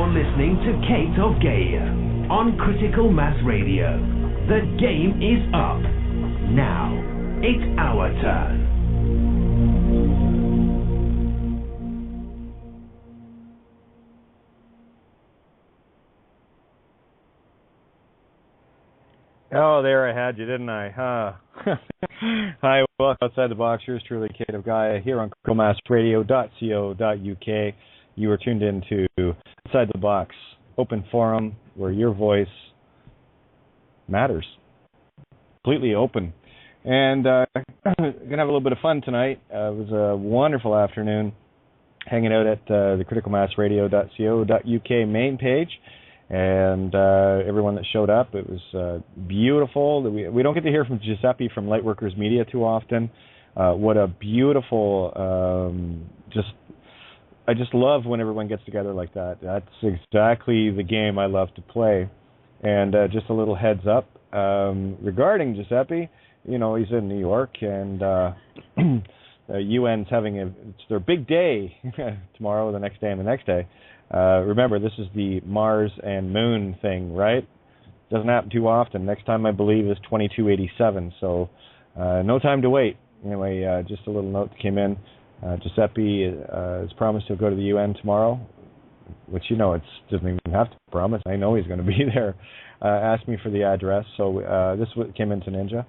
You're listening to Kate of Gaia on Critical Mass Radio. The game is up. Now, it's our turn. Oh, there I had you, didn't I? Hi, welcome Outside the Box. Yours truly, Kate of Gaia, here on criticalmassradio.co.uk. You are tuned in to Outside the Box, open forum where your voice matters. Completely open. And going to have a little bit of fun tonight. It was a wonderful afternoon hanging out at the criticalmassradio.co.uk main page. And everyone that showed up, it was beautiful. We don't get to hear from Giuseppe from Lightworkers Media too often. What a beautiful, I just love when everyone gets together like that. That's exactly the game I love to play. And just a little heads up regarding Giuseppe, you know, he's in New York, and UN's having it's their big day tomorrow, the next day, and the next day. Remember, this is the Mars and Moon thing, right? Doesn't happen too often. Next time, I believe, is 2287, so no time to wait. Anyway, just a little note that came in. Giuseppe has promised he'll go to the UN tomorrow, which, you know, it doesn't even have to promise. I know he's going to be there. Asked me for the address, so this came into Ninja.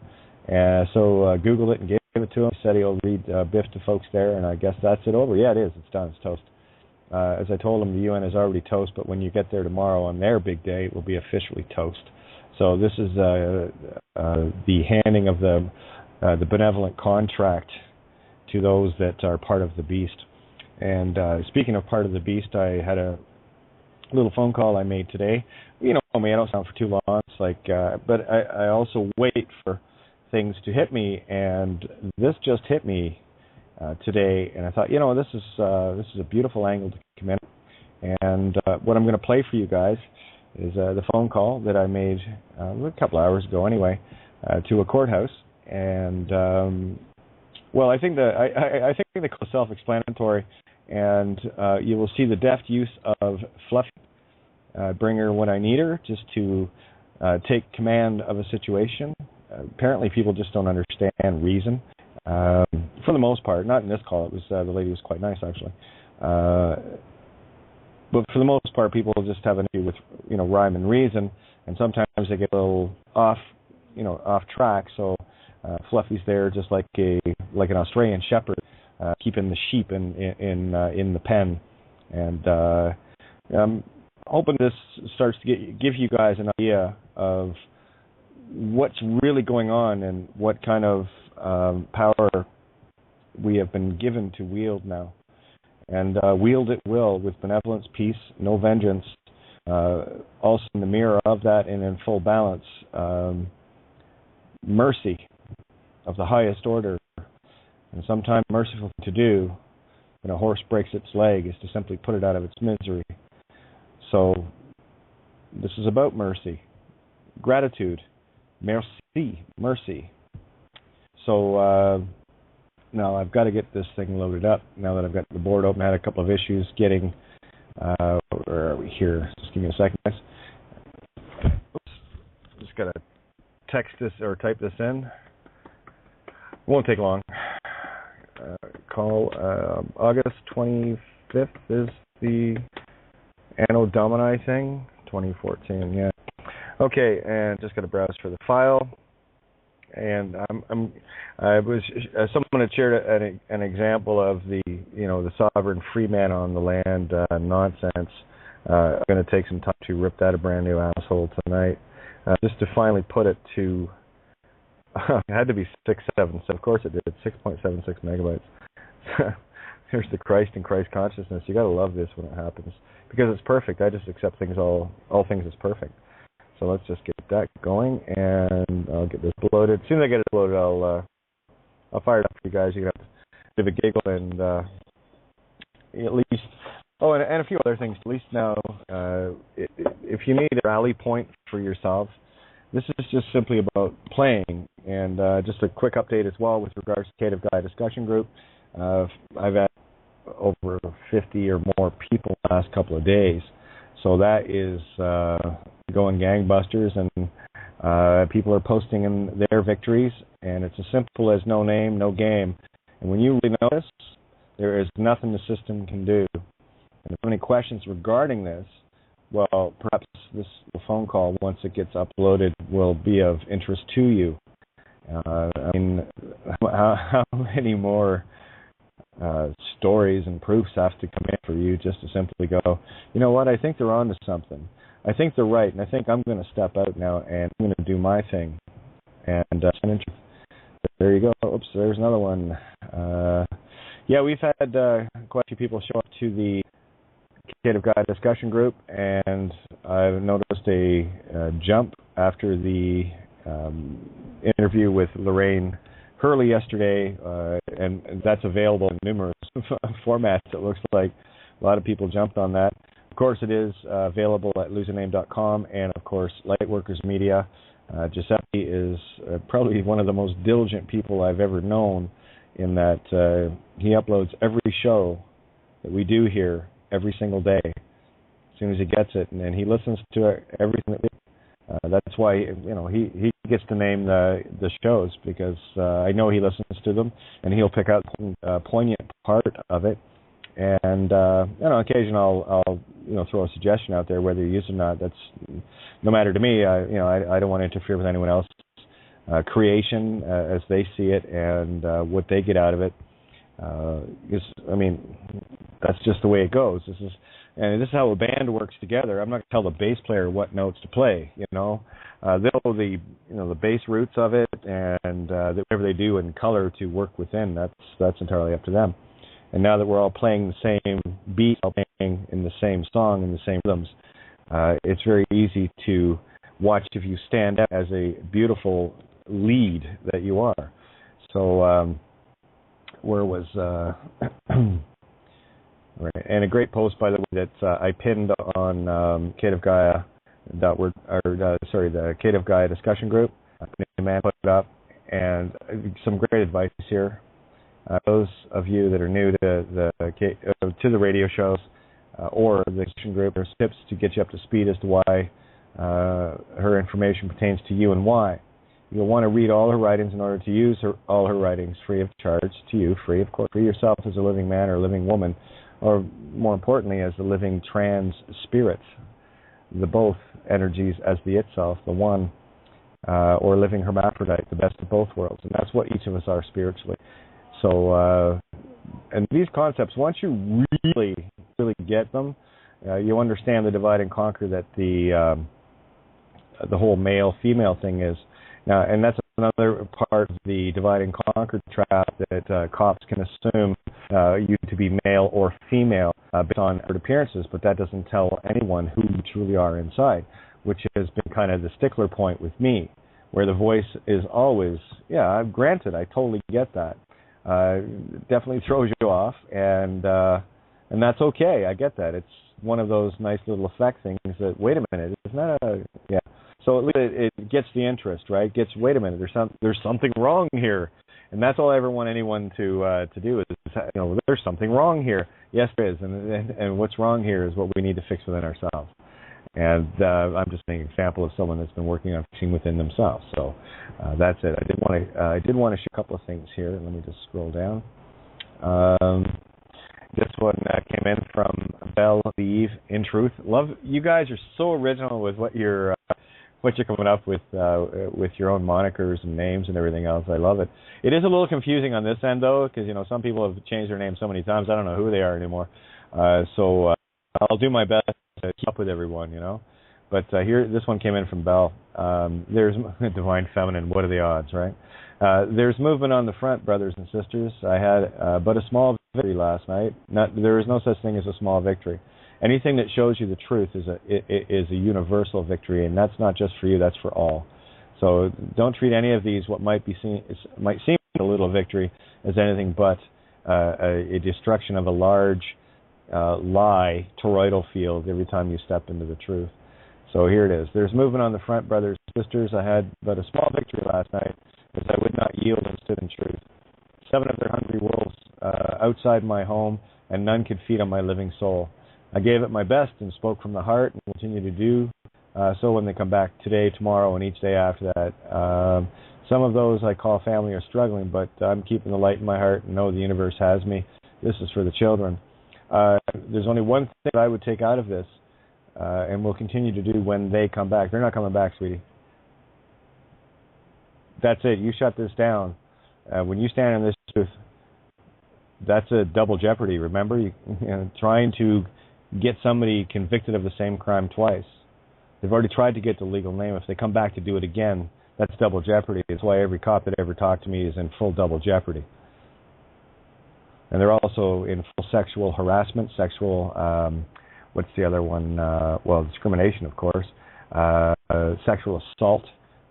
So Googled it and gave it to him. He said he'll read Biff to folks there, and I guess that's it over. Yeah, it is. It's done. It's toast. As I told him, the UN is already toast, but when you get there tomorrow on their big day, it will be officially toast. So this is the handing of the benevolent contract to those that are part of the beast. And speaking of part of the beast, I had a little phone call I made today. You know me, I don't sound for too long. It's like, but I also wait for things to hit me, and this just hit me today, and I thought, you know, this is a beautiful angle to come in. And what I'm going to play for you guys is the phone call that I made a couple hours ago, anyway, to a courthouse. And well, I think the call is self-explanatory, and you will see the deft use of Fluffy. Bring her when I need her, just to take command of a situation. Apparently, people just don't understand reason. For the most part, not in this call. It was the lady was quite nice, actually. But for the most part, people just have an issue with, you know, rhyme and reason, and sometimes they get a little off track. So Fluffy's there, just like an Australian shepherd, keeping the sheep in the pen. And I'm hoping this starts to give you guys an idea of what's really going on and what kind of power we have been given to wield now. And wield it will with benevolence, peace, no vengeance. Also in the mirror of that and in full balance, mercy of the highest order. And sometimes merciful to do when a horse breaks its leg is to simply put it out of its misery. So this is about mercy, gratitude, mercy. So now I've got to get this thing loaded up. Now that I've got the board open, I had a couple of issues getting. Where are we here? Just give me a second, guys. Oops. Just got to text this or type this in. Won't take long. Call August 25th is the Anno Domini thing. 2014, yeah. Okay, and just got to browse for the file. And someone had shared an example of the sovereign free man on the land nonsense. I'm going to take some time to rip that a brand new asshole tonight, just to finally put it to. It had to be 6.7, so of course it did. 6.76 megabytes. Here's the Christ and Christ consciousness. You got to love this when it happens because it's perfect. I just accept things all things as perfect. So let's just get that going, and I'll get this loaded. As soon as I get it loaded, I'll fire it up for you guys. You can have a bit of a giggle, and at least. Oh, and a few other things. At least now, if you need a rally point for yourselves, this is just simply about playing. And just a quick update as well with regards to Kate of Gaia discussion group. I've had over 50 or more people the last couple of days. So that is going gangbusters, and people are posting in their victories, and it's as simple as no name, no game. And when you really notice, there is nothing the system can do. And if you have any questions regarding this, well, perhaps this phone call, once it gets uploaded, will be of interest to you. I mean, how many more stories and proofs have to come in for you just to simply go, you know what, I think they're on to something. I think they're right, and I think I'm going to step out now and I'm going to do my thing. And there you go. Oops, there's another one. Yeah, we've had quite a few people show up to the Creative Gaia discussion group, and I've noticed a jump after the interview with Lorraine Hurley yesterday, and that's available in numerous formats. It looks like a lot of people jumped on that. Of course, it is available at loseaname.com, and of course, Lightworkers Media. Giuseppe is probably one of the most diligent people I've ever known, in that he uploads every show that we do here every single day as soon as he gets it, and he listens to everything that we do. That's why he gets to name the shows, because I know he listens to them, and he'll pick out a poignant part of it. And on occasion I'll throw a suggestion out there, whether you use it or not. That's no matter to me. I don't want to interfere with anyone else's creation as they see it and what they get out of it. That's just the way it goes. This is how a band works together. I'm not going to tell the bass player what notes to play. They'll know the bass roots of it, and whatever they do in color to work within. That's entirely up to them. And now that we're all playing the same beat, all playing in the same song, in the same rhythms, it's very easy to watch if you stand out as a beautiful lead that you are. So where was right. And a great post, by the way, that I pinned on Creative Gaia the Creative Gaia discussion group. A man put it up, and some great advice here. Those of you that are new to the radio shows or the discussion group, there's tips to get you up to speed as to why her information pertains to you and why. You'll want to read all her writings in order to use all her writings free of charge to you, free of course, for yourself as a living man or a living woman, or more importantly as a living trans spirit, the both energies as the itself, the one, or living hermaphrodite, the best of both worlds. And that's what each of us are spiritually. So, and these concepts, once you really get them, you understand the divide and conquer that the whole male-female thing is. Now, and that's another part of the divide and conquer trap that cops can assume you to be male or female based on outward appearances, but that doesn't tell anyone who you truly are inside, which has been kind of the stickler point with me, where the voice is always, granted, I totally get that. Definitely throws you off, and that's okay. I get that. It's one of those nice little effect things that, wait a minute, isn't that So at least it gets the interest, right? Wait a minute, there's something wrong here, and that's all I ever want anyone to do is, there's something wrong here. Yes, there is, and what's wrong here is what we need to fix within ourselves. And I'm just an example of someone that's been working on fixing within themselves. So that's it. I did want to share a couple of things here. Let me just scroll down. This one came in from Belle Eve. In truth, love you guys are so original with what you're coming up with your own monikers and names and everything else. I love it. It is a little confusing on this end though, because some people have changed their names so many times. I don't know who they are anymore. So I'll do my best to keep up with everyone, But here, this one came in from Belle. There's Divine Feminine. What are the odds, right? There's movement on the front, brothers and sisters. I had but a small victory last night. There is no such thing as a small victory. Anything that shows you the truth is a universal victory, and that's not just for you. That's for all. So don't treat any of these what might seem a little victory as anything but a destruction of a large lie toroidal field every time you step into the truth. So here it is. There's movement on the front, brothers and sisters. I had but a small victory last night, as I would not yield and stood in truth. 7 of their hungry wolves outside my home, and none could feed on my living soul. I gave it my best and spoke from the heart and continue to do so when they come back today, tomorrow, and each day after that. Some of those I call family are struggling, but I'm keeping the light in my heart and know the universe has me. This is for the children. There's only one thing that I would take out of this, and will continue to do when they come back. They're not coming back, sweetie. That's it. You shut this down. When you stand in this truth, that's a double jeopardy. Remember, you know, trying to get somebody convicted of the same crime twice. They've already tried to get the legal name. If they come back to do it again, that's double jeopardy. That's why every cop that ever talked to me is in full double jeopardy. And they're also in full sexual harassment, sexual, what's the other one? Well, discrimination, of course. Sexual assault,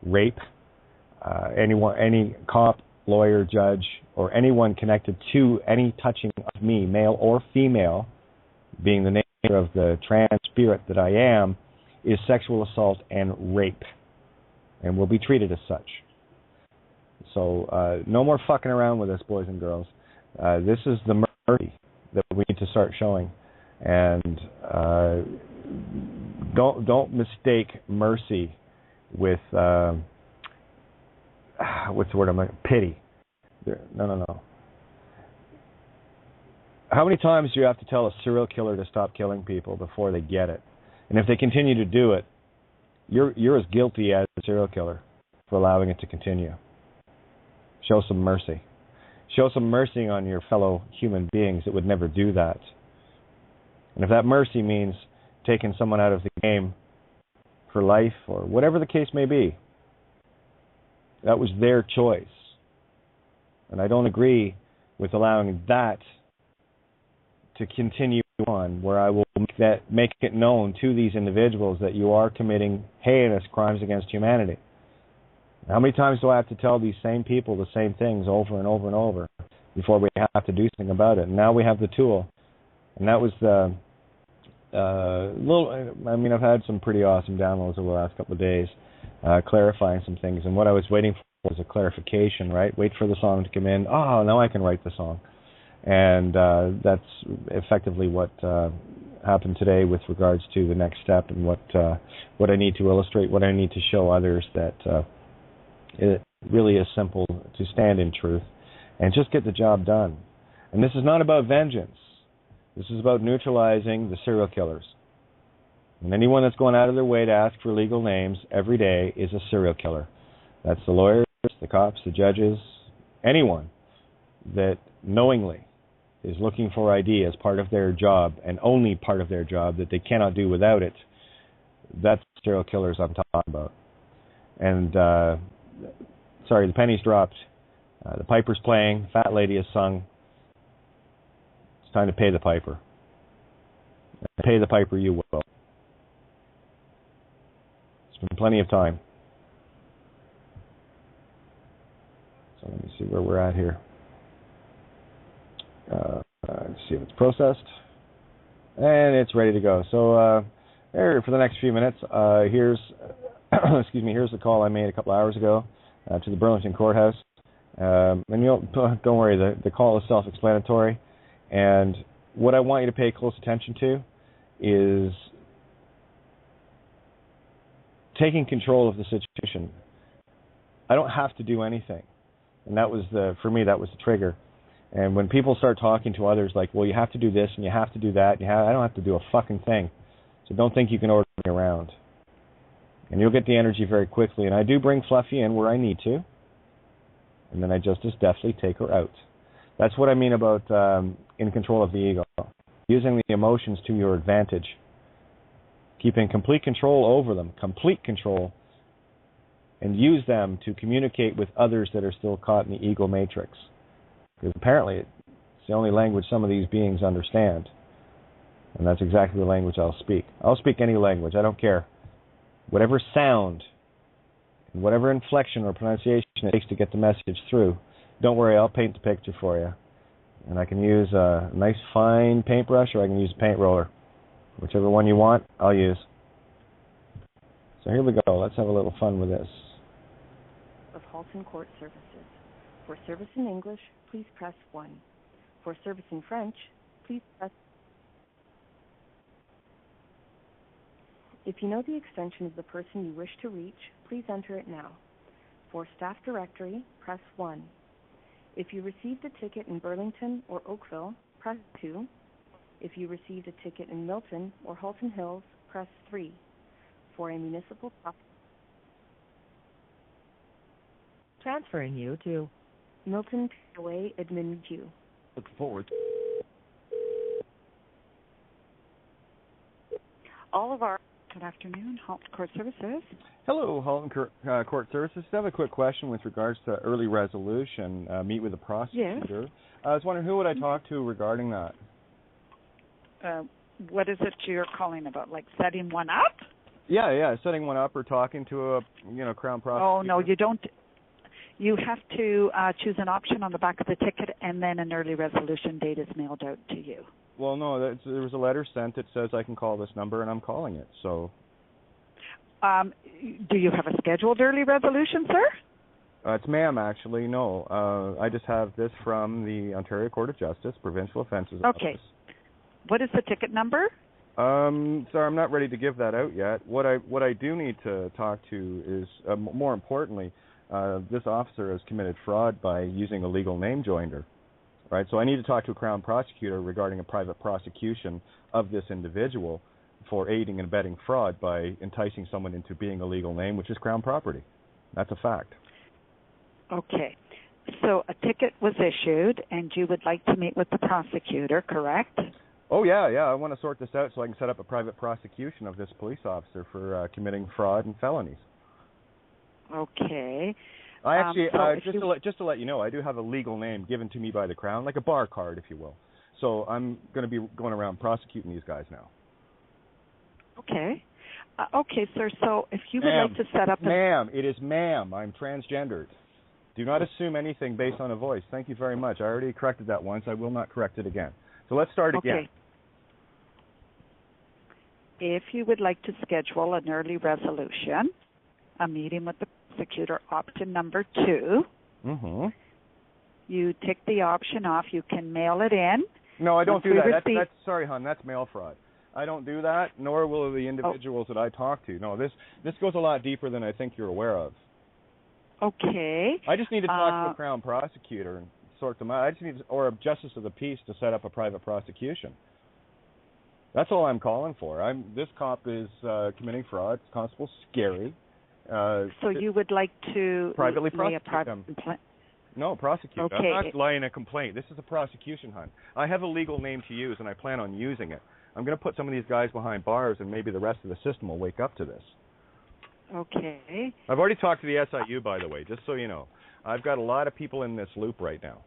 rape. Any cop, lawyer, judge, or anyone connected to any touching of me, male or female, being the nature of the trans spirit that I am, is sexual assault and rape, and will be treated as such. So no more fucking around with us, boys and girls. This is the mercy that we need to start showing, and don't mistake mercy with what's the word? Pity. No. How many times do you have to tell a serial killer to stop killing people before they get it? And if they continue to do it, you're as guilty as the serial killer for allowing it to continue. Show some mercy. Show some mercy on your fellow human beings that would never do that. And if that mercy means taking someone out of the game for life or whatever the case may be, that was their choice. And I don't agree with allowing that to continue on, where I will make it known to these individuals that you are committing heinous crimes against humanity. How many times do I have to tell these same people the same things over and over and over before we have to do something about it? And now we have the tool. And that was the I've had some pretty awesome downloads over the last couple of days, clarifying some things. And what I was waiting for was a clarification, right? Wait for the song to come in. Oh, now I can write the song. And that's effectively what happened today with regards to the next step and what I need to illustrate, what I need to show others, that it really is simple to stand in truth and just get the job done. And this is not about vengeance. This is about neutralizing the serial killers. And anyone that's going out of their way to ask for legal names every day is a serial killer. That's the lawyers, the cops, the judges, anyone that knowingly is looking for ID as part of their job, and only part of their job that they cannot do without it. That's serial killers I'm talking about. And, sorry, the penny's dropped. The piper's playing. Fat lady has sung. It's time to pay the piper. Pay the piper you will. It's been plenty of time. So let me see where we're at here. Let's see if it's processed. And it's ready to go. So there, for the next few minutes, here's here's the call I made a couple hours ago to the Burlington Courthouse. And don't worry, the call is self-explanatory. And what I want you to pay close attention to is taking control of the situation. I don't have to do anything. And that was for me, that was the trigger. And when people start talking to others like, well, you have to do this and you have to do that, I don't have to do a fucking thing. So don't think you can order me around. And you'll get the energy very quickly. And I do bring Fluffy in where I need to. And then I just as deftly take her out. That's what I mean about in control of the ego. Using the emotions to your advantage. Keeping complete control over them. Complete control. And use them to communicate with others that are still caught in the ego matrix. Because apparently it's the only language some of these beings understand. And that's exactly the language I'll speak. I'll speak any language. I don't care. Whatever sound, and whatever inflection or pronunciation it takes to get the message through, don't worry, I'll paint the picture for you. And I can use a nice fine paintbrush, or I can use a paint roller. Whichever one you want, I'll use. So here we go. Let's have a little fun with this. Of Halton Court Services. For service in English, please press 1. For service in French, please press... If you know the extension of the person you wish to reach, please enter it now. For staff directory, press 1. If you received a ticket in Burlington or Oakville, press 2. If you received a ticket in Milton or Halton Hills, press 3. For a municipal transferring you to Milton POA admin queue. Look forward. All of our good afternoon, Halton Court Services. Hello, Halton Court Services. I have a quick question with regards to early resolution. Meet with the prosecutor. Yes. I was wondering who would I talk to regarding that. What is it you're calling about? Like setting one up? Yeah, setting one up or talking to a Crown prosecutor. Oh no, you don't. You have to choose an option on the back of the ticket, and then an early resolution date is mailed out to you. Well, no, there was a letter sent that says I can call this number, and I'm calling it. So. Do you have a scheduled early resolution, sir? It's ma'am, actually. No, I just have this from the Ontario Court of Justice, Provincial Offences Okay. Office. What is the ticket number? Sorry, I'm not ready to give that out yet. What I do need to talk to is, more importantly, this officer has committed fraud by using a legal name joinder. Right, so I need to talk to a Crown prosecutor regarding a private prosecution of this individual for aiding and abetting fraud by enticing someone into being a legal name, which is Crown property. That's a fact. Okay. So a ticket was issued, and you would like to meet with the prosecutor, correct? Oh, yeah. I want to sort this out so I can set up a private prosecution of this police officer for committing fraud and felonies. Okay. I actually, so just to let you know, I do have a legal name given to me by the Crown, like a bar card, if you will. So I'm going to be going around prosecuting these guys now. Okay. Okay, sir. So if you would like to set up Ma'am, it is ma'am. I'm transgendered. Do not assume anything based on a voice. Thank you very much. I already corrected that once. I will not correct it again. So let's start again. Okay. If you would like to schedule an early resolution, a meeting with the prosecutor, option number 2, you tick the option off. You can mail it in. No, I don't do that. That's sorry, hon. That's mail fraud. I don't do that, nor will the individuals that I talk to. No, this goes a lot deeper than I think you're aware of. Okay. I just need to talk to a Crown prosecutor and sort them out. I just need or a justice of the peace to set up a private prosecution. That's all I'm calling for. This cop is committing fraud. It's Constable Scary. So you would like to privately lay a prosecute him. No, prosecute. Okay. I'm not laying a complaint. This is a prosecution, hon. I have a legal name to use, and I plan on using it. I'm going to put some of these guys behind bars, and maybe the rest of the system will wake up to this. Okay. I've already talked to the SIU, by the way, just so you know. I've got a lot of people in this loop right now.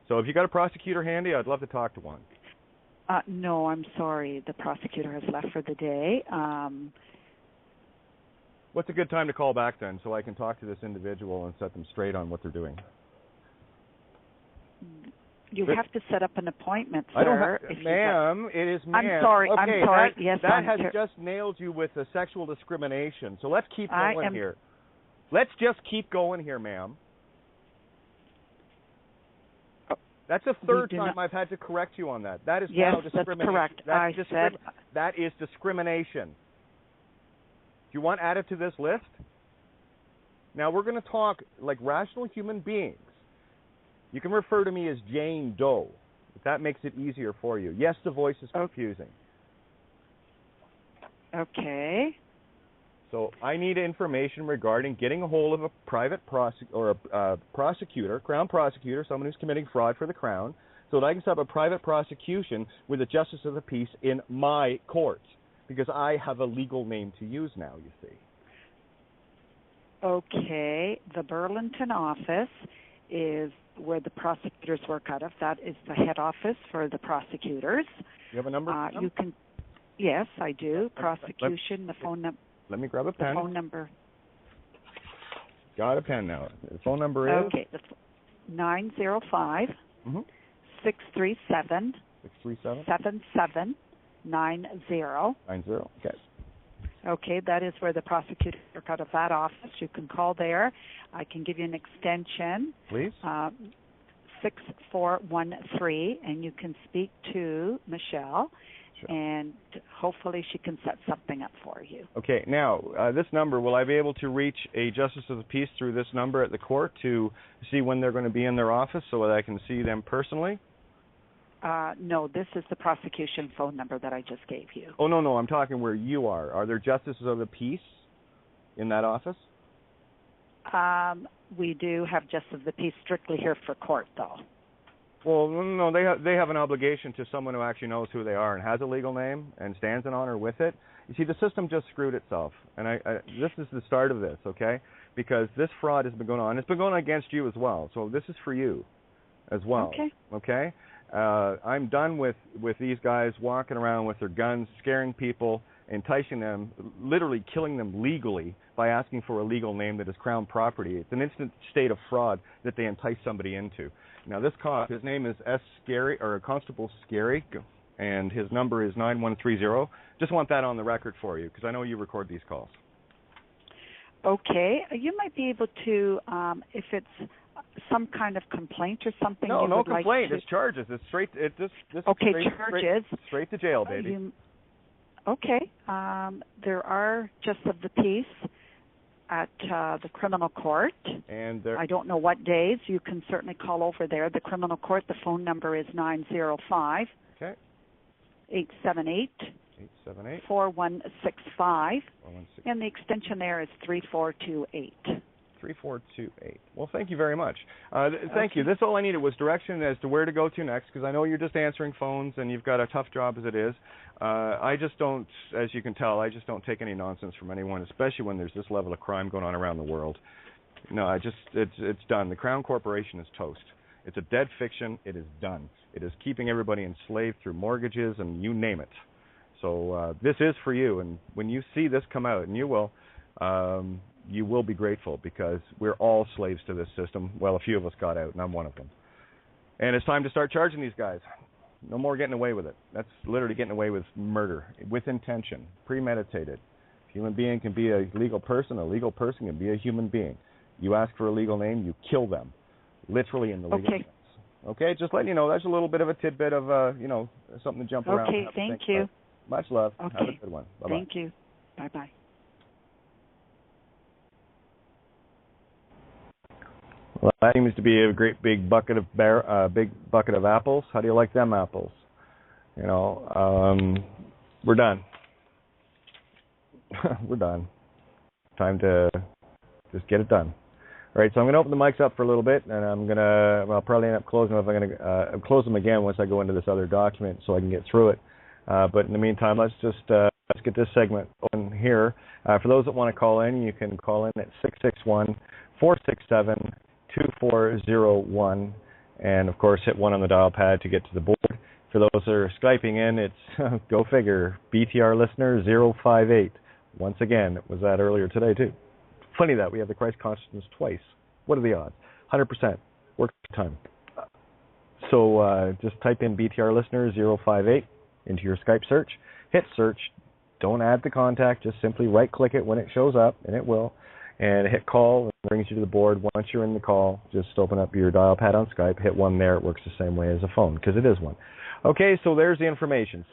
So if you got a prosecutor handy, I'd love to talk to one. No, I'm sorry. The prosecutor has left for the day. What's a good time to call back then so I can talk to this individual and set them straight on what they're doing? You have to set up an appointment, sir. I don't have, ma'am, it is ma'am. I'm sorry. Okay, I'm sorry. Yes, that has just nailed you with the sexual discrimination. So let's keep going here. Let's just keep going here, ma'am. That's the third time I've had to correct you on that. That is now discrimination. That's correct. That is discrimination. Do you want added to this list? Now we're going to talk like rational human beings. You can refer to me as Jane Doe, if that makes it easier for you. Yes, the voice is confusing. Okay. So I need information regarding getting a hold of a private prosecutor, Crown prosecutor, someone who's committing fraud for the Crown, so that I can set up a private prosecution with a justice of the peace in my court, because I have a legal name to use now, you see. Okay. The Burlington office is where the prosecutors work out of. That is the head office for the prosecutors. You have a number? You can. Yes, I do. Prosecution. The phone number. Let me grab a pen. The phone number. Got a pen now. The phone number is? Okay. 905 637 7790. 90. Okay. Okay, that is where the prosecutor work out of that office. You can call there. I can give you an extension. Please. 6413, and you can speak to Michelle. and hopefully she can set something up for you. Okay. Now, this number, will I be able to reach a justice of the peace through this number at the court to see when they're going to be in their office so that I can see them personally? No, this is the prosecution phone number that I just gave you. Oh, no, I'm talking where you are. Are there justices of the peace in that office? We do have justice of the peace strictly here for court, though. Well, no, they have an obligation to someone who actually knows who they are and has a legal name and stands in honor with it. You see, the system just screwed itself, and this is the start of this, okay? Because this fraud has been going on. It's been going on against you as well, so this is for you as well. Okay? I'm done with these guys walking around with their guns, scaring people, enticing them, literally killing them legally by asking for a legal name that is Crown property. It's an instant state of fraud that they entice somebody into. Now, this cop, his name is Constable Scary, and his number is 9130. Just want that on the record for you, because I know you record these calls. Okay. You might be able to, if it's some kind of complaint or something. No complaint. Like it's charges. It's straight. Charges. Straight to jail, baby. There are justice of the peace at the criminal court. And I don't know what days. You can certainly call over there. The criminal court, the phone number is 905 878 4165. And the extension there is 3428. 3428. Well, thank you very much. Thank you. That's all I needed was direction as to where to go to next, because I know you're just answering phones and you've got a tough job as it is. I just don't, as you can tell, I just don't take any nonsense from anyone, especially when there's this level of crime going on around the world. No, it's done. The Crown Corporation is toast. It's a dead fiction. It is done. It is keeping everybody enslaved through mortgages and you name it. So this is for you, and when you see this come out, and you will be grateful, because we're all slaves to this system. Well, a few of us got out, and I'm one of them. And it's time to start charging these guys. No more getting away with it. That's literally getting away with murder, with intention, premeditated. A human being can be a legal person can be a human being. You ask for a legal name, you kill them, literally in the legal sense. Okay, just letting you know, that's a little bit of a tidbit of, something to jump around. Okay, thank you. About. Much love. Okay. Have a good one. Bye-bye. Thank you. Bye-bye. Well, that seems to be a great big bucket of apples. How do you like them apples? We're done. We're done. Time to just get it done. All right, so I'm going to open the mics up for a little bit, and I'll probably end up closing them. I'm going to close them again once I go into this other document so I can get through it. But in the meantime, let's get this segment open here. For those that want to call in, you can call in at 661-467-2401, and of course hit 1 on the dial pad to get to the board. For those that are Skyping in, it's go figure, BTR listener 058. Once again, it was that earlier today too. Funny that we have the Christ consciousness twice. What are the odds? 100% works time. So just type in BTR listener 058 into your Skype search. Hit search. Don't add the contact. Just simply right-click it when it shows up, and it will. And hit call, and it brings you to the board. Once you're in the call, just open up your dial pad on Skype, hit 1 there. It works the same way as a phone, because it is one. Okay, so there's the information.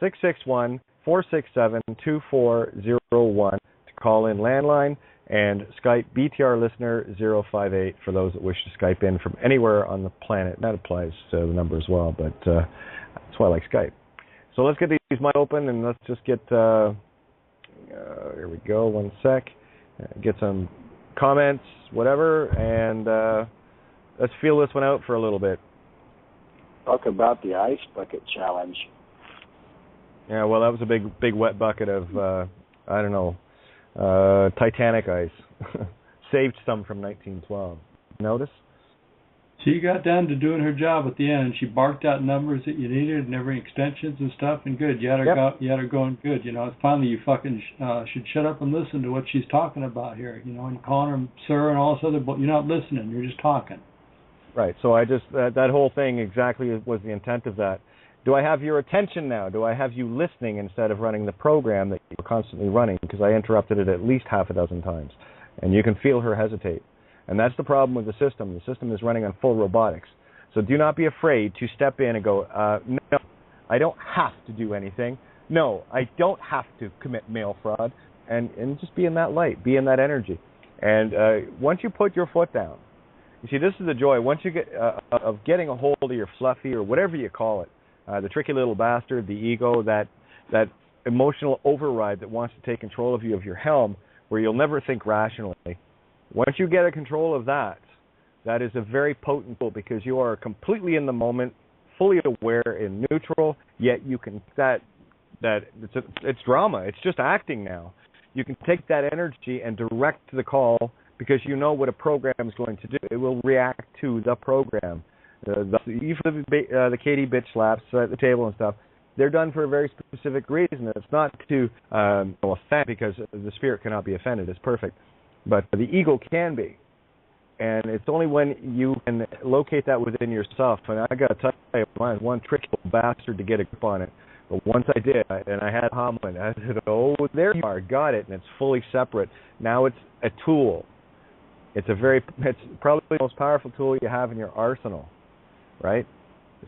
661-467-2401 to call in landline, and Skype BTR listener 058 for those that wish to Skype in from anywhere on the planet. That applies to the number as well, but that's why I like Skype. So let's get these mics open, and let's just get, here we go, 1 sec, get some comments, whatever, and let's feel this one out for a little bit. Talk about the ice bucket challenge. Yeah, well, that was a big wet bucket of, Titanic ice. Saved some from 1912. Notice? She got down to doing her job at the end, and she barked out numbers that you needed and every extensions and stuff, and good. You had her going good. Finally you fucking should shut up and listen to what she's talking about here. And calling her sir and all this other. You're not listening. You're just talking. Right. So I just that whole thing exactly was the intent of that. Do I have your attention now? Do I have you listening instead of running the program that you're constantly running? Because I interrupted it at least half a dozen times, and you can feel her hesitate. And that's the problem with the system. The system is running on full robotics. So do not be afraid to step in and go, no, I don't have to do anything. no, I don't have to commit mail fraud, and just be in that light, be in that energy. And once you put your foot down, you see, this is the joy. Once you get of getting a hold of your fluffy or whatever you call it, the tricky little bastard, the ego, that emotional override that wants to take control of you, of your helm, where you'll never think rationally. Once you get a control of that, that is a very potent tool, because you are completely in the moment, fully aware and neutral, yet you can it's drama. It's just acting now. You can take that energy and direct the call, because you know what a program is going to do. It will react to the program. Even the Katie bitch slaps at the table and stuff, they're done for a very specific reason. It's not to offend, because the spirit cannot be offended. It's perfect. But the ego can be. And it's only when you can locate that within yourself. And I got to tell you, I was one tricky little bastard to get a grip on it. But once I did, and I had Hamlin, I said, oh, there you are, got it. And it's fully separate. Now it's a tool. It's probably the most powerful tool you have in your arsenal, right?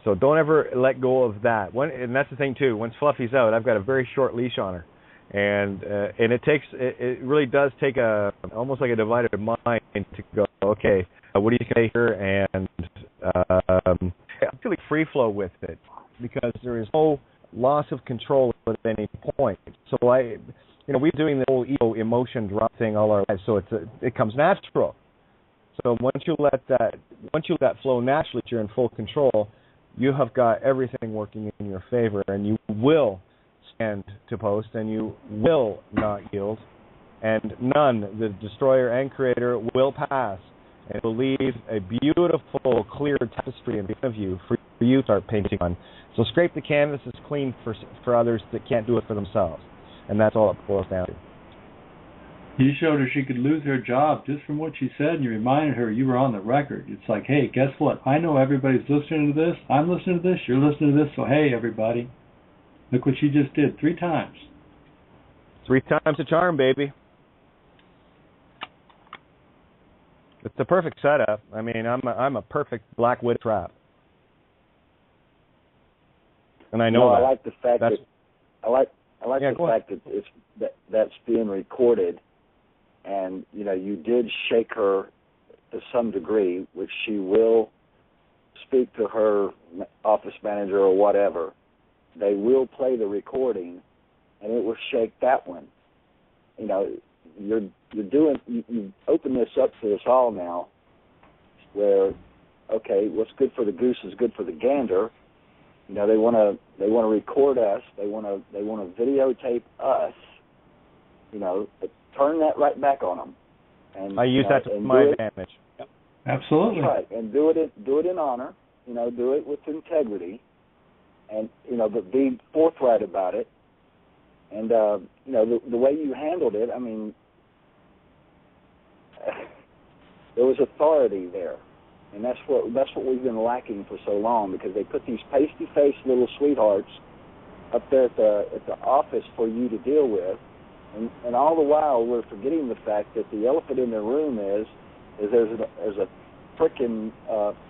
So don't ever let go of that. And that's the thing too. Once Fluffy's out, I've got a very short leash on her, and it really does take almost like a divided mind to go, okay, what do you say here? And I'm really free flow with it, because there is no loss of control at any point. So we've been doing the whole ego emotion drop thing all our lives, so it comes natural. So once you let that flow naturally, you're in full control. You have got everything working in your favor, and you will stand to post, and you will not yield, and none, the destroyer and creator, will pass, and will leave a beautiful, clear tapestry in front of you for you to start painting on. So scrape the canvases clean for others that can't do it for themselves, and that's all it boils down to. You showed her she could lose her job just from what she said, and you reminded her you were on the record. It's like, hey, guess what? I know everybody's listening to this. I'm listening to this. You're listening to this. So, hey, everybody, look what she just did 3 times. 3 times a charm, baby. It's the perfect setup. I mean, I'm a perfect black widow trap, and I know that. I like the fact that's that's being recorded. And, you did shake her to some degree, which she will speak to her office manager or whatever. They will play the recording, and it will shake that one. You've opened this up to us all now, where, okay, what's good for the goose is good for the gander. They want to record us. They want to videotape us. But turn that right back on them. And I use that to my advantage. Yep. Absolutely. That's right, and do it in honor. Do it with integrity, and but be forthright about it. And the way you handled it, I mean, there was authority there, and that's what we've been lacking for so long, because they put these pasty-faced little sweethearts up there at the office for you to deal with. And all the while, we're forgetting the fact that the elephant in the room is there's a frickin'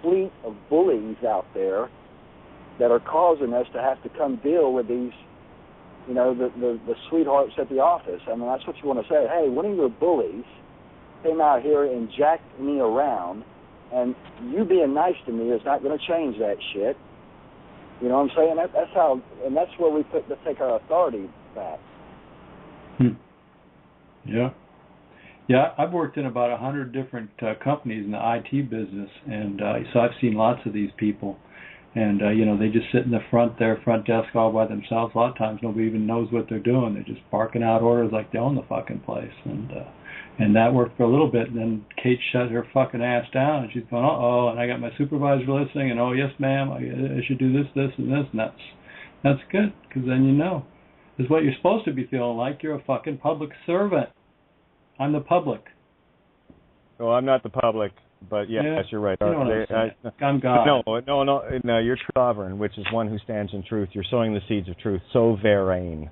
fleet of bullies out there that are causing us to have to come deal with these, the sweethearts at the office. I mean, that's what you want to say. Hey, one of your bullies came out here and jacked me around, and you being nice to me is not going to change that shit. You know what I'm saying? That's how, and that's where we take our authority back. Yeah, I've worked in about 100 different companies in the IT business, and so I've seen lots of these people, and they just sit in the front desk all by themselves. A lot of times nobody even knows what they're doing. They're just barking out orders like they own the fucking place, and that worked for a little bit, and then Kate shut her fucking ass down, and she's going, uh-oh, and I got my supervisor listening, and oh, yes, ma'am, I should do this, and this, and that's good, because then is what you're supposed to be feeling like. You're a fucking public servant. I'm the public. Well, I'm not the public, but yes, you're right. You know what I'm saying. I'm God. No, you're sovereign, which is one who stands in truth. You're sowing the seeds of truth. Sovereign.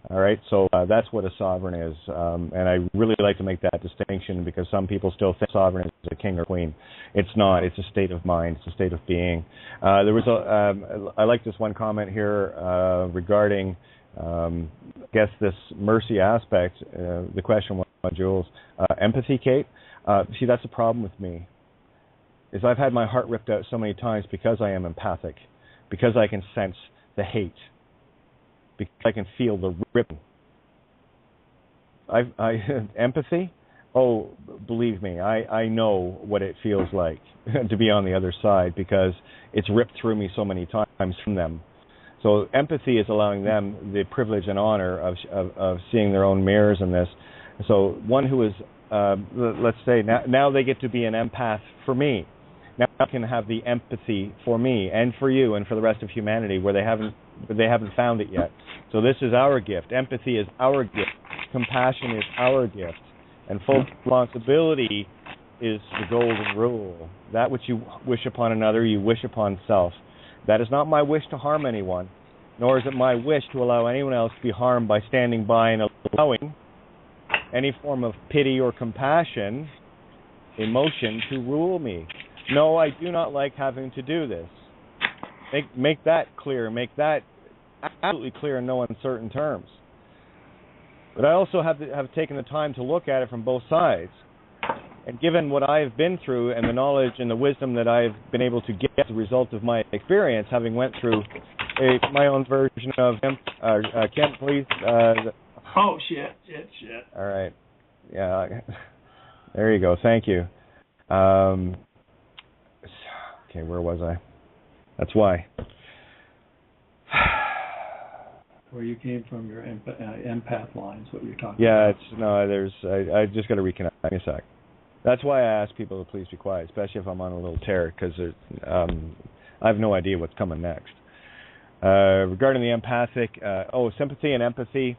All right, so that's what a sovereign is, and I really like to make that distinction, because some people still think sovereign is a king or queen. It's not. It's a state of mind. It's a state of being. I like this one comment here regarding I guess this mercy aspect, the question was, Jules, empathy, Kate? See, that's the problem with me, is I've had my heart ripped out so many times because I am empathic, because I can sense the hate, because I can feel the ripping. Empathy? Oh, believe me, I know what it feels like to be on the other side, because it's ripped through me so many times from them. So empathy is allowing them the privilege and honor of seeing their own mirrors in this. So one who is, let's say, now they get to be an empath for me. Now I can have the empathy for me and for you and for the rest of humanity where they haven't found it yet. So this is our gift. Empathy is our gift. Compassion is our gift. And full responsibility is the golden rule. That which you wish upon another, you wish upon self. That is not my wish to harm anyone, nor is it my wish to allow anyone else to be harmed by standing by and allowing any form of pity or compassion, emotion, to rule me. No, I do not like having to do this. Make that clear. Make that absolutely clear in no uncertain terms. But I also have taken the time to look at it from both sides. And given what I've been through and the knowledge and the wisdom that I've been able to get as a result of my experience, having went through my own version of Kent, please. Oh, shit. All right. Yeah. There you go. Thank you. Okay, where was I? That's why. Where you came from, your empath lines, what you're talking about. Yeah, I just got to reconnect. Give me a sec. That's why I ask people to please be quiet, especially if I'm on a little tear, because I have no idea what's coming next. Regarding the empathic, sympathy and empathy,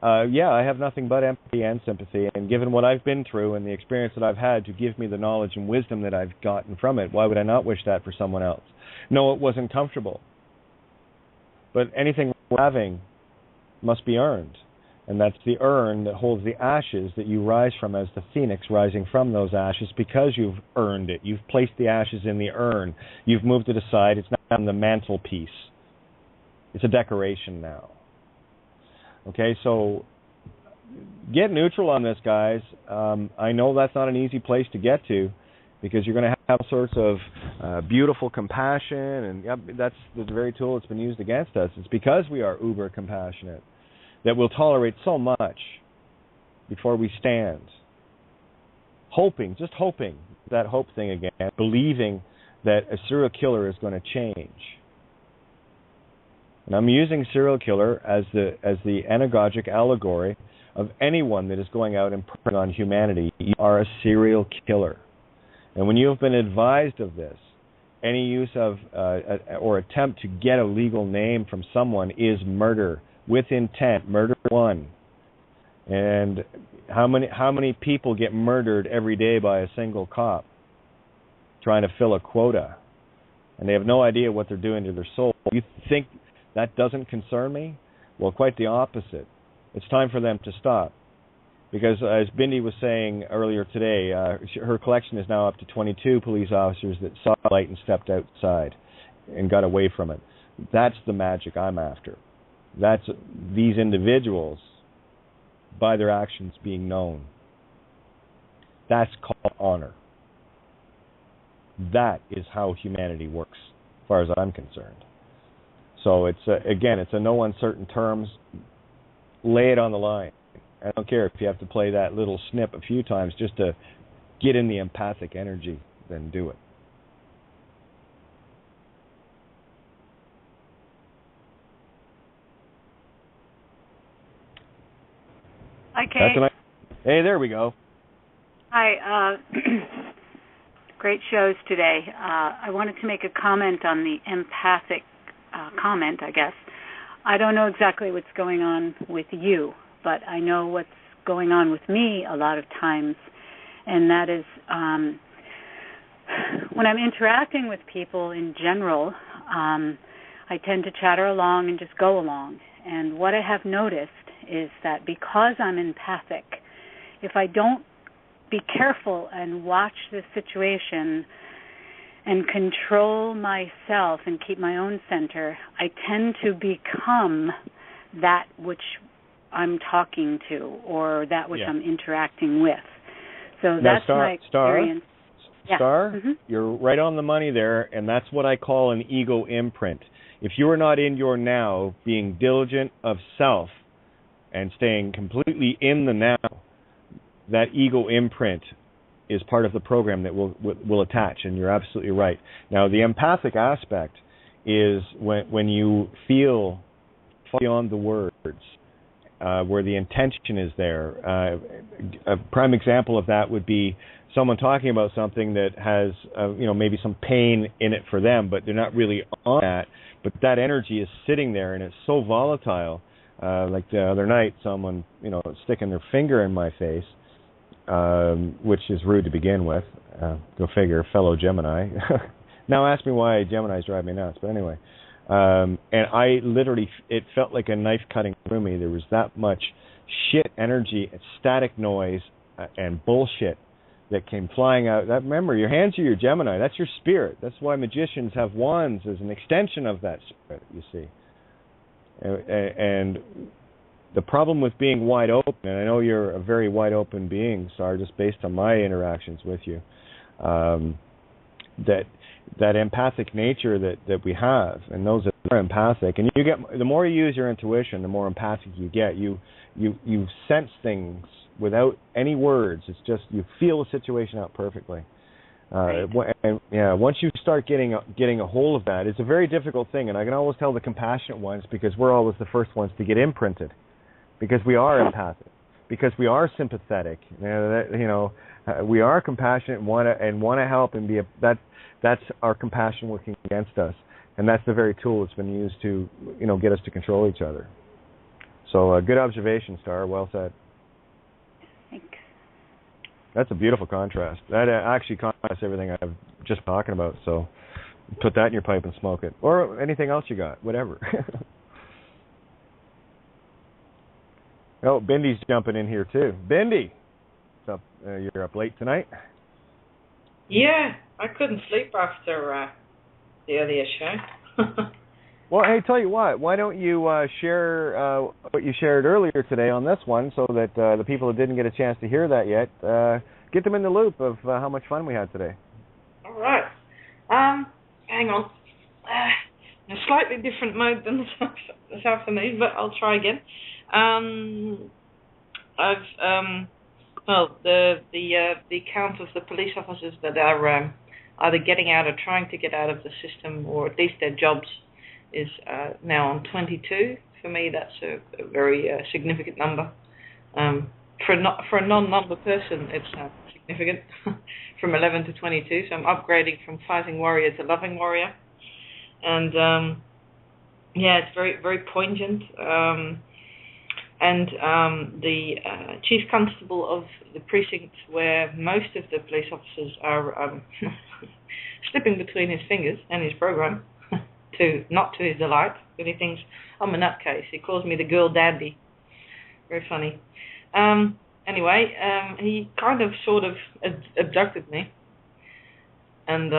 I have nothing but empathy and sympathy, and given what I've been through and the experience that I've had to give me the knowledge and wisdom that I've gotten from it, why would I not wish that for someone else? No, it wasn't comfortable. But anything we're having must be earned. And that's the urn that holds the ashes that you rise from as the phoenix rising from those ashes, because you've earned it. You've placed the ashes in the urn. You've moved it aside. It's not on the mantelpiece. It's a decoration now. Okay, so get neutral on this, guys. I know that's not an easy place to get to, because you're going to have sorts of beautiful compassion, and that's the very tool that's been used against us. It's because we are uber compassionate that we'll tolerate so much before we stand. Just hoping, that hope thing again, believing that a serial killer is going to change. And I'm using serial killer as the anagogic allegory of anyone that is going out and preying on humanity. You are a serial killer. And when you have been advised of this, any use of or attempt to get a legal name from someone is murder with intent, murder one. And how many people get murdered every day by a single cop trying to fill a quota, and they have no idea what they're doing to their soul? You think that doesn't concern me? Well, quite the opposite. It's time for them to stop. Because as Bindi was saying earlier today, her collection is now up to 22 police officers that saw the light and stepped outside and got away from it. That's the magic I'm after. That's these individuals, by their actions, being known. That's called honor. That is how humanity works, as far as I'm concerned. So it's a no uncertain terms. Lay it on the line. I don't care if you have to play that little snip a few times just to get in the empathic energy, then do it. Hi, Kate. Hey, there we go. Hi. Great shows today. I wanted to make a comment on the empathic comment, I guess. I don't know exactly what's going on with you, but I know what's going on with me a lot of times, and that is when I'm interacting with people in general, I tend to chatter along and just go along. And what I have noticed is that because I'm empathic, if I don't be careful and watch the situation and control myself and keep my own center, I tend to become that which I'm talking to or that which I'm interacting with. So that's my experience. Star, you're right on the money there, and that's what I call an ego imprint. If you are not in your now, being diligent of self and staying completely in the now, that ego imprint is part of the program that will attach, and you're absolutely right. Now, the empathic aspect is when you feel beyond the words, where the intention is there. A prime example of that would be someone talking about something that has, maybe some pain in it for them, but they're not really on that. But that energy is sitting there, and it's so volatile. Like the other night, someone, sticking their finger in my face, which is rude to begin with. Go figure, fellow Gemini. Now ask me why Geminis drive me nuts. But anyway, and I literally, it felt like a knife cutting through me. There was that much shit energy, static noise, and bullshit that came flying out. That, remember, your hands are your Gemini. That's your spirit. That's why magicians have wands as an extension of that spirit, you see. And the problem with being wide open, and I know you're a very wide open being, Sar, just based on my interactions with you, that empathic nature that we have, and those that are empathic, and you get, the more you use your intuition, the more empathic you get. You sense things without any words. It's just you feel the situation out perfectly. Once you start getting a hold of that, it's a very difficult thing, and I can always tell the compassionate ones, because we're always the first ones to get imprinted, because we are empathic, because we are sympathetic. We are compassionate and want to help and be that's our compassion working against us, and that's the very tool that's been used to get us to control each other. So good observation, Star. Well said. Thanks. That's a beautiful contrast. That actually contrasts everything I've just been talking about. So put that in your pipe and smoke it, or anything else you got, whatever. Oh, Bindy's jumping in here too. Bindy, what's up? You're up late tonight? Yeah, I couldn't sleep after the earlier show. Well, hey, tell you what, why don't you share what you shared earlier today on this one, so that the people who didn't get a chance to hear that yet, get them in the loop of how much fun we had today. All right. Hang on. In a slightly different mode than this afternoon, but I'll try again. The count of the police officers that are either getting out or trying to get out of the system, or at least their jobs, is now on 22. For me, that's a very significant number. For a non-number person, it's significant, from 11 to 22. So I'm upgrading from fighting warrior to loving warrior, and it's very, very poignant. And the chief constable of the precinct where most of the police officers are slipping between his fingers and his program, not to his delight, because he thinks I'm a nutcase. He calls me the girl dandy. Very funny. Anyway, he kind of sort of abducted me and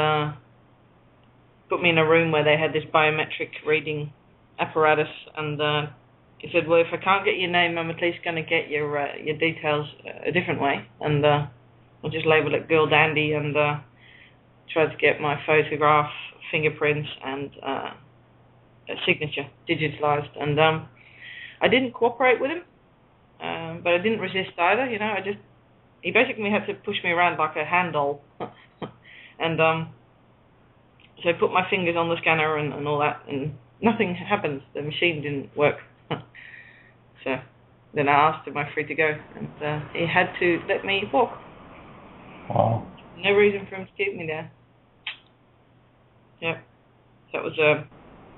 put me in a room where they had this biometric reading apparatus, and he said, well, if I can't get your name, I'm at least going to get your details a different way, and I'll just label it girl dandy, and try to get my photograph, fingerprints, and a signature digitalized. And I didn't cooperate with him, but I didn't resist either. He basically had to push me around like a hand doll, and so I put my fingers on the scanner and all that, and nothing happened. The machine didn't work. So then I asked him, am I free to go? And he had to let me walk. Wow. No reason for him to keep me there. Yeah. That was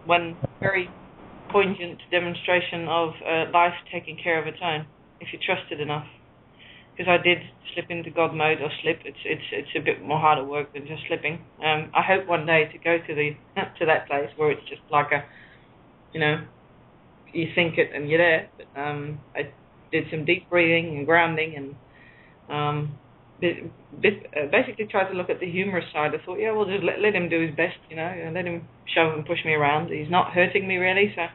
one very poignant demonstration of life taking care of its own, if you trust it enough. Because I did slip into God mode, or slip. It's a bit more harder work than just slipping. I hope one day to go to that place where it's just like you think it and you're there. But I did some deep breathing and grounding, and basically tried to look at the humorous side. I thought, well, just let him do his best, and let him shove and push me around. He's not hurting me really, so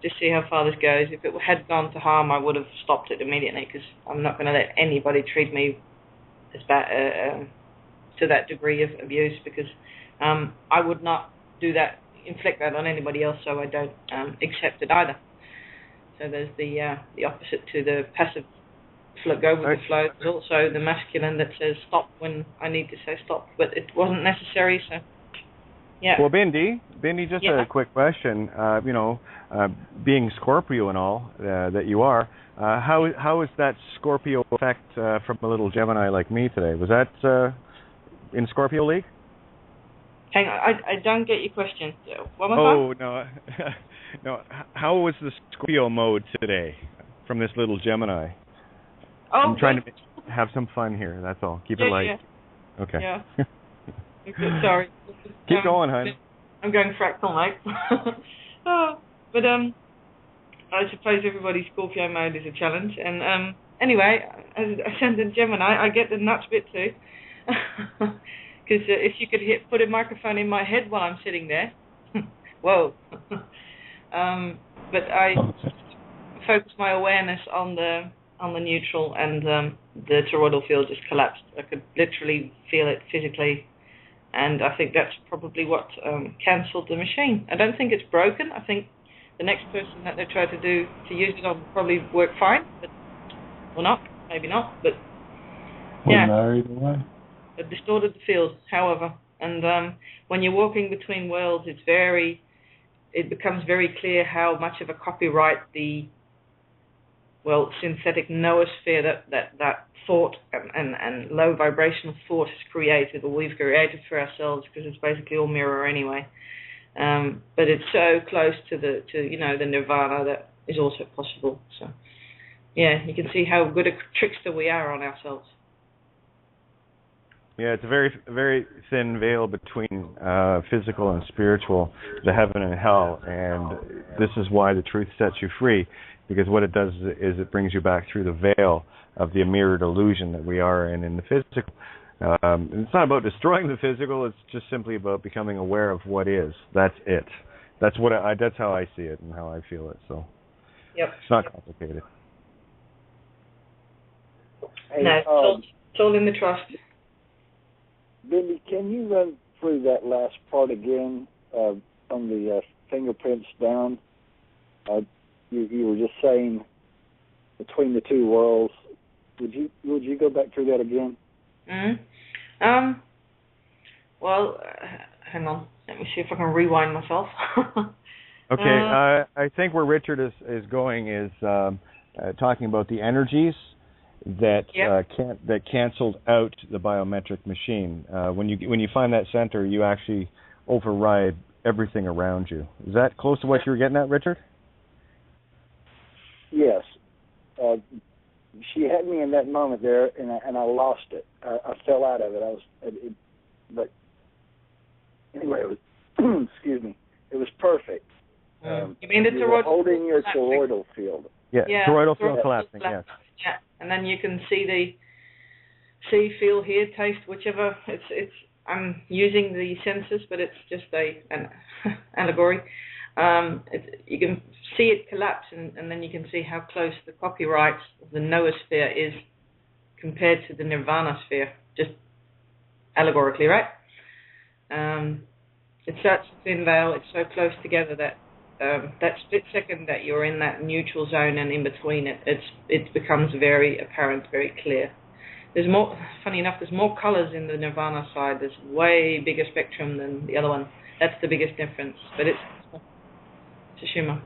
just see how far this goes. If it had gone to harm, I would have stopped it immediately, because I'm not going to let anybody treat me as bad, to that degree of abuse, because I would not do that, inflict that on anybody else, so I don't accept it either. So there's the opposite to the passive go with the flow. There's also the masculine that says stop when I need to say stop, but it wasn't necessary, so yeah. Well, Bindi, just a quick question. Being Scorpio and all that you are, how is that Scorpio effect from a little Gemini like me today? Was that in Scorpio League? Hang on, I don't get your question. One more time? No. No. How was the Scorpio mode today from this little Gemini? I'm trying to have some fun here, that's all. Keep it light. Yeah. Okay. Yeah. Sorry. Keep going, hon. I'm going fractal, mate. But I suppose everybody's Scorpio mode is a challenge. And anyway, as Ascendant Gemini, I get the nuts bit too. Because if you could put a microphone in my head while I'm sitting there, whoa. But I focus my awareness on the neutral, and the toroidal field just collapsed. I could literally feel it physically, and I think that's probably what cancelled the machine. I don't think it's broken. I think the next person that they try to use it on will probably work fine, or not, maybe not. But yeah, it distorted the field, however. And when you're walking between worlds, it becomes very clear how much of a copyright the synthetic noosphere that thought and low vibrational thought has created, or we've created for ourselves, because it's basically all mirror anyway. But it's so close to the nirvana that is also possible. So yeah, you can see how good a trickster we are on ourselves. Yeah, it's a very, very thin veil between physical and spiritual, the heaven and hell, and this is why the truth sets you free, because what it does is it brings you back through the veil of the mirrored illusion that we are in the physical. It's not about destroying the physical, it's just simply about becoming aware of what is. That's it. That's that's how I see it and how I feel it, so yep. It's not complicated. Hey, no, it's all in the trust. Bindi, can you run through that last part again from the fingerprints down? You were just saying between the two worlds. Would you go back through that again? Mm-hmm. Well, hang on. Let me see if I can rewind myself. Okay. I think where Richard is going is talking about the energies that that canceled out the biometric machine. When you find that center, you actually override everything around you. Is that close to what you were getting at, Richard? Yes. She had me in that moment there, and I lost it. I fell out of it. But anyway, it was excuse me. It was perfect. You mean the toroidal? Holding your toroidal field. Yeah, toroidal field collapsing. Yes. Yeah, and then you can see feel, hear, taste, whichever. It's. I'm using the senses, but it's just an allegory. You can see it collapse, and then you can see how close the copyright of the noosphere is compared to the nirvana sphere, just allegorically, right? It's such a thin veil, it's so close together that that split second that you're in that neutral zone and in between it becomes very apparent, very clear. There's more, funny enough, there's more colors in the nirvana side. There's way bigger spectrum than the other one. That's the biggest difference, but it's a shimmer.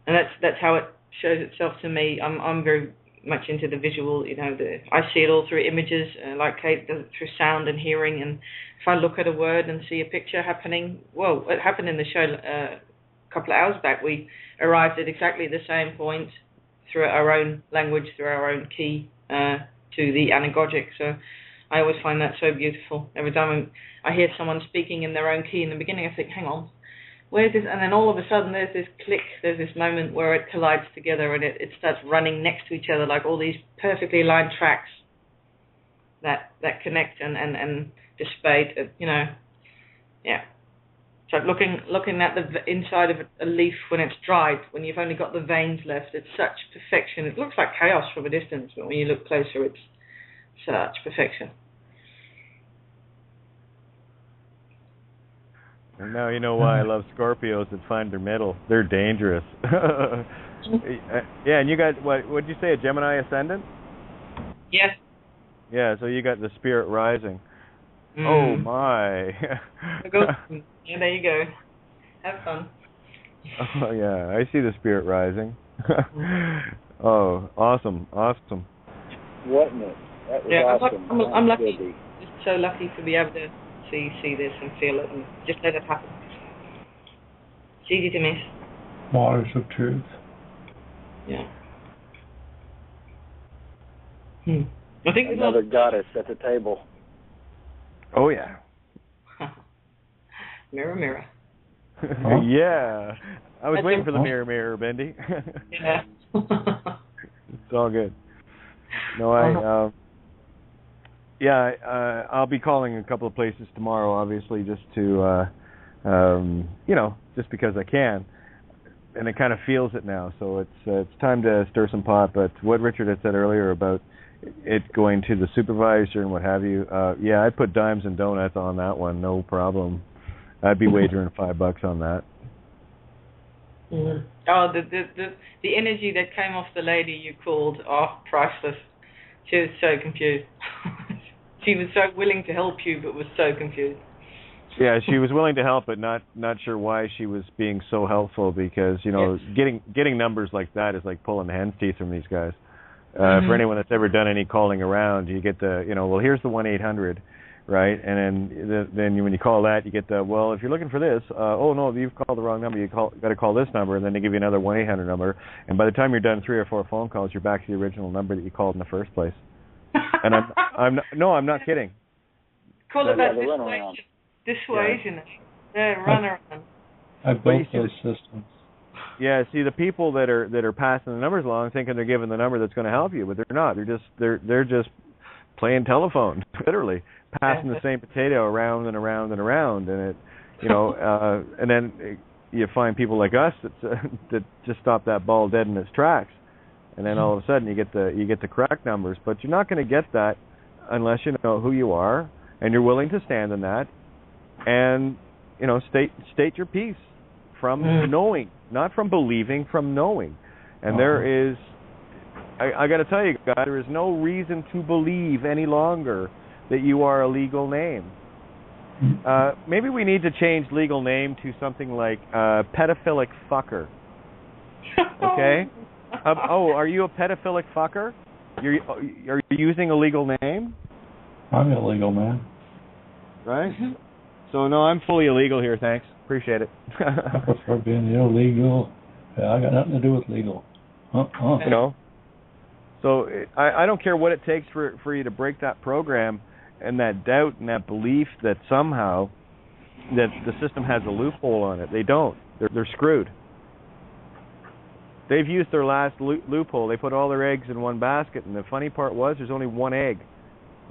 And that's how it shows itself to me. I'm very much into the visual, I see it all through images, like Kate does it through sound and hearing. And if I look at a word and see a picture happening, it happened in the show a couple of hours back. We arrived at exactly the same point through our own language, through our own key, to the anagogic. So I always find that so beautiful. Every time I hear someone speaking in their own key in the beginning, I think, hang on, where's this? And then all of a sudden there's this click, there's this moment where it collides together and it starts running next to each other like all these perfectly aligned tracks that connect and dissipate, yeah. So looking at the inside of a leaf when it's dried, when you've only got the veins left, it's such perfection. It looks like chaos from a distance, but when you look closer, it's such perfection. And now you know why I love Scorpios that find their middle. They're dangerous. Yeah, and you got, what did you say, a Gemini ascendant? Yes. Yeah, so you got the spirit rising. Oh, my. Yeah, there you go. Have fun. Oh, yeah, I see the spirit rising. Oh, awesome. Wasn't it? That was awesome. I'm lucky. Just so lucky to be able to see this and feel it and just let it happen. It's easy to miss. Waters of truth. Yeah. I think another goddess at the table. Oh, yeah. Mirror, mirror. Yeah. I was waiting for the mirror, mirror, Bendy. Yeah. It's all good. No, I'll be calling a couple of places tomorrow, obviously, just to, just because I can. And it kind of feels it now, so it's time to stir some pot. But what Richard had said earlier about it going to the supervisor and what have you, I'd put dimes and donuts on that one, no problem. I'd be wagering $5 on that. Mm-hmm. Oh, the energy that came off the lady you called, priceless. She was so confused. She was so willing to help you, but was so confused. Yeah, she was willing to help, but not sure why she was being so helpful, because, getting numbers like that is like pulling hen's teeth from these guys. For anyone that's ever done any calling around, you get the, here's the 1-800, right? And then when you call that, you get the, well, if you're looking for this, oh, no, you've called the wrong number. You got to call this number, and then they give you another 1-800 number. And by the time you're done 3 or 4 phone calls, you're back to the original number that you called in the first place. And I'm not kidding. Call it that dissuasion. Yeah, run around. I built those systems. Yeah, see, the people that are passing the numbers along thinking they're giving the number that's going to help you, but they're not. They're just playing telephone, literally passing the same potato around and around and around, and it, and then you find people like us that just stop that ball dead in its tracks, and then all of a sudden you get the correct numbers, but you're not going to get that unless you know who you are and you're willing to stand in that, and state your piece from knowing. Not from believing, from knowing. And there is, I got to tell you guys, there is no reason to believe any longer that you are a legal name. Maybe we need to change legal name to something like pedophilic fucker. Okay? Are you a pedophilic fucker? Are you using a legal name? I'm a legal man. Right? So, no, I'm fully illegal here, thanks. Appreciate it. I prefer being illegal. Yeah, I got nothing to do with legal. So I don't care what it takes for you to break that program and that doubt and that belief that somehow that the system has a loophole on it. They don't. They're screwed. They've used their last loophole. They put all their eggs in one basket, and the funny part was there's only one egg.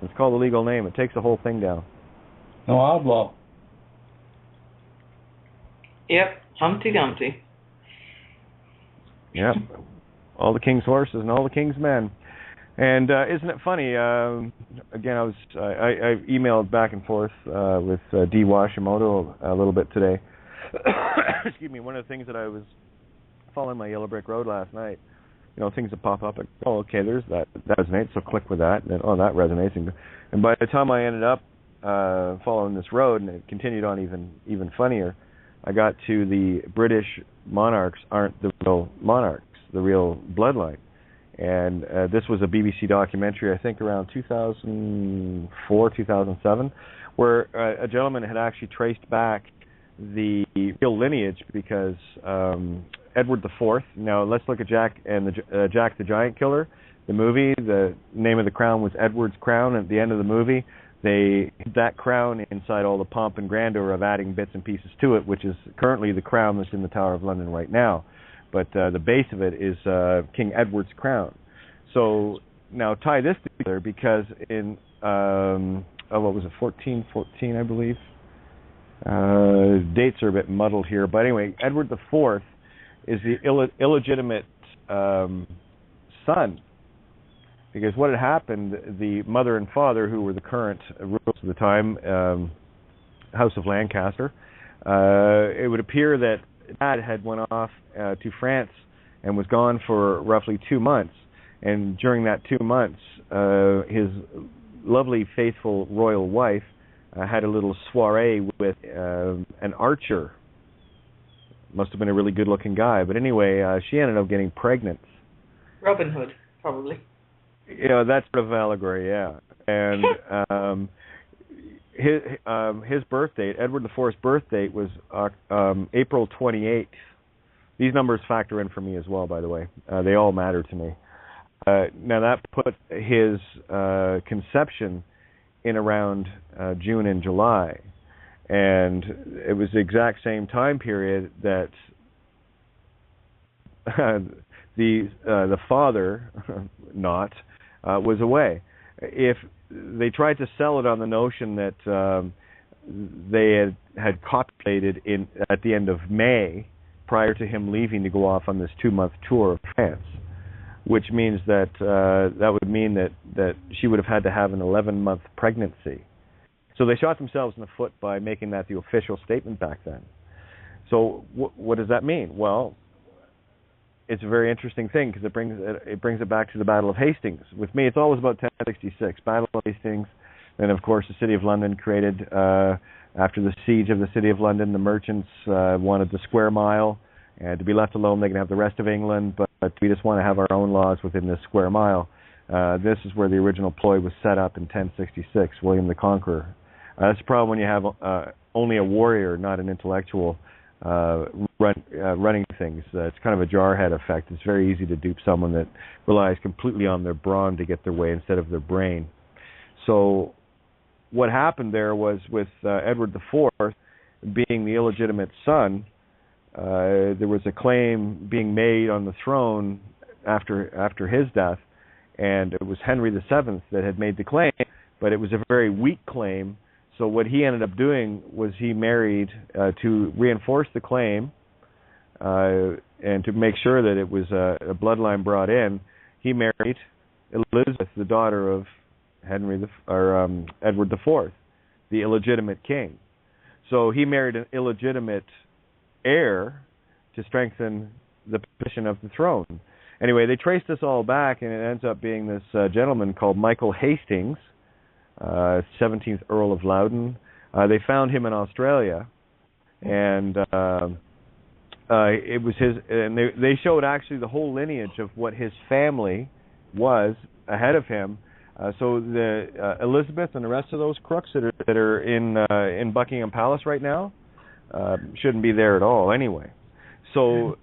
It's called a legal name. It takes the whole thing down. No outlaw. Yep, Humpty Dumpty. Yep, all the king's horses and all the king's men. And isn't it funny? Again, I emailed back and forth with D. Washimoto a little bit today. Excuse me. One of the things that I was following my Yellow Brick Road last night, things that pop up. Okay, there's that resonates. So click with that, and then that resonates. And by the time I ended up following this road, and it continued on even funnier, I got to the British monarchs aren't the real monarchs, the real bloodline. And this was a BBC documentary, I think around 2004, 2007, where a gentleman had actually traced back the real lineage, because Edward IV, now let's look at Jack the Giant Killer, the movie. The name of the crown was Edward's Crown. At the end of the movie, they hid that crown inside all the pomp and grandeur of adding bits and pieces to it, which is currently the crown that's in the Tower of London right now. But the base of it is King Edward's crown. So now tie this together, because in, 1414, I believe, Dates are a bit muddled here, but anyway, Edward IV is the illegitimate son, because what had happened, the mother and father, who were the current rulers of the time, House of Lancaster, it would appear that Dad had went off to France and was gone for roughly 2 months, and during that 2 months, his lovely, faithful royal wife had a little soiree with an archer. Must have been a really good-looking guy, but anyway, she ended up getting pregnant. Robin Hood, probably. Yeah, that's sort of allegory, yeah. And his birth date, Edward IV's birth date, was April 28th. These numbers factor in for me as well, by the way. They all matter to me. Now, that put his conception in around June and July. And it was the exact same time period that the father, was away. If they tried to sell it on the notion that they had copulated at the end of May, prior to him leaving to go off on this 2-month tour of France, which means that that would mean that she would have had to have an 11-month pregnancy. So they shot themselves in the foot by making that the official statement back then. So what does that mean? Well, it's a very interesting thing, because it brings it back to the Battle of Hastings. With me, it's always about 1066, Battle of Hastings. Then, of course, the City of London created, after the siege of the City of London, the merchants wanted the square mile, and to be left alone, they can have the rest of England, but we just want to have our own laws within this square mile. This is where the original ploy was set up in 1066, William the Conqueror. That's the problem when you have only a warrior, not an intellectual, running things. It's kind of a jarhead effect. It's very easy to dupe someone that relies completely on their brawn to get their way instead of their brain. So what happened there was with Edward IV being the illegitimate son, there was a claim being made on the throne after his death, and it was Henry VII that had made the claim, but it was a very weak claim. So what he ended up doing was he married, to reinforce the claim and to make sure that it was a bloodline brought in, he married Elizabeth, the daughter of Edward IV, the illegitimate king. So he married an illegitimate heir to strengthen the position of the throne. Anyway, they traced this all back, and it ends up being this gentleman called Michael Hastings, 17th Earl of Loudon. They found him in Australia, and it was his. And they showed actually the whole lineage of what his family was ahead of him. So the Elizabeth and the rest of those crooks that are in Buckingham Palace right now shouldn't be there at all anyway. So,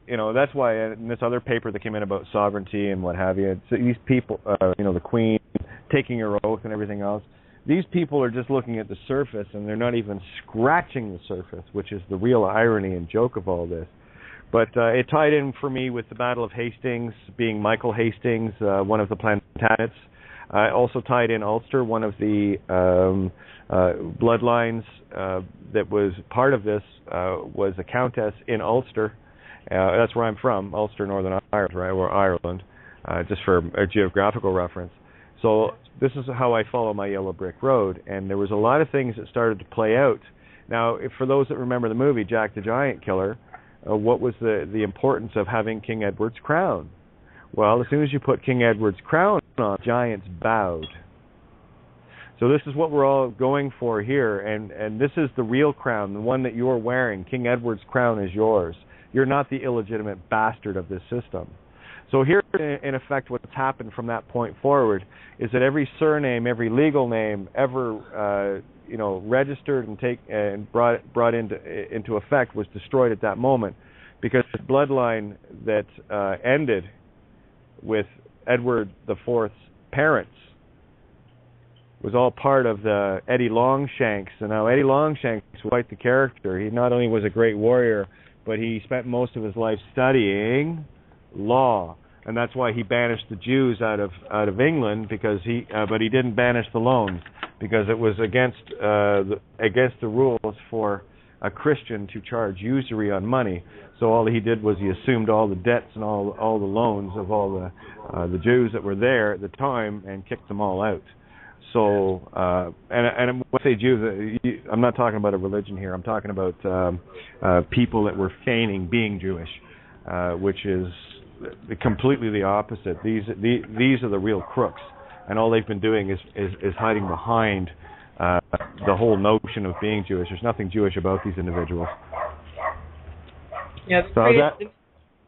that's why in this other paper that came in about sovereignty and what have you, so these people, the Queen taking her oath and everything else, these people are just looking at the surface, and they're not even scratching the surface, which is the real irony and joke of all this. But it tied in for me with the Battle of Hastings, being Michael Hastings, one of the Plantagenets. Also tied in Ulster, one of the bloodlines that was part of this was a countess in Ulster. That's where I'm from, Ulster, Northern Ireland, right, or Ireland, just for a geographical reference. So this is how I follow my yellow brick road, and there was a lot of things that started to play out. Now, for those that remember the movie Jack the Giant Killer, what was the importance of having King Edward's crown? Well, as soon as you put King Edward's crown on, giants bowed. So this is what we're all going for here, and this is the real crown, the one that you're wearing. King Edward's crown is yours. You're not the illegitimate bastard of this system. So here, in effect, what's happened from that point forward is that every surname, every legal name ever, registered and brought into effect was destroyed at that moment, because the bloodline that ended with Edward IV's parents was all part of the Eddie Longshanks. And now Eddie Longshanks was quite the character. He not only was a great warrior, but he spent most of his life studying law. and that's why he banished the Jews out of England, because but he didn't banish the loans, because it was against the rules for a Christian to charge usury on money. So all he did was he assumed all the debts and all the loans of all the Jews that were there at the time and kicked them all out. So and when I say Jews, I'm not talking about a religion here. I'm talking about people that were feigning being Jewish, which is completely the opposite. These are the real crooks, and all they've been doing is hiding behind the whole notion of being Jewish. There's nothing Jewish about these individuals. Yeah,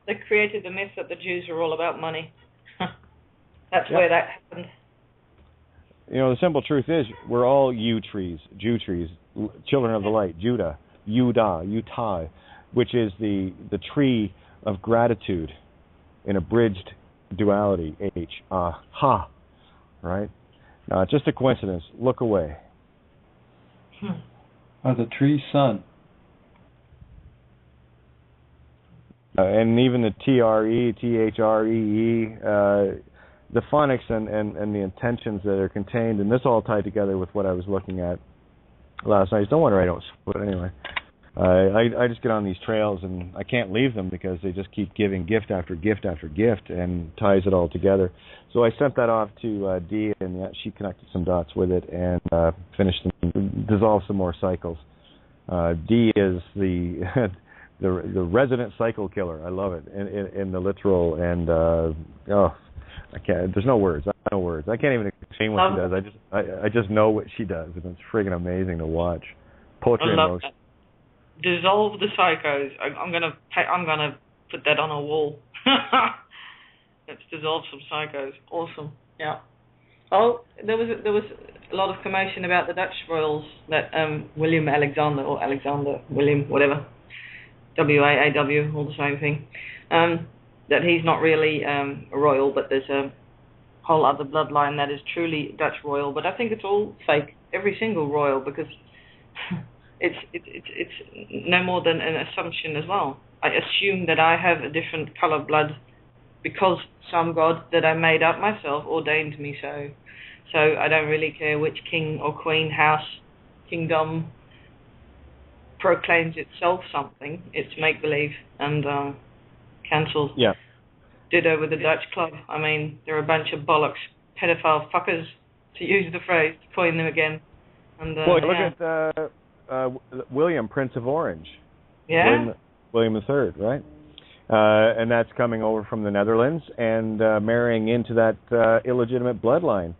they created the myth that the Jews are all about money. That's where that happened. You know, the simple truth is, we're all Jew trees, children of the light, Judah, Utah, which is the tree of gratitude in abridged duality, ha, right? No, just a coincidence. Look away. Or the tree's son. And even the THREE, the phonics and the intentions that are contained, and this all tied together with what I was looking at last night. Don't wonder I don't split anyway. I just get on these trails and I can't leave them because they just keep giving gift after gift after gift and ties it all together. So I sent that off to Dee, and she connected some dots with it and finished them, dissolved some more cycles. Dee is the resident cycle killer. I love it in the literal, and I can't. There's no words. I can't even explain what she does. I just know what she does, and it's friggin' amazing to watch. Poetry in motion. Dissolve the psychos. I'm gonna put that on a wall. Let's dissolve some psychos. Awesome. Yeah. Oh, there was a lot of commotion about the Dutch royals that William Alexander or Alexander William whatever, WAAW, all the same thing. That he's not really a royal, but there's a whole other bloodline that is truly Dutch royal. But I think it's all fake, every single royal, because it's no more than an assumption as well. I assume that I have a different color blood because some god that I made up myself ordained me so. So I don't really care which king or queen, house, kingdom proclaims itself something. It's make-believe and cancelled. Yeah. Ditto with the Dutch club. I mean, they're a bunch of bollocks, pedophile fuckers, to use the phrase, to coin them again. And look at William, Prince of Orange. Yeah. William III, right? And that's coming over from the Netherlands and marrying into that illegitimate bloodline.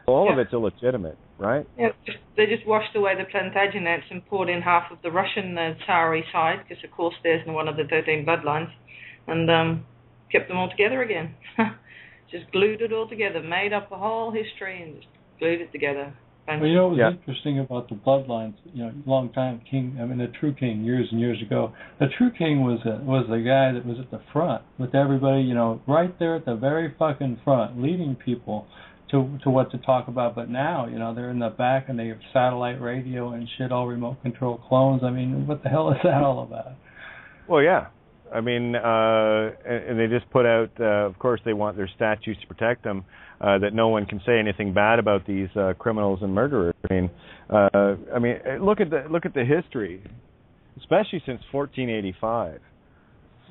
All of it's illegitimate, right? Yeah, they just washed away the Plantagenets and poured in half of the Russian Tsari side, because of course there's one of the 13 bloodlines, and kept them all together again. Just glued it all together, made up a whole history and just glued it together. Well, you know what was interesting about the bloodlines? You know, long time king. I mean, the true king, years and years ago. The true king was the guy that was at the front with everybody. You know, right there at the very fucking front, leading people to what to talk about. But now, you know, they're in the back and they have satellite radio and shit, all remote control clones. I mean, what the hell is that all about? Well, yeah. I mean, and they just put out, of course, they want their statutes to protect them, that no one can say anything bad about these criminals and murderers. I mean, look at the history, especially since 1485.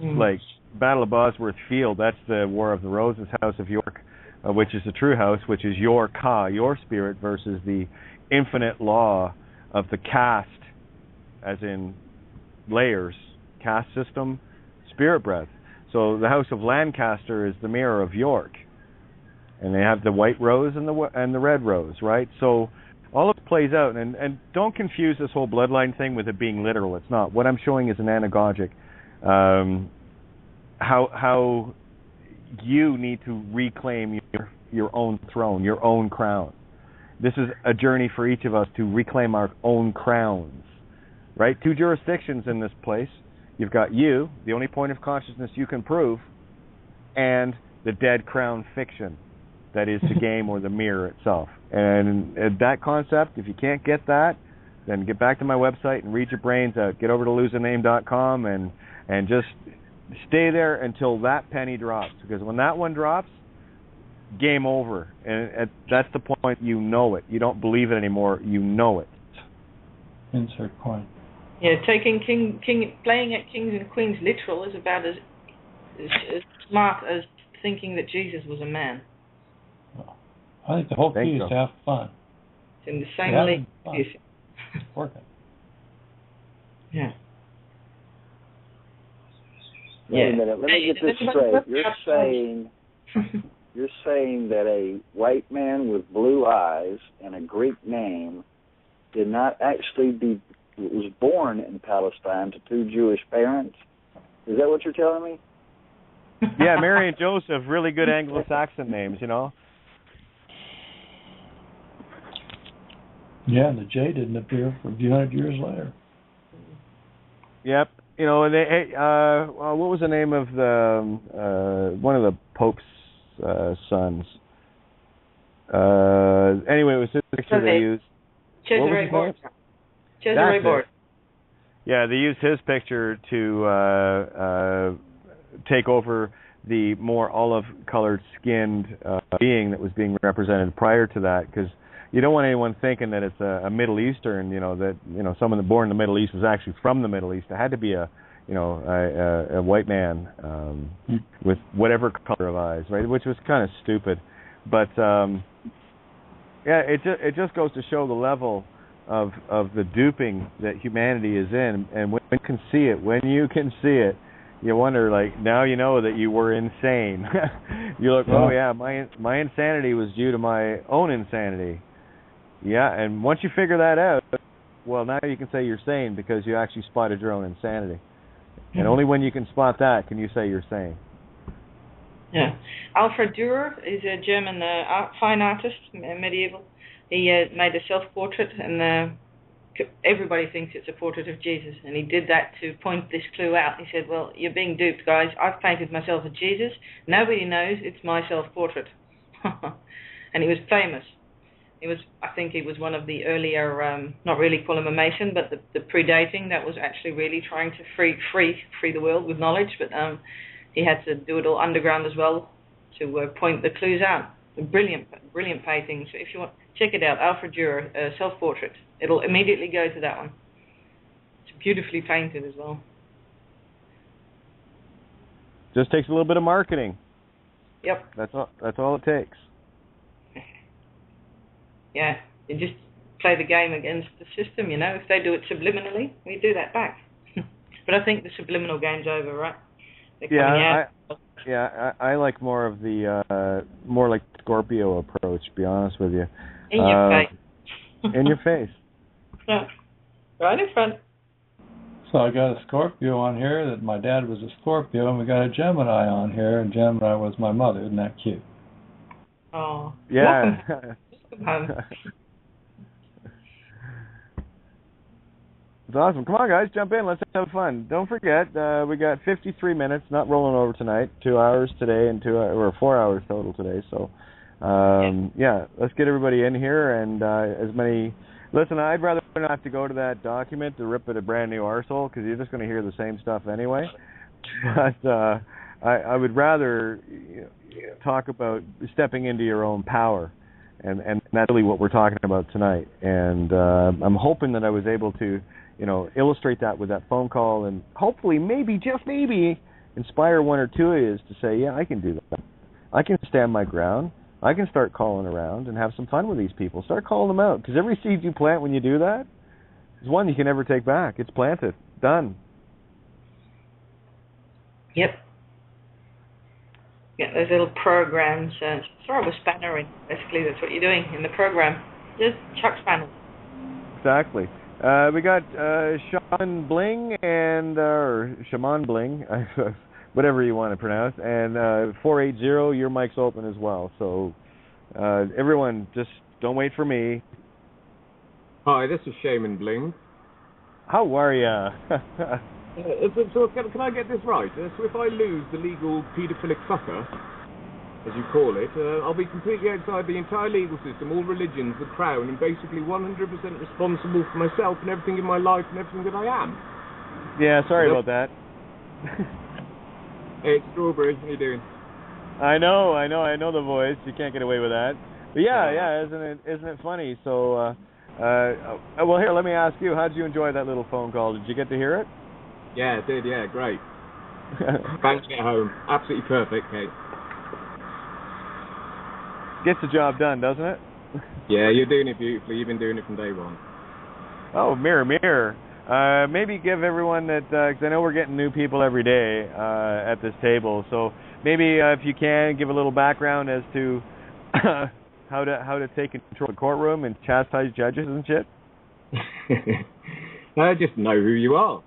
Like Battle of Bosworth Field, that's the War of the Roses, House of York, which is the true house, which is your Ka, your spirit, versus the infinite law of the caste, as in layers, caste system. Spirit breath. So the House of Lancaster is the mirror of York, and they have the white rose and the red rose, right? So all of it plays out, and don't confuse this whole bloodline thing with it being literal. It's not. What I'm showing is an anagogic. How you need to reclaim your own throne, your own crown. This is a journey for each of us to reclaim our own crowns, right? 2 jurisdictions in this place. You've got you, the only point of consciousness you can prove, and the dead crown fiction, that is the game or the mirror itself. And that concept, if you can't get that, then get back to my website and read your brains out. Get over to loseaname.com and just Stay there until that penny drops, because when that one drops, game over. And that's the point. You know it. You don't believe it anymore. You know it. Insert coin. Yeah, taking playing at kings and queens literal is about as smart as thinking that Jesus was a man. Well, I think the whole key is to have fun. It's in the same league. It's working. Yeah. Wait a minute. Let me get this straight. You're saying that a white man with blue eyes and a Greek name did not actually was born in Palestine to two Jewish parents? Is that what you're telling me? Yeah, Mary and Joseph, really good Anglo-Saxon names, you know. Yeah, and the J didn't appear for a few hundred years later. Yep. You know, and what was the name of the one of the Pope's sons? Anyway, it was his picture they used. Cesare Borgia. Yeah, they used his picture to take over the more olive-colored skinned being that was being represented prior to that, because you don't want anyone thinking that it's a Middle Eastern, that someone born in the Middle East was actually from the Middle East. It had to be a white man with whatever color of eyes, right? Which was kind of stupid, but yeah, it just goes to show the level of the duping that humanity is in, and when you can see it, you wonder, like, now you know that you were insane. You look, oh yeah, my insanity was due to my own insanity. Yeah, and once you figure that out, well, now you can say you're sane because you actually spotted your own insanity. And only when you can spot that can you say you're sane. Yeah. Alfred Dürer is a German fine artist, medieval. He made a self-portrait, and everybody thinks it's a portrait of Jesus. And he did that to point this clue out. He said, well, you're being duped, guys. I've painted myself as Jesus. Nobody knows it's my self-portrait. And he was famous. I think he was one of the earlier, not really call him a Mason, but the predating that was actually really trying to free the world with knowledge. But he had to do it all underground as well to point the clues out. Brilliant paintings. If you want, check it out. Alfred Dürer, self-portrait. It'll immediately go to that one. It's beautifully painted as well. Just takes a little bit of marketing. Yep. That's all it takes. Yeah, you just play the game against the system, If they do it subliminally, we do that back. But I think the subliminal game's over, right? I like more of the more like Scorpio approach, to be honest with you. In your face. In your face. Yeah. Right in front. So I got a Scorpio on here that my dad was a Scorpio, and we got a Gemini on here, and Gemini was my mother. Isn't that cute? Oh. Yeah. It's awesome. Come on, guys, jump in. Let's have fun. Don't forget, we got 53 minutes, not rolling over tonight. 2 hours today and 4 hours total today. So, yeah, let's get everybody in here and as many. Listen, I'd rather not have to go to that document to rip it a brand new arsehole because you're just going to hear the same stuff anyway. But I would rather talk about stepping into your own power. And that's really what we're talking about tonight. And I'm hoping that I was able to, illustrate that with that phone call and hopefully, maybe, just maybe, inspire one or two of you to say, yeah, I can do that. I can stand my ground. I can start calling around and have some fun with these people. Start calling them out. Because every seed you plant when you do that is one you can never take back. It's planted. Done. Yep. Yeah, those little programs, throw a spanner in. Basically, that's what you're doing in the program. Just chuck spanners. Exactly. We got Shaman Bling or Shaman Bling, whatever you want to pronounce, and 480, your mic's open as well. So everyone, just don't wait for me. Hi, this is Shaman Bling. How are ya? So can I get this right? So if I lose the legal paedophilic fucker, as you call it, I'll be completely outside the entire legal system, all religions, the crown, and basically 100% responsible for myself and everything in my life and everything that I am. Yeah, sorry about that. Hey, it's Strawberry. How you doing? I know the voice. You can't get away with that. But yeah, isn't it funny? So, well, here, let me ask you, how did you enjoy that little phone call? Did you get to hear it? Yeah, I did. Yeah, great. Thanks to get home. Absolutely perfect, Kate. Gets the job done, doesn't it? Yeah, you're doing it beautifully. You've been doing it from day one. Oh, mirror. Maybe give everyone that, because I know we're getting new people every day at this table. So maybe if you can, give a little background as to how to take control of the courtroom and chastise judges and shit. Just know who you are.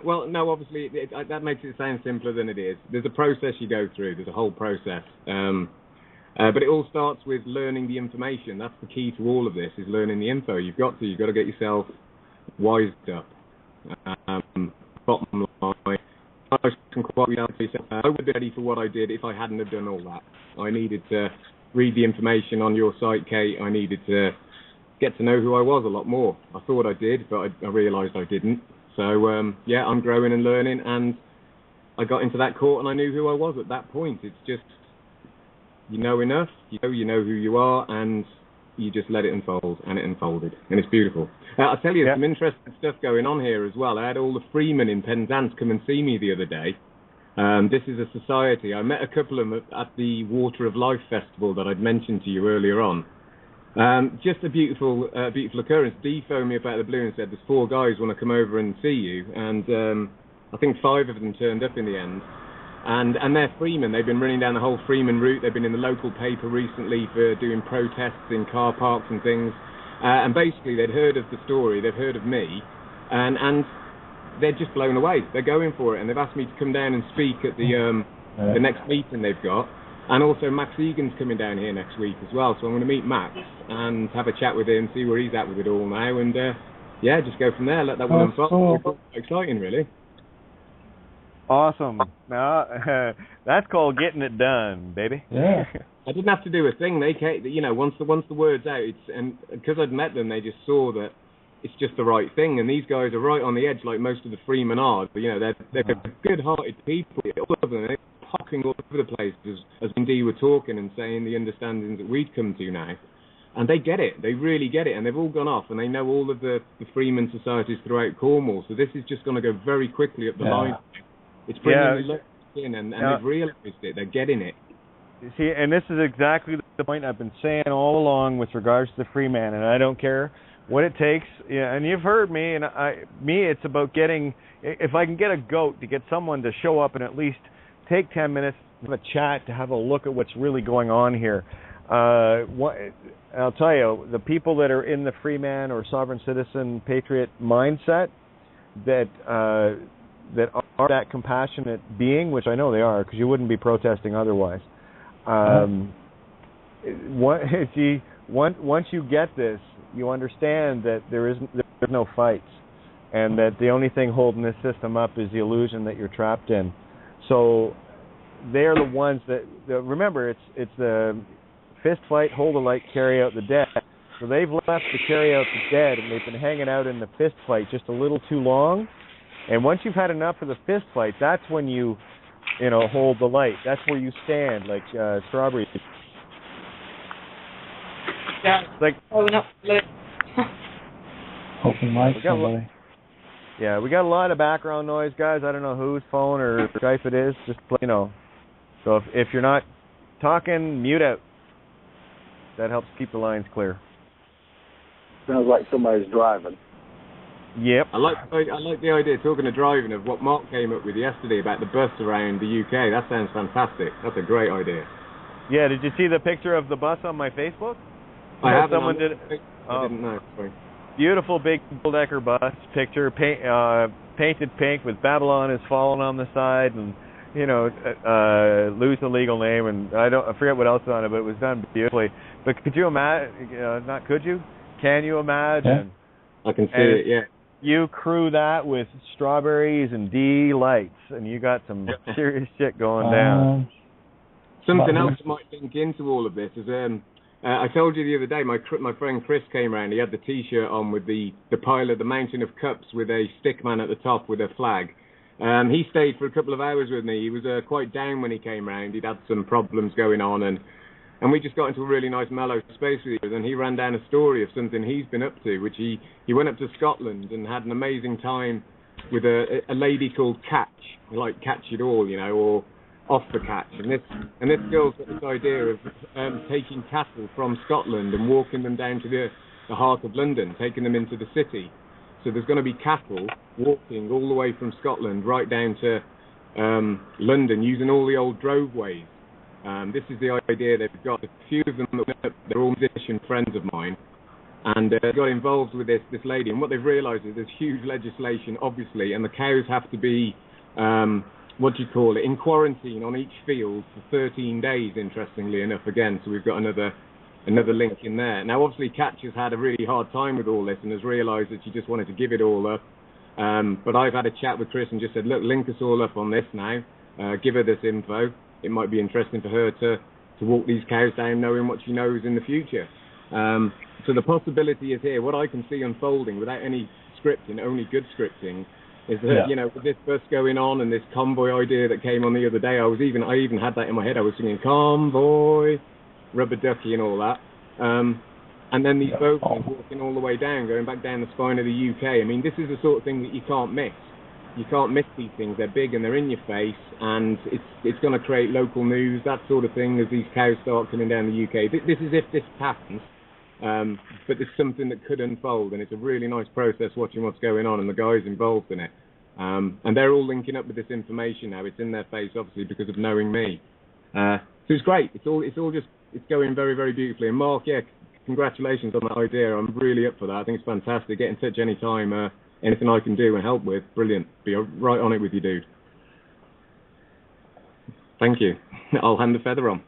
Well, no, obviously that makes it sound simpler than it is. There's a process you go through. There's a whole process. But it all starts with learning the information. That's the key to all of this, is learning the info. You've got to get yourself wised up. Bottom line, I would be ready for what I did if I hadn't have done all that. I needed to read the information on your site, Kate. I needed to get to know who I was a lot more. I thought I did, but I realised I didn't. So, yeah, I'm growing and learning, and I got into that court and I knew who I was at that point. It's just, you know enough, you know who you are, and you just let it unfold, and it unfolded, and it's beautiful. I'll tell you, some interesting stuff going on here as well. I had all the freemen in Penzance come and see me the other day. This is a society. I met a couple of them at the Water of Life Festival that I'd mentioned to you earlier on. Just a beautiful occurrence. Dee phoned me about the blue and said, there's 4 guys want to come over and see you, and I think 5 of them turned up in the end. And they're freemen. They've been running down the whole freeman route. They've been in the local paper recently for doing protests in car parks and things. And basically, they'd heard of the story. They've heard of me. And they're just blown away. They're going for it. And they've asked me to come down and speak at the next meeting they've got. And also, Max Egan's coming down here next week as well. So I'm going to meet Max and have a chat with him, see where he's at with it all now. And, yeah, just go from there. Let that one unfold. Cool. Exciting, really. Awesome. Now, that's called getting it done, baby. Yeah. I didn't have to do a thing. They came, once the word's out, and because I'd met them, they just saw that it's just the right thing. And these guys are right on the edge, like most of the freemen are. But, they're good-hearted people. All of them, they're popping all over the place, as Indy were talking and saying the understandings that we'd come to now. And they get it. They really get it. And they've all gone off, and they know all of the freeman societies throughout Cornwall. So this is just going to go very quickly up the line. It's bringing the in, and they've realised it. They're getting it. See, and this is exactly the point I've been saying all along with regards to the free man, and I don't care what it takes. Yeah, and you've heard me, and it's about getting. If I can get a goat to get someone to show up and at least take 10 minutes, have a chat, to have a look at what's really going on here. I'll tell you, the people that are in the free man or sovereign citizen patriot mindset that are that compassionate being, which I know they are, because you wouldn't be protesting otherwise. Once you get this, you understand that there's no fights, and that the only thing holding this system up is the illusion that you're trapped in. So they're the ones that remember, it's the fist fight, hold the light, carry out the dead. So they've left to carry out the dead, and they've been hanging out in the fist fight just a little too long. And once you've had enough of the fist fight, that's when you hold the light. That's where you stand, like Strawberry. Yeah. Like, Open mic, somebody. Yeah, we got a lot of background noise, guys. I don't know whose phone or Skype it is. Just let you know. So if you're not talking, mute out. That helps keep the lines clear. Sounds like somebody's driving. Yep. I like the idea, talking of driving, of what Mark came up with yesterday about the bus around the UK. That sounds fantastic. That's a great idea. Yeah, did you see the picture of the bus on my Facebook? I haven't. Someone did. I didn't know. Sorry. Beautiful big double-decker bus picture, painted pink with Babylon is fallen on the side, and lose the legal name, and I forget what else on it, but it was done beautifully. But could you imagine? Can you imagine? Yeah. I can see it. Yeah. You crew that with strawberries and D lights, and you got some serious shit going down. Something else I might think into all of this is, I told you the other day, my friend Chris came round. He had the T-shirt on with the pile of the mountain of cups with a stick man at the top with a flag. He stayed for a couple of hours with me. He was quite down when he came round. He'd had some problems going on, and we just got into a really nice mellow space with each other. And he ran down a story of something he's been up to, which he went up to Scotland and had an amazing time with a lady called Catch, like Catch It All, you know, or Off the Catch. And this girl's got this idea of taking cattle from Scotland and walking them down to the heart of London, taking them into the city. So there's going to be cattle walking all the way from Scotland right down to London using all the old droveways. This is the idea they've got. A few of them, they're all musician friends of mine, and got involved with this lady. And what they've realised is there's huge legislation, obviously, and the cows have to be, in quarantine on each field for 13 days, interestingly enough, again. So we've got another link in there. Now, obviously, Catch has had a really hard time with all this and has realised that she just wanted to give it all up. But I've had a chat with Chris and just said, look, link us all up on this now. Give her this info. It might be interesting for her to walk these cows down knowing what she knows in the future. So the possibility is here. What I can see unfolding without any scripting, only good scripting, is that, you know, with this bus going on and this convoy idea that came on the other day, I even had that in my head. I was singing convoy, rubber ducky and all that. And then these boatmen walking all the way down, going back down the spine of the UK. I mean, this is the sort of thing that you can't miss. You can't miss these things. They're big and they're in your face, and it's going to create local news, that sort of thing, as these cows start coming down the UK. This is if this happens, but it's something that could unfold, and it's a really nice process watching what's going on and the guys involved in it. And they're all linking up with this information now. It's in their face, obviously, because of knowing me. So it's great. It's going very, very beautifully. And Mark, congratulations on that idea. I'm really up for that. I think it's fantastic. Get in touch anytime. Anything I can do and help with, brilliant. Be right on it with you, dude. Thank you. I'll hand the feather on.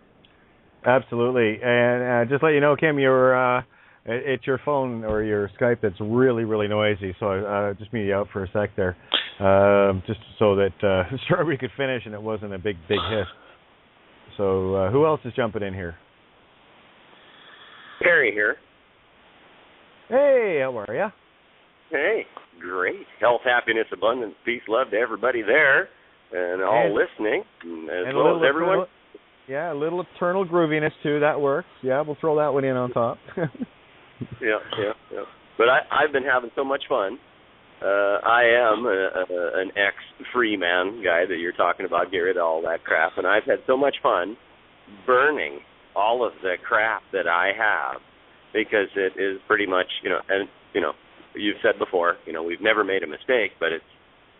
Absolutely. And just let you know, Kim, it's your phone or your Skype that's really, really noisy. So just mute you out for a sec there, just so that we could finish and it wasn't a big hit. So who else is jumping in here? Perry here. Hey, how are ya? Hey, great. Health, happiness, abundance, peace, love to everybody there and all listening, as well as everyone. A little eternal grooviness, too. That works. Yeah, we'll throw that one in on top. Yeah. But I've been having so much fun. I am an ex-free man guy that you're talking about, get rid of all that crap, and I've had so much fun burning all of the crap that I have, because it is pretty much, you've said before, we've never made a mistake, but it's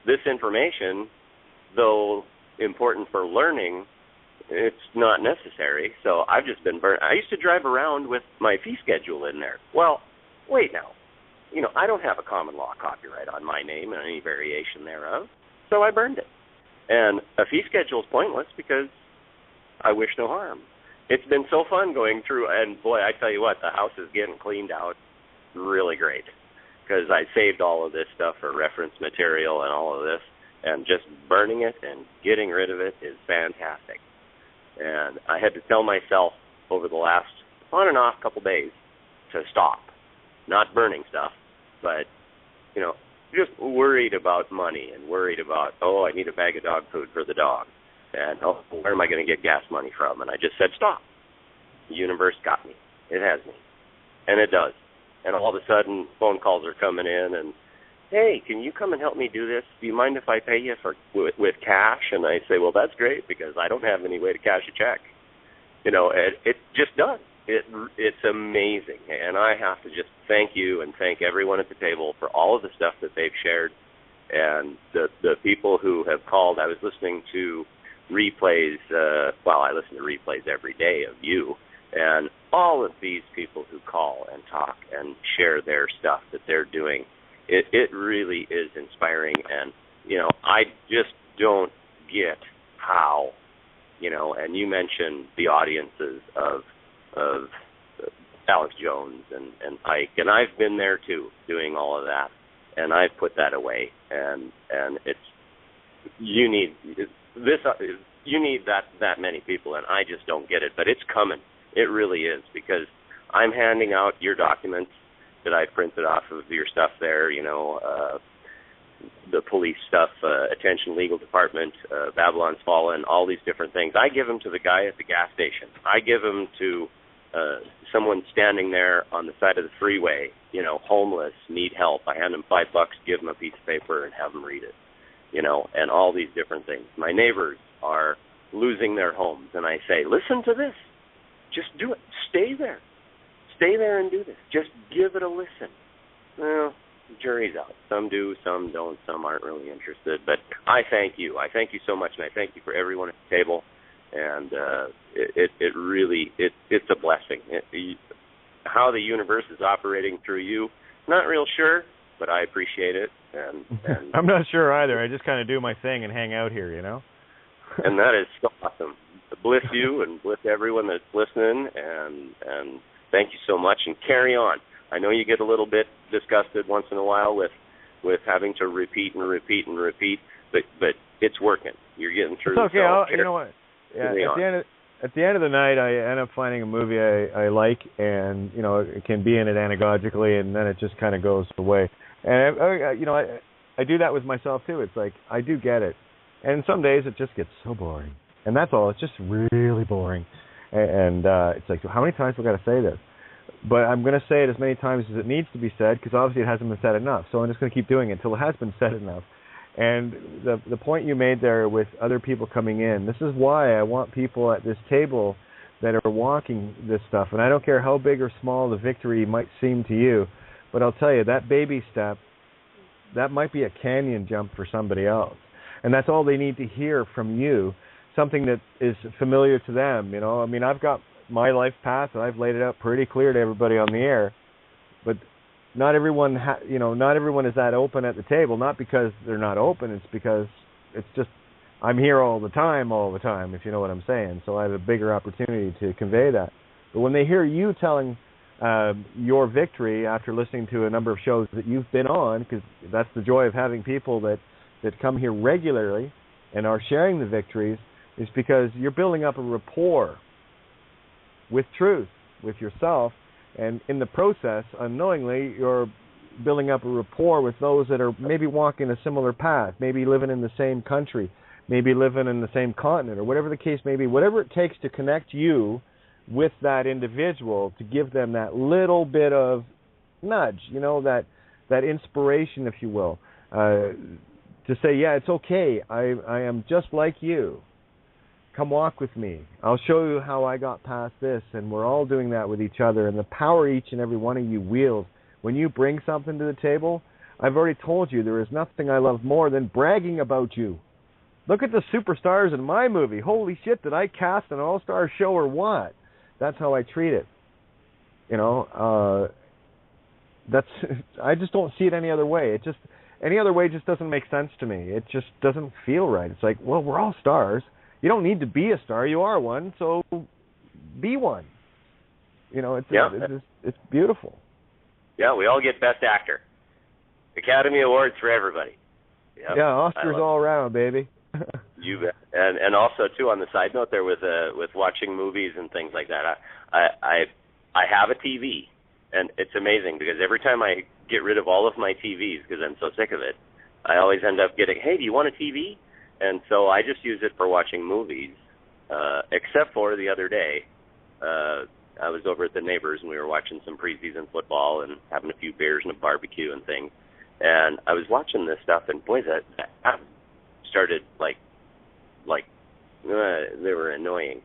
this information, though important for learning, it's not necessary. So I've just been burnt. I used to drive around with my fee schedule in there. Well, wait now. I don't have a common law copyright on my name and any variation thereof, so I burned it. And a fee schedule is pointless because I wish no harm. It's been so fun going through, and boy, I tell you what, the house is getting cleaned out really great, because I saved all of this stuff for reference material and all of this, and just burning it and getting rid of it is fantastic. And I had to tell myself over the last on and off couple days to stop, not burning stuff, but, just worried about money and worried about, I need a bag of dog food for the dog. And, where am I going to get gas money from? And I just said, stop. The universe got me. It has me. And it does. And all of a sudden, phone calls are coming in and, hey, can you come and help me do this? Do you mind if I pay you with cash? And I say, well, that's great, because I don't have any way to cash a check. It just does. It's amazing. And I have to just thank you and thank everyone at the table for all of the stuff that they've shared. And the people who have called, I was listening to replays, I listen to replays every day of you, and all of these people who call and talk and share their stuff that they're doing, it really is inspiring. And, I just don't get how, and you mentioned the audiences of Alex Jones and Ike, and I've been there too, doing all of that, and I've put that away, and it's, you need that many people, and I just don't get it, but it's coming. It really is, because I'm handing out your documents that I printed off of your stuff there, the police stuff, Attention Legal Department, Babylon's Fallen, all these different things. I give them to the guy at the gas station. I give them to someone standing there on the side of the freeway, homeless, need help. I hand them $5, give them a piece of paper, and have them read it, and all these different things. My neighbors are losing their homes, and I say, listen to this. Just do it. Stay there. Stay there and do this. Just give it a listen. Well, the jury's out. Some do, some don't, some aren't really interested. But I thank you. I thank you so much, and I thank you for everyone at the table. And it really, it's a blessing. How the universe is operating through you, not real sure, but I appreciate it. And I'm not sure either. I just kind of do my thing and hang out here, And that is so awesome. Bless you and bless everyone that's listening, and thank you so much, and carry on. I know you get a little bit disgusted once in a while with having to repeat, but it's working. You're getting through. It's okay. You know what? Yeah, at the end of the night, I end up finding a movie I like, and it can be in it anagogically, and then it just kind of goes away. And I do that with myself too. It's like I do get it, and some days it just gets so boring, and that's all. It's just really boring, and it's like, how many times do I got to say this? But I'm going to say it as many times as it needs to be said, because obviously it hasn't been said enough. So I'm just going to keep doing it until it has been said enough. And the point you made there with other people coming in, this is why I want people at this table that are walking this stuff. And I don't care how big or small the victory might seem to you, but I'll tell you, that baby step, that might be a canyon jump for somebody else. And that's all they need to hear from you, something that is familiar to them. I mean, I've got my life path, and I've laid it out pretty clear to everybody on the air, but not everyone not everyone is that open at the table, not because they're not open, it's because it's just I'm here all the time, if you know what I'm saying. So I have a bigger opportunity to convey that. But when they hear you telling your victory after listening to a number of shows that you've been on, because that's the joy of having people that come here regularly and are sharing the victories, is because you're building up a rapport with truth, with yourself, and in the process, unknowingly, you're building up a rapport with those that are maybe walking a similar path, maybe living in the same country, maybe living in the same continent, or whatever the case may be, whatever it takes to connect you with that individual, to give them that little bit of nudge, that inspiration, if you will, to say, yeah, it's okay, I am just like you. Come walk with me. I'll show you how I got past this, and we're all doing that with each other. And the power each and every one of you wields, when you bring something to the table, I've already told you, there is nothing I love more than bragging about you. Look at the superstars in my movie. Holy shit, did I cast an all-star show or what? That's how I treat it. I just don't see it any other way. Any other way just doesn't make sense to me. It just doesn't feel right. It's like, well, we're all stars. You don't need to be a star. You are one, so be one. It's beautiful. Yeah, we all get Best Actor. Academy Awards for everybody. Yep. Yeah, Oscars all around, baby. You bet. And also, too, on the side note there with watching movies and things like that, I have a TV, and it's amazing because every time I get rid of all of my TVs because I'm so sick of it, I always end up getting, hey, do you want a TV? And so I just use it for watching movies, except for the other day. I was over at the neighbors, and we were watching some preseason football and having a few beers and a barbecue and things. And I was watching this stuff, and boy, that started they were annoying.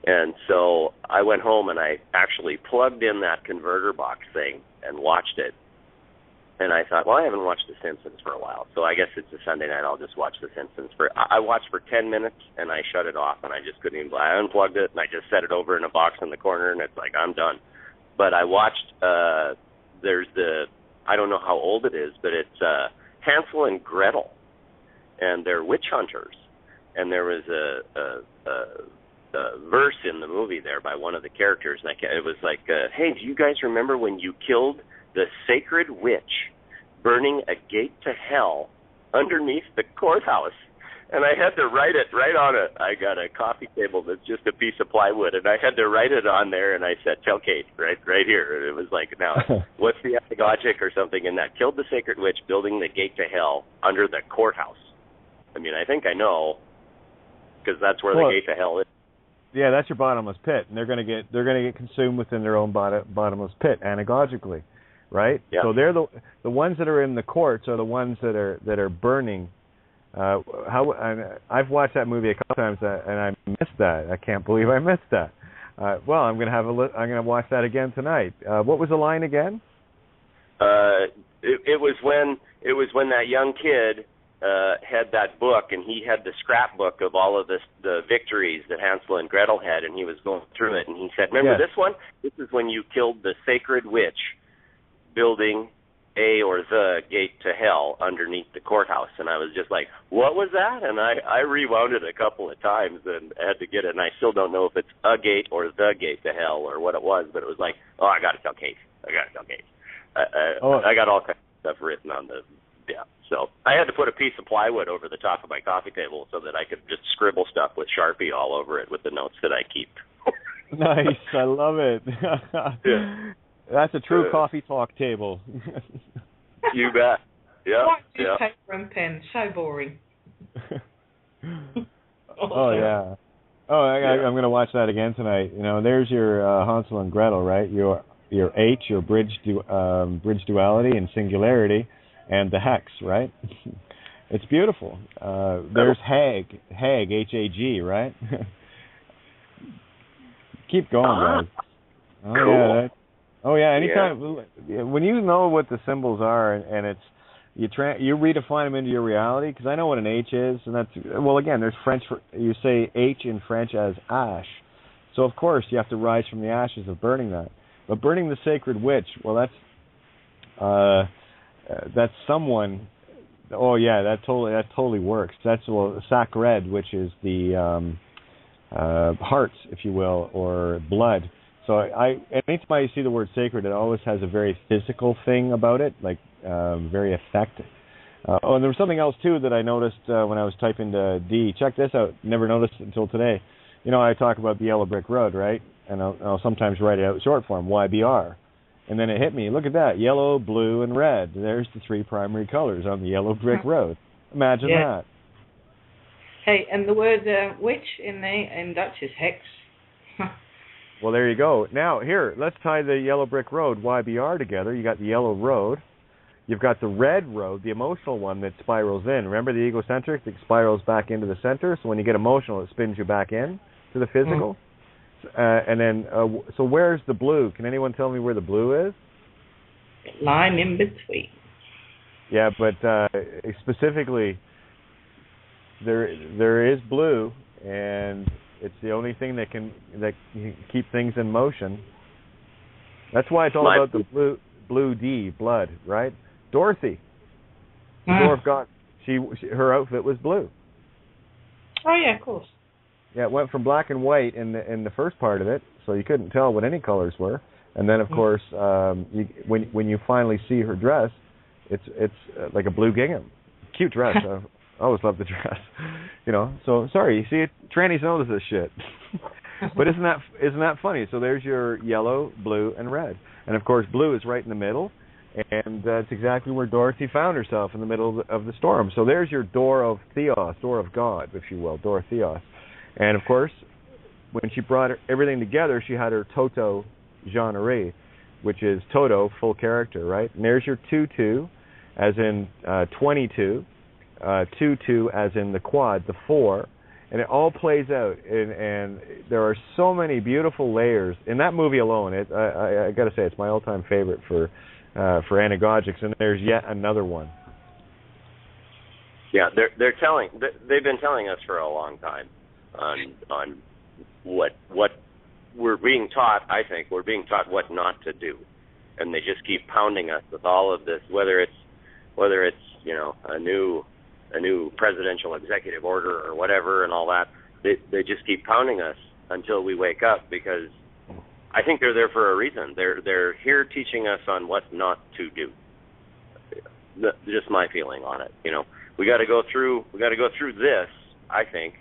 And so I went home, and I actually plugged in that converter box thing and watched it. And I thought, well, I haven't watched The Simpsons for a while, so I guess it's a Sunday night. I'll just watch The Simpsons. I watched for 10 minutes, and I shut it off, and I just couldn't even. I unplugged it, and I just set it over in a box in the corner, and it's like, I'm done. But I watched, I don't know how old it is, but it's Hansel and Gretel, and they're witch hunters. And there was a verse in the movie there by one of the characters, and it was like, hey, do you guys remember when you killed the sacred witch burning a gate to hell underneath the courthouse? And I had to write it right on it. I got a coffee table that's just a piece of plywood, and I had to write it on there, and I said, tell Kate, right here. And it was like, now, what's the anagogic or something in that? Killed the sacred witch, building the gate to hell under the courthouse. I mean, I think I know, because that's where the gate to hell is. Yeah, that's your bottomless pit, and they're going to get consumed within their own bottomless pit anagogically, right? Yeah. So they're the ones that are in the courts are the ones that are burning. I've watched that movie a couple times and I missed that. I can't believe I missed that. Well, I'm going to I'm going to watch that again tonight. What was the line again? It was when that young kid had that book, and he had the scrapbook of all of the victories that Hansel and Gretel had, and he was going through it, and he said, remember this one? This is when you killed the sacred witch, building a or the gate to hell underneath the courthouse. And I was just like, what was that? And I rewound it a couple of times and had to get it, and I still don't know if it's a gate or the gate to hell or what it was, but it was like, I got to tell Kate. I got all kinds of stuff written on the, so I had to put a piece of plywood over the top of my coffee table so that I could just scribble stuff with Sharpie all over it with the notes that I keep. Nice. I love it. Yeah. That's a true coffee talk table. You bet. Yeah. Why do paper and pen? So boring. Yeah. I'm going to watch that again tonight. You know, there's your Hansel and Gretel, right? Your H, your bridge duality and singularity, and the hex, right? It's beautiful. There's Hag, H-A-G, right? Keep going, guys. Oh, cool. Anytime when you know what the symbols are, and it's you redefine them into your reality. Because I know what an H is, and that's again, there's French for you say H in French as ash, so of course you have to rise from the ashes of burning that. But burning the sacred witch, that's someone. Oh yeah, that totally works. That's sacred, which is the hearts, if you will, or blood. So anytime I see the word sacred, it always has a very physical thing about it, like very effective. And there was something else too that I noticed when I was typing to D. Check this out. Never noticed it until today. You know, I talk about the yellow brick road, right? And I'll sometimes write it out short form, YBR. And then it hit me. Look at that, yellow, blue, and red. There's the three primary colors on the yellow brick road. Imagine that. Hey, and the word witch in Dutch is hex. Well, there you go. Now, here, let's tie the yellow brick road, YBR, together. You got the yellow road. You've got the red road, the emotional one that spirals in. Remember the egocentric that spirals back into the center? So when you get emotional, it spins you back in to the physical. And then, so where's the blue? Can anyone tell me where the blue is? Line in between. Yeah, but specifically, there is blue, and it's the only thing that can keep things in motion. That's why it's all about the blue D, blood, right? Dorothy, the dwarf god, her outfit was blue. Oh yeah, of course. Yeah, it went from black and white in the first part of it, so you couldn't tell what any colors were. And then, of course, when you finally see her dress, it's like a blue gingham, cute dress. I always loved the dress, you know. So sorry, you see, trannies know this shit. But isn't that funny? So there's your yellow, blue, and red, and of course, blue is right in the middle, and that's exactly where Dorothy found herself, in the middle of the storm. So there's your door of Theos, door of God, if you will, door of Theos. And of course, when she brought everything together, she had her Toto genre, which is Toto, full character, right? And there's your 2-2, as in 22. 2-2 as in the quad, the 4, and it all plays out, and there are so many beautiful layers in that movie alone. I got to say, it's my all-time favorite for anagogics, and there's yet another one. Yeah, they've been telling us for a long time on what we're being taught. I think we're being taught what not to do, and they just keep pounding us with all of this, whether it's you know a new presidential executive order or whatever and all that. They just keep pounding us until we wake up, because I think they're there for a reason. They're here teaching us on what not to do. Just my feeling on it. You know, we got to go through this I think,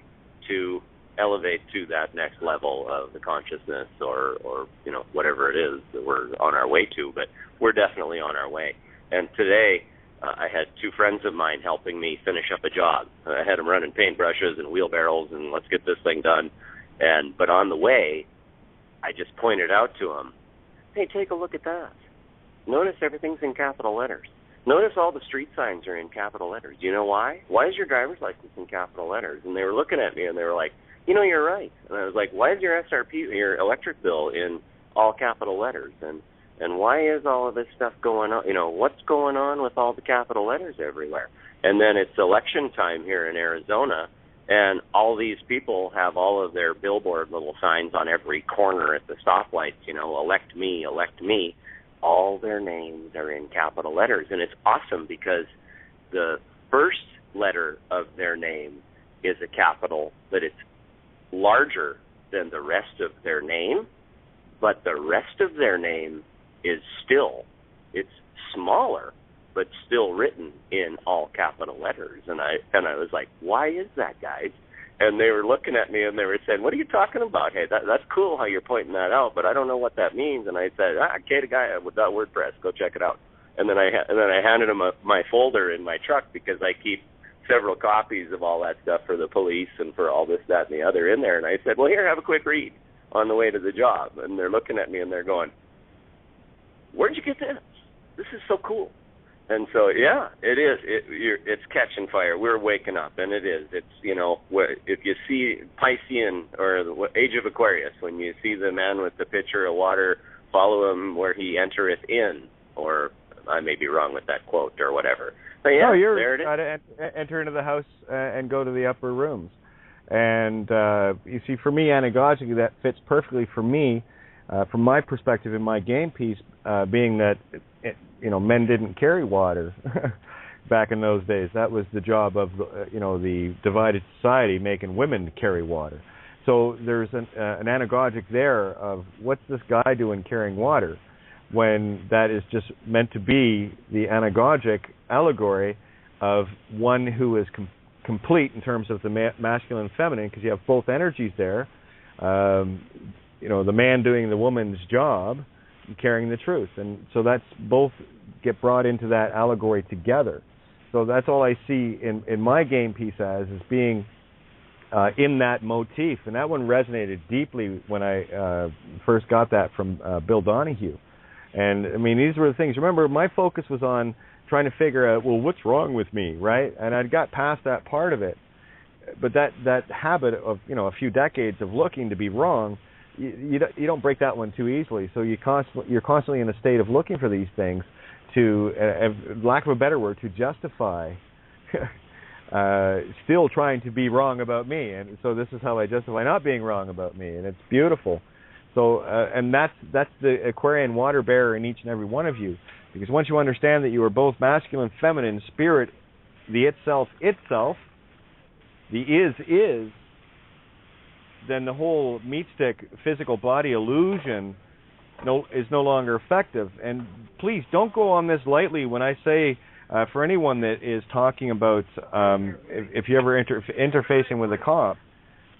to elevate to that next level of the consciousness or whatever it is that we're on our way to, but we're definitely on our way. And today, I had two friends of mine helping me finish up a job. I had them running paintbrushes and wheelbarrows and let's get this thing done. But on the way, I just pointed out to them, hey, take a look at that. Notice everything's in capital letters. Notice all the street signs are in capital letters. Do you know why? Why is your driver's license in capital letters? And they were looking at me and they were like, you're right. And I was like, why is your SRP, your electric bill, in all capital letters? And why is all of this stuff going on? What's going on with all the capital letters everywhere? And then it's election time here in Arizona, and all these people have all of their billboard little signs on every corner at the stoplights, elect me, elect me. All their names are in capital letters. And it's awesome because the first letter of their name is a capital, but it's larger than the rest of their name, but the rest of their name is it's smaller, but still written in all capital letters. And I was like, why is that, guys? And they were looking at me and they were saying, what are you talking about? Hey, that's cool how you're pointing that out, but I don't know what that means. And I said, Gaia with .wordpress, go check it out. And then I handed them my folder in my truck because I keep several copies of all that stuff for the police and for all this, that, and the other in there. And I said, well, here, have a quick read on the way to the job. And they're looking at me and they're going, where'd you get this? This is so cool. And so, yeah, it is. It's catching fire. We're waking up, and it is. It's, if you see Piscean or the Age of Aquarius, when you see the man with the pitcher of water, follow him where he entereth in, or I may be wrong with that quote or whatever. But yeah, there it is. Got to enter into the house and go to the upper rooms. And you see, for me, anagogically, that fits perfectly for me, from my perspective in my game piece, being that men didn't carry water back in those days. That was the job of the divided society, making women carry water. So there's an anagogic there of what's this guy doing carrying water, when that is just meant to be the anagogic allegory of one who is complete in terms of the masculine and feminine, because you have both energies there. The man doing the woman's job, carrying the truth, and so that's both get brought into that allegory together. So that's all I see in my game piece as being in that motif, and that one resonated deeply when I first got that from Bill Donahue. And I mean, these were the things. Remember, my focus was on trying to figure out, well, what's wrong with me, right? And I'd got past that part of it, but that habit of a few decades of looking to be wrong, you don't break that one too easily. So you're constantly in a state of looking for these things to, lack of a better word, to justify still trying to be wrong about me. And so this is how I justify not being wrong about me, and it's beautiful. So and that's the Aquarian water bearer in each and every one of you, because once you understand that you are both masculine, feminine, spirit, the itself, the is, then the whole meat stick physical body illusion is no longer effective. And please don't go on this lightly when I say, for anyone that is talking about if you ever interfacing with a cop,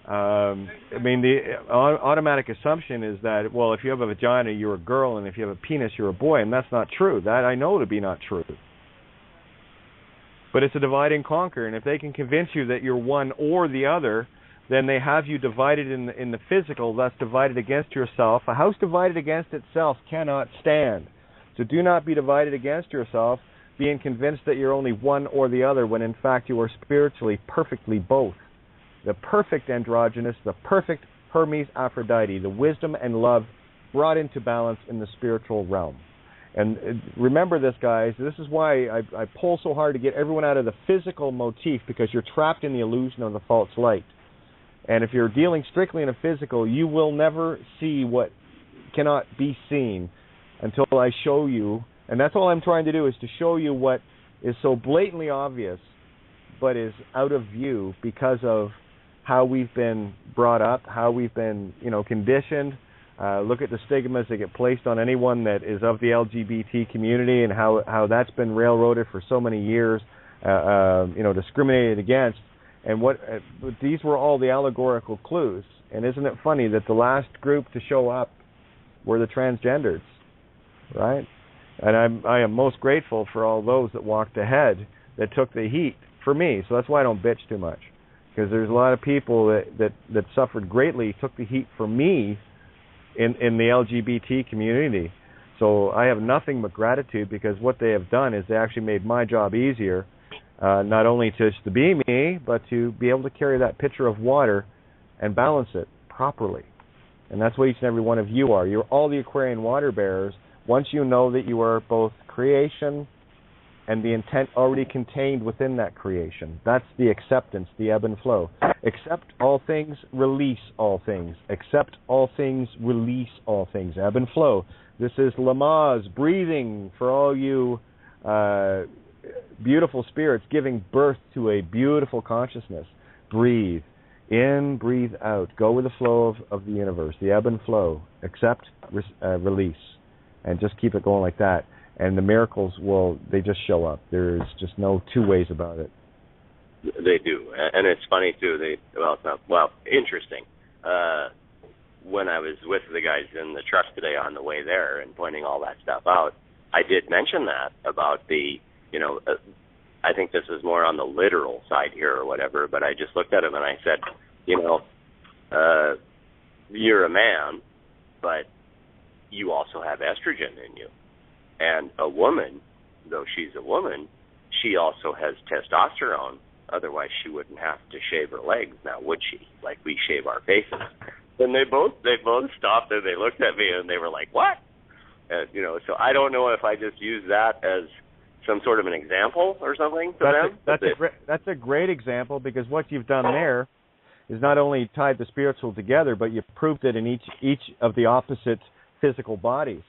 I mean, the automatic assumption is that, well, if you have a vagina, you're a girl, and if you have a penis, you're a boy, and that's not true. That I know to be not true. But it's a divide and conquer, and if they can convince you that you're one or the other, then they have you divided in the physical, thus divided against yourself. A house divided against itself cannot stand. So do not be divided against yourself, being convinced that you're only one or the other, when in fact you are spiritually perfectly both. The perfect androgynous, the perfect Hermes Aphrodite, the wisdom and love brought into balance in the spiritual realm. And remember this, guys. This is why I pull so hard to get everyone out of the physical motif, because you're trapped in the illusion of the false light. And if you're dealing strictly in a physical, you will never see what cannot be seen until I show you. And that's all I'm trying to do, is to show you what is so blatantly obvious but is out of view because of how we've been brought up, how we've been, conditioned. Look at the stigmas that get placed on anyone that is of the LGBT community, and how that's been railroaded for so many years, discriminated against. And these were all the allegorical clues. And isn't it funny that the last group to show up were the transgenders, right? And I am most grateful for all those that walked ahead that took the heat for me. So that's why I don't bitch too much, because there's a lot of people that suffered greatly, took the heat for me in the LGBT community. So I have nothing but gratitude, because what they have done is they actually made my job easier, not only to be me, but to be able to carry that pitcher of water and balance it properly. And that's what each and every one of you are. You're all the Aquarian water bearers. Once you know that you are both creation and the intent already contained within that creation, that's the acceptance, the ebb and flow. Accept all things, release all things. Accept all things, release all things. Ebb and flow. This is Lamaze breathing for all you beautiful spirits, giving birth to a beautiful consciousness. Breathe in, breathe out. Go with the flow of the universe, the ebb and flow. Accept, release, and just keep it going like that. And the miracles they just show up. There's just no two ways about it. They do, and it's funny too. Interesting. When I was with the guys in the truck today on the way there and pointing all that stuff out, I did mention that about I think this is more on the literal side here or whatever, but I just looked at him and I said, you're a man, but you also have estrogen in you. And a woman, though she's a woman, she also has testosterone. Otherwise, she wouldn't have to shave her legs, now would she? Like we shave our faces. And they both stopped and they looked at me and they were like, "What?" So I don't know if I just use that as some sort of an example or something to them. That's a great example, because what you've done there is not only tied the spiritual together, but you've proved it in each of the opposite physical bodies.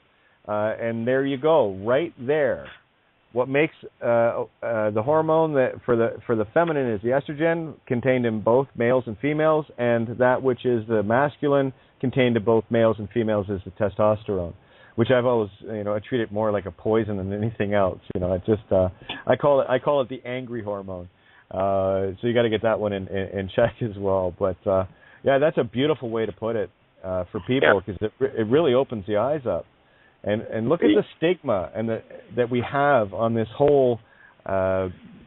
And there you go, right there. What makes the hormone that for the feminine is the estrogen, contained in both males and females, and that which is the masculine, contained in both males and females, is the testosterone, which I've always, I treat it more like a poison than anything else. I call it the angry hormone. So you got to get that one in check as well. But that's a beautiful way to put it for people, because it really opens the eyes up. And look at the stigma that we have on this whole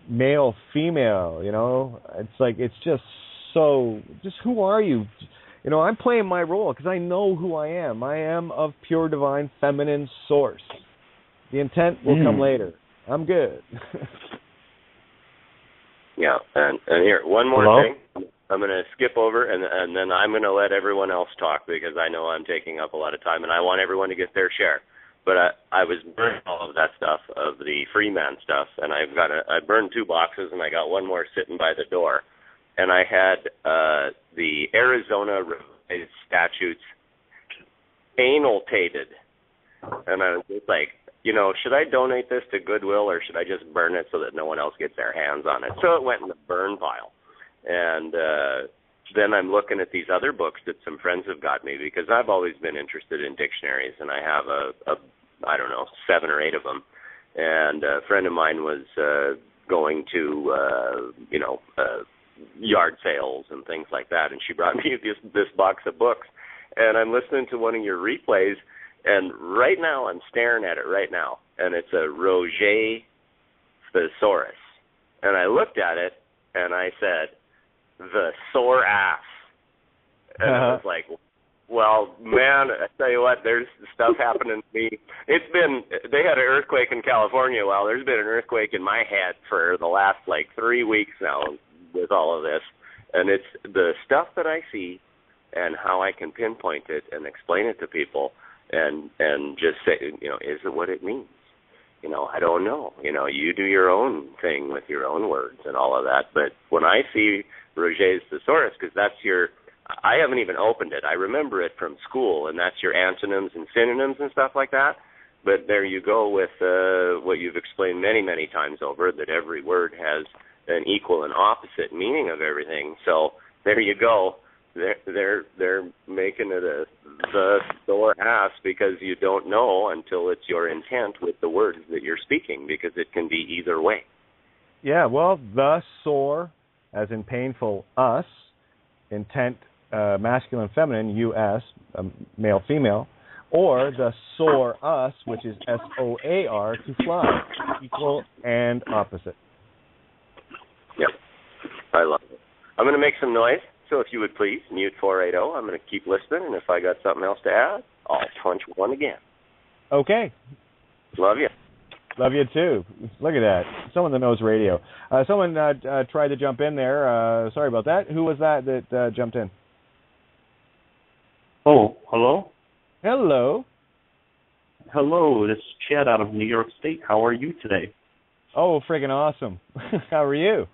male female. It's just who are you? I'm playing my role because I know who I am. I am of pure divine feminine source. The intent will come later. I'm good. Yeah, and here, one more thing. I'm going to skip over, and then I'm going to let everyone else talk, because I know I'm taking up a lot of time, and I want everyone to get their share. But I was burning all of that stuff, of the Freeman stuff, and I burned 2 boxes, and I got one more sitting by the door. And I had the Arizona statutes annotated. And I was just like, should I donate this to Goodwill, or should I just burn it so that no one else gets their hands on it? So it went in the burn pile. And then I'm looking at these other books that some friends have got me, because I've always been interested in dictionaries, and I have I don't know, 7 or 8 of them. And a friend of mine was going to, yard sales and things like that, and she brought me this box of books. And I'm listening to one of your replays, and right now I'm staring at it right now, and it's a Roget thesaurus. And I looked at it, and I said, the sore ass. And I was like, well, man, I tell you what, there's stuff happening to me. They had an earthquake in California. Well, there's been an earthquake in my head for the last 3 weeks now with all of this. And it's the stuff that I see and how I can pinpoint it and explain it to people and just say, is it what it means? I don't know. You do your own thing with your own words and all of that. But when I see Roget's thesaurus, because I haven't even opened it. I remember it from school, and that's your antonyms and synonyms and stuff like that. But there you go with what you've explained many, many times over, that every word has an equal and opposite meaning of everything. So there you go. They're making it the sore ass, because you don't know until it's your intent with the words that you're speaking, because it can be either way. Yeah, well, the sore as in painful, us, intent, masculine, feminine, US, male, female, or the soar, us, which is SOAR, to fly, equal and opposite. Yep, I love it. I'm going to make some noise, so if you would please mute 480. I'm going to keep listening, and if I got something else to add, I'll punch one again. Okay. Love you. Love you too. Look at that. Someone that knows radio. Someone tried to jump in there. Sorry about that. Who was that jumped in? Oh, hello? Hello. Hello, this is Chad out of New York State. How are you today? Oh, friggin' awesome. How are you?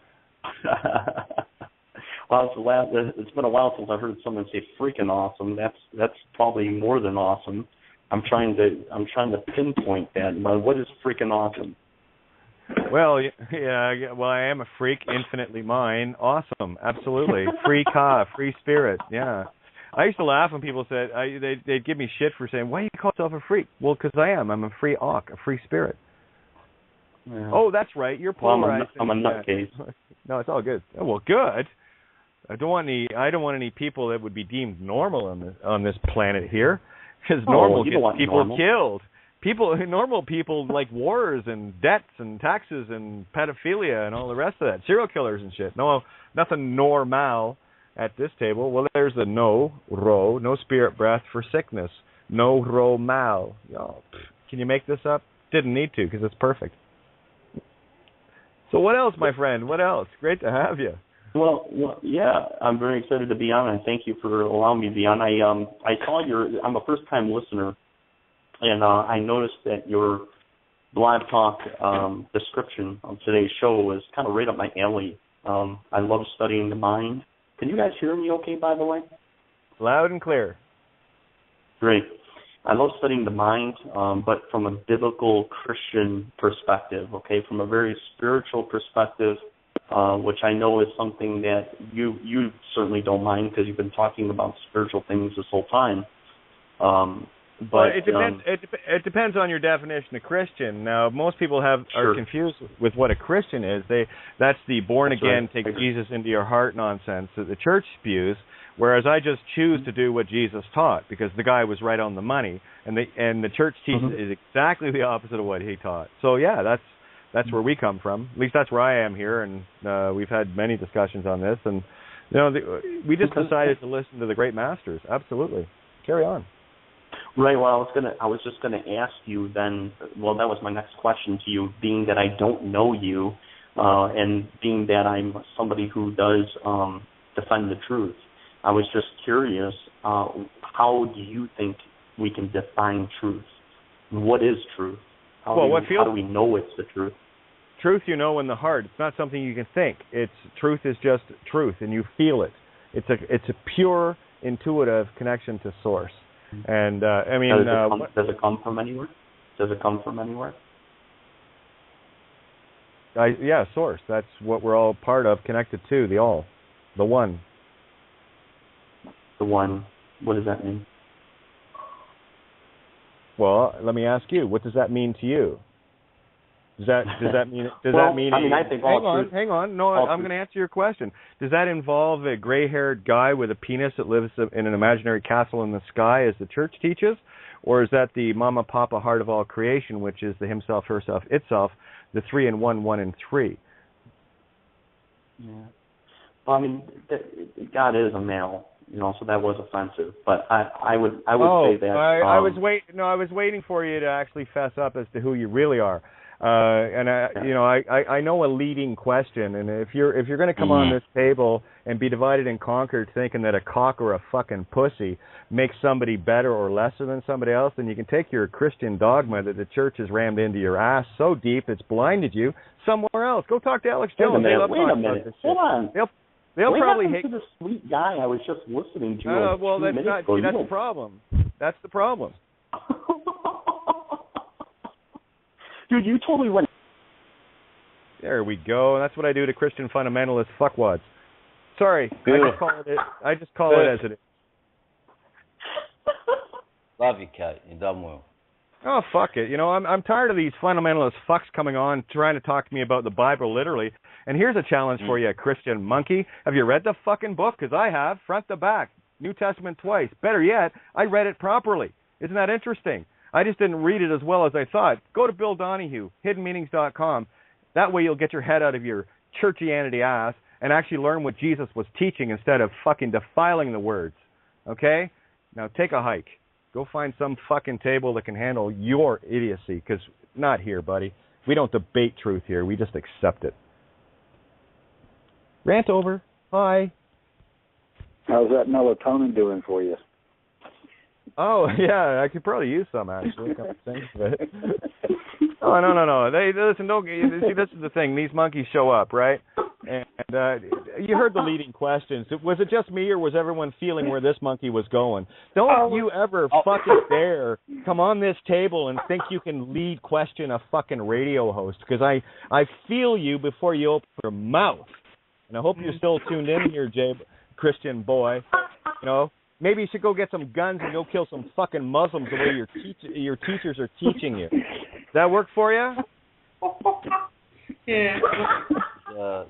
Well, it's been a while since I've heard someone say freaking awesome. That's probably more than awesome. I'm trying to pinpoint that. What is freaking awesome? Well, yeah. Well, I am a freak, infinitely mine. Awesome, absolutely. Free free spirit. Yeah. I used to laugh when people said they'd give me shit for saying, "Why do you call yourself a freak?" Well, because I am. I'm a free a free spirit. Yeah. Oh, that's right. You're polarized. Well, I'm a nutcase. No, it's all good. Oh, well, good. I don't want any people that would be deemed normal on this planet here, because normal gets people killed. Normal people like wars and debts and taxes and pedophilia and all the rest of that. Serial killers and shit. No, nothing normal at this table. Well, there's the no spirit breath for sickness. No ro mal. Oh, can you make this up? Didn't need to, because it's perfect. So what else, my friend? What else? Great to have you. Well, yeah, I'm very excited to be on, and thank you for allowing me to be on. I saw I'm a first-time listener, and I noticed that your Blog Talk description of today's show was kind of right up my alley. I love studying the mind. Can you guys hear me okay, by the way? Loud and clear. Great. I love studying the mind, but from a biblical Christian perspective, okay, from a very spiritual perspective, which I know is something that you certainly don't mind, because you've been talking about spiritual things this whole time. But well, it depends. It depends on your definition of Christian. Now, most people are confused with what a Christian is. That's the born again, take Jesus into your heart nonsense that the church spews. Whereas I just choose to do what Jesus taught, because the guy was right on the money, and the church teaches is exactly the opposite of what he taught. So yeah, that's where we come from. At least that's where I am here, and we've had many discussions on this, and we just decided to listen to the great masters. Absolutely, carry on. Right. Well, I was just gonna ask you then. Well, that was my next question to you. Being that I don't know you, and being that I'm somebody who does defend the truth, I was just curious. How do you think we can define truth? What is truth? How do we know it's the truth? Truth, in the heart. It's not something you can think. Truth is just truth, and you feel it. It's a pure, intuitive connection to source. And does it come from anywhere? Does it come from anywhere? Yeah, source. That's what we're all part of, connected to the all, the one. The one. What does that mean? Well, let me ask you. What does that mean to you? Does that mean? I think. Hang on. No, I'm going to answer your question. Does that involve a gray-haired guy with a penis that lives in an imaginary castle in the sky, as the church teaches, or is that the Mama Papa heart of all creation, which is the himself, herself, itself, the 3 in 1, 1 in 3? Yeah. Well, God is a male. So that was offensive. But I would say that. I was waiting for you to actually fess up as to who you really are. I know a leading question, and if you're going to come on this table and be divided and conquered, thinking that a cock or a fucking pussy makes somebody better or lesser than somebody else, then you can take your Christian dogma that the church has rammed into your ass so deep it's blinded you somewhere else. Go talk to Alex Jones. Wait a minute. Hold on. They'll probably hate to the sweet guy I was just listening to. That's the problem. That's the problem. Dude, you totally went. There we go. That's what I do to Christian fundamentalist fuckwads. Sorry, I just call it as it is. Love you, Kat. You done well. Oh, fuck it. You know, I'm tired of these fundamentalist fucks coming on trying to talk to me about the Bible literally. And here's a challenge for you, Christian monkey. Have you read the fucking book? Because I have, front to back. New Testament twice. Better yet, I read it properly. Isn't that interesting? I just didn't read it as well as I thought. Go to Bill Donahue, hiddenmeanings.com. That way you'll get your head out of your churchianity ass and actually learn what Jesus was teaching instead of fucking defiling the words. Okay? Now take a hike. Go find some fucking table that can handle your idiocy, because not here, buddy. We don't debate truth here. We just accept it. Rant over. Bye. How's that melatonin doing for you? Oh, yeah, I could probably use some, actually. Come to think of it. Oh, no. Listen, don't see, this is the thing. These monkeys show up, right? And you heard the leading questions. Was it just me, or was everyone feeling where this monkey was going? Don't you ever fucking dare come on this table and think you can lead question a fucking radio host, because I feel you before you open your mouth. And I hope you're still tuned in here, Jay, Christian boy. You know, maybe you should go get some guns and go kill some fucking Muslims the way your teachers are teaching you. Does that work for you? Yeah.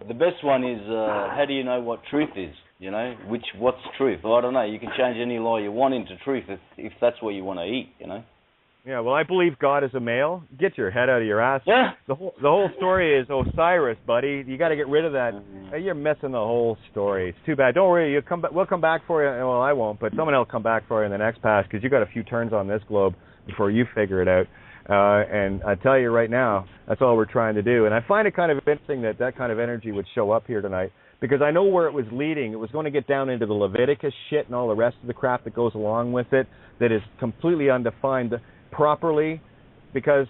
The best one is how do you know what truth is? You know, what's truth? Well, I don't know. You can change any law you want into truth if that's what you want to eat. You know. Yeah. Well, I believe God is a male. Get your head out of your ass. Yeah. The whole story is Osiris, buddy. You got to get rid of that. You're missing the whole story. It's too bad. Don't worry. We'll come back for you. Well, I won't, but someone else will come back for you in the next pass, because you got a few turns on this globe before you figure it out. And I tell you right now, that's all we're trying to do. And I find it kind of interesting that kind of energy would show up here tonight, because I know where it was leading. It was going to get down into the Leviticus shit and all the rest of the crap that goes along with it that is completely undefined properly, because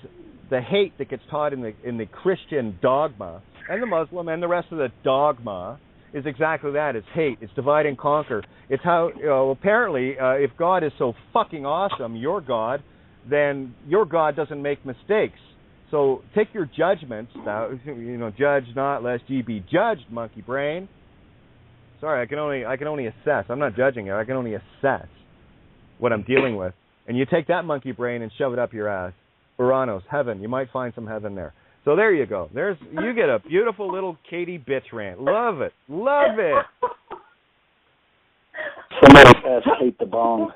the hate that gets taught in the Christian dogma and the Muslim and the rest of the dogma is exactly that. It's hate. It's divide and conquer. It's how, apparently, if God is so fucking awesome, your God, then your God doesn't make mistakes. So take your judgments. Now, judge not lest ye be judged, monkey brain. Sorry, I can only assess. I'm not judging you. I can only assess what I'm dealing with. And you take that monkey brain and shove it up your ass. Uranus, heaven. You might find some heaven there. So there you go. You get a beautiful little Katie bitch rant. Love it. Love it. Somebody says hate the bong.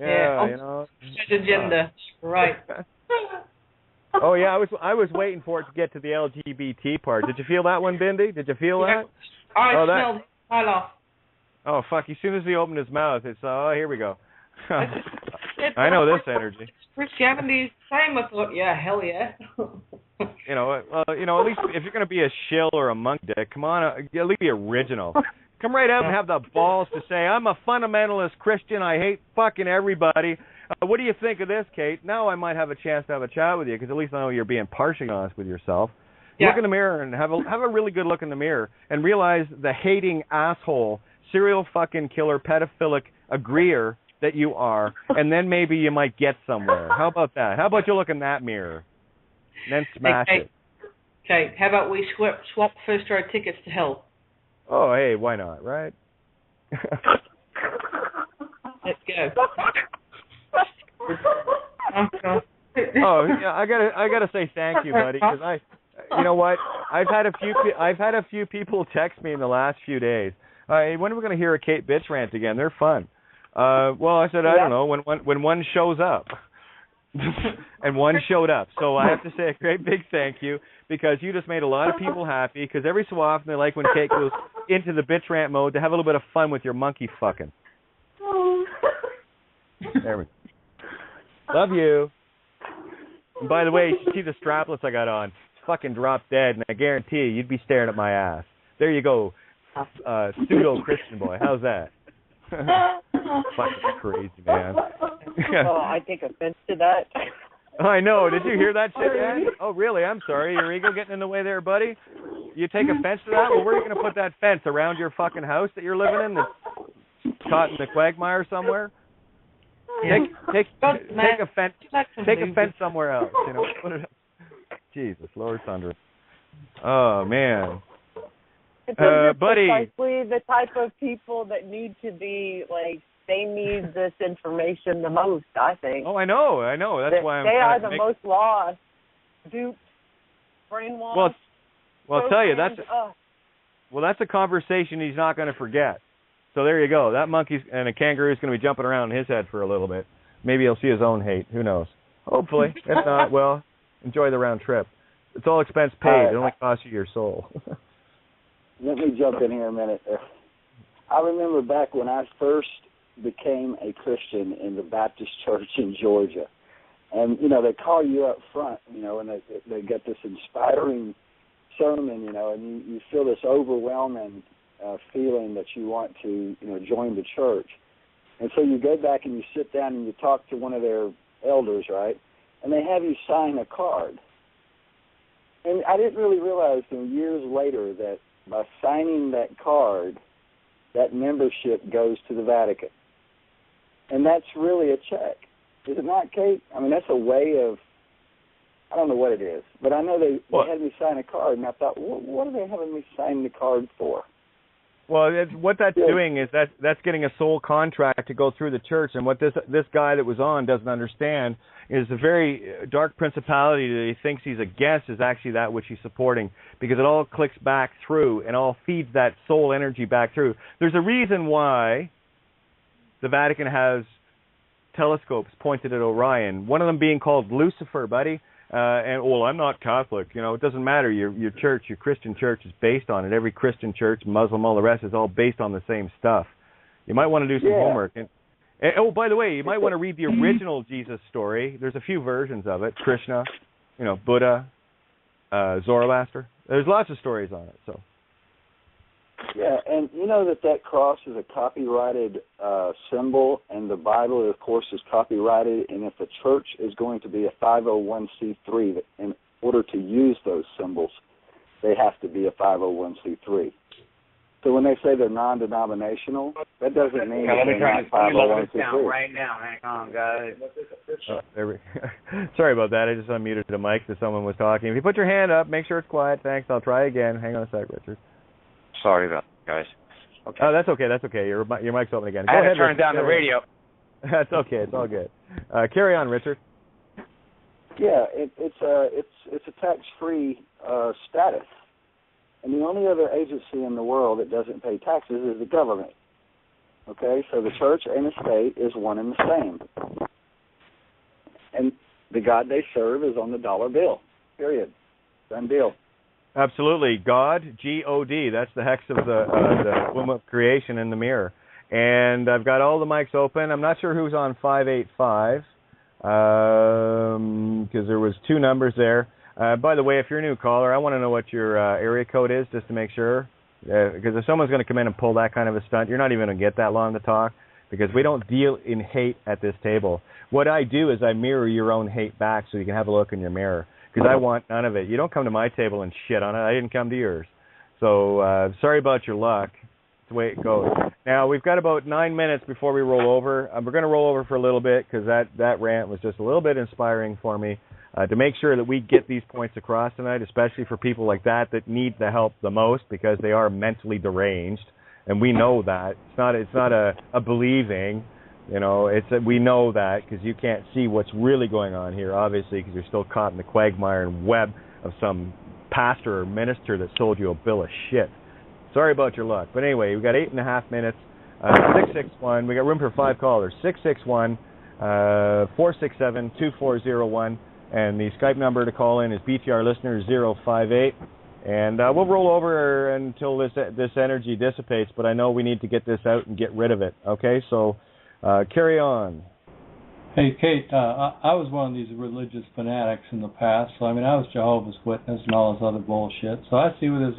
Yeah, agenda. Right. Oh yeah, I was waiting for it to get to the LGBT part. Did you feel that one, Bindi? Did you feel that? I smelled it. I laughed. Oh fuck! As soon as he opened his mouth, it's here we go. I know this energy. Christianity is the same. I thought, yeah, hell yeah. At least if you're gonna be a shill or a monk dick, come on, at least be original. Come right out and have the balls to say, I'm a fundamentalist Christian. I hate fucking everybody. What do you think of this, Kate? Now I might have a chance to have a chat with you, because at least I know you're being partially honest with yourself. Yeah. Look in the mirror and have a really good look in the mirror and realize the hating asshole, serial fucking killer, pedophilic agreeer that you are, and then maybe you might get somewhere. How about that? How about you look in that mirror and then smash it? Okay, how about we swap first row tickets to hell? Oh, hey, why not, right? Let's go. Oh, yeah, I gotta say thank you, buddy, because you know what? I've had a few people text me in the last few days. When are we gonna hear a Kate bitch rant again? They're fun. Well, I said I don't know when one shows up, and one showed up. So I have to say a great big thank you, because you just made a lot of people happy. Because every so often they like when Kate goes into the bitch rant mode to have a little bit of fun with your monkey fucking. There we go. Love you. And by the way, you should see the strapless I got on. It's fucking drop dead, and I guarantee you'd be staring at my ass. There you go, pseudo-Christian boy. How's that? Fucking crazy, man. Oh, I take offense to that. I know. Did you hear that shit, man? Oh, really? I'm sorry. Your ego getting in the way there, buddy? You take offense to that? Well, where are you going to put that fence? Around your fucking house that you're living in that's caught in the quagmire somewhere? Yeah. Take offense. Take offense somewhere else. Put it up. Jesus, Lord Thunder. Oh man. It's buddy. Precisely the type of people that need to be they need this information the most, I think. Oh, I know. That's why they are the most lost, duped, brainwashed. Well, I'll tell you, that's a conversation he's not going to forget. So there you go. That monkey and a kangaroo is going to be jumping around in his head for a little bit. Maybe he'll see his own hate. Who knows? Hopefully. If not, well, enjoy the round trip. It's all expense paid. It only costs you your soul. Let me jump in here a minute. I remember back when I first became a Christian in the Baptist church in Georgia. And, they call you up front, and they get this inspiring sermon, and you feel this overwhelming feeling that you want to, join the church. And so you go back and you sit down and you talk to one of their elders, right? And they have you sign a card. And I didn't really realize until years later that by signing that card, that membership goes to the Vatican. And that's really a check. Is it not, Kate? I mean, that's a way of, I don't know what it is, but I know they had me sign a card, and I thought, what are they having me sign the card for? Well, what that's doing is that's getting a soul contract to go through the church, and what this guy that was on doesn't understand is the very dark principality that he thinks he's against is actually that which he's supporting, because it all clicks back through and all feeds that soul energy back through. There's a reason why the Vatican has telescopes pointed at Orion, one of them being called Lucifer, buddy. I'm not Catholic. It doesn't matter. Your church, your Christian church is based on it. Every Christian church, Muslim, all the rest is all based on the same stuff. You might want to do some homework. And by the way, you might want to read the original Jesus story. There's a few versions of it. Krishna, Buddha, Zoroaster. There's lots of stories on it. So. Yeah, and you know that cross is a copyrighted symbol, and the Bible, of course, is copyrighted, and if a church is going to be a 501c3, in order to use those symbols, they have to be a 501c3. So when they say they're non-denominational, that doesn't mean they're not 501c3. Right now, hang on, guys. Sorry about that. I just unmuted the mic that someone was talking. If you put your hand up, make sure it's quiet. Thanks. I'll try again. Hang on a sec, Richard. Sorry about that, guys. Okay. Oh, that's okay. Your mic's open again. I had to turn down the radio. That's okay. It's all good. Carry on, Richard. Yeah, it's a tax-free status, and the only other agency in the world that doesn't pay taxes is the government. Okay, so the church and the state is one and the same, and the God they serve is on the dollar bill. Period. Done deal. Absolutely. God, G-O-D, that's the hex of the womb of creation in the mirror. And I've got all the mics open. I'm not sure who's on 585, because there was two numbers there. By the way, if you're a new caller, I want to know what your area code is, just to make sure. Because if someone's going to come in and pull that kind of a stunt, you're not even going to get that long to talk, because we don't deal in hate at this table. What I do is I mirror your own hate back so you can have a look in your mirror. Because I want none of it. You don't come to my table and shit on it. I didn't come to yours. So sorry about your luck. It's the way it goes. Now, we've got about 9 minutes before we roll over. We're going to roll over for a little bit because that rant was just a little bit inspiring for me to make sure that we get these points across tonight, especially for people like that need the help the most because they are mentally deranged. And we know that. It's not a believing. We know that because you can't see what's really going on here, obviously, because you're still caught in the quagmire and web of some pastor or minister that sold you a bill of shit. Sorry about your luck. But anyway, we've got 8.5 minutes. 661. We got room for 5 callers. 661-467-2401. And the Skype number to call in is BTR listener 058. And we'll roll over until this energy dissipates, but I know we need to get this out and get rid of it. Okay, so... carry on. Hey, Kate, I was one of these religious fanatics in the past. So, I was Jehovah's Witness and all this other bullshit. So I see where this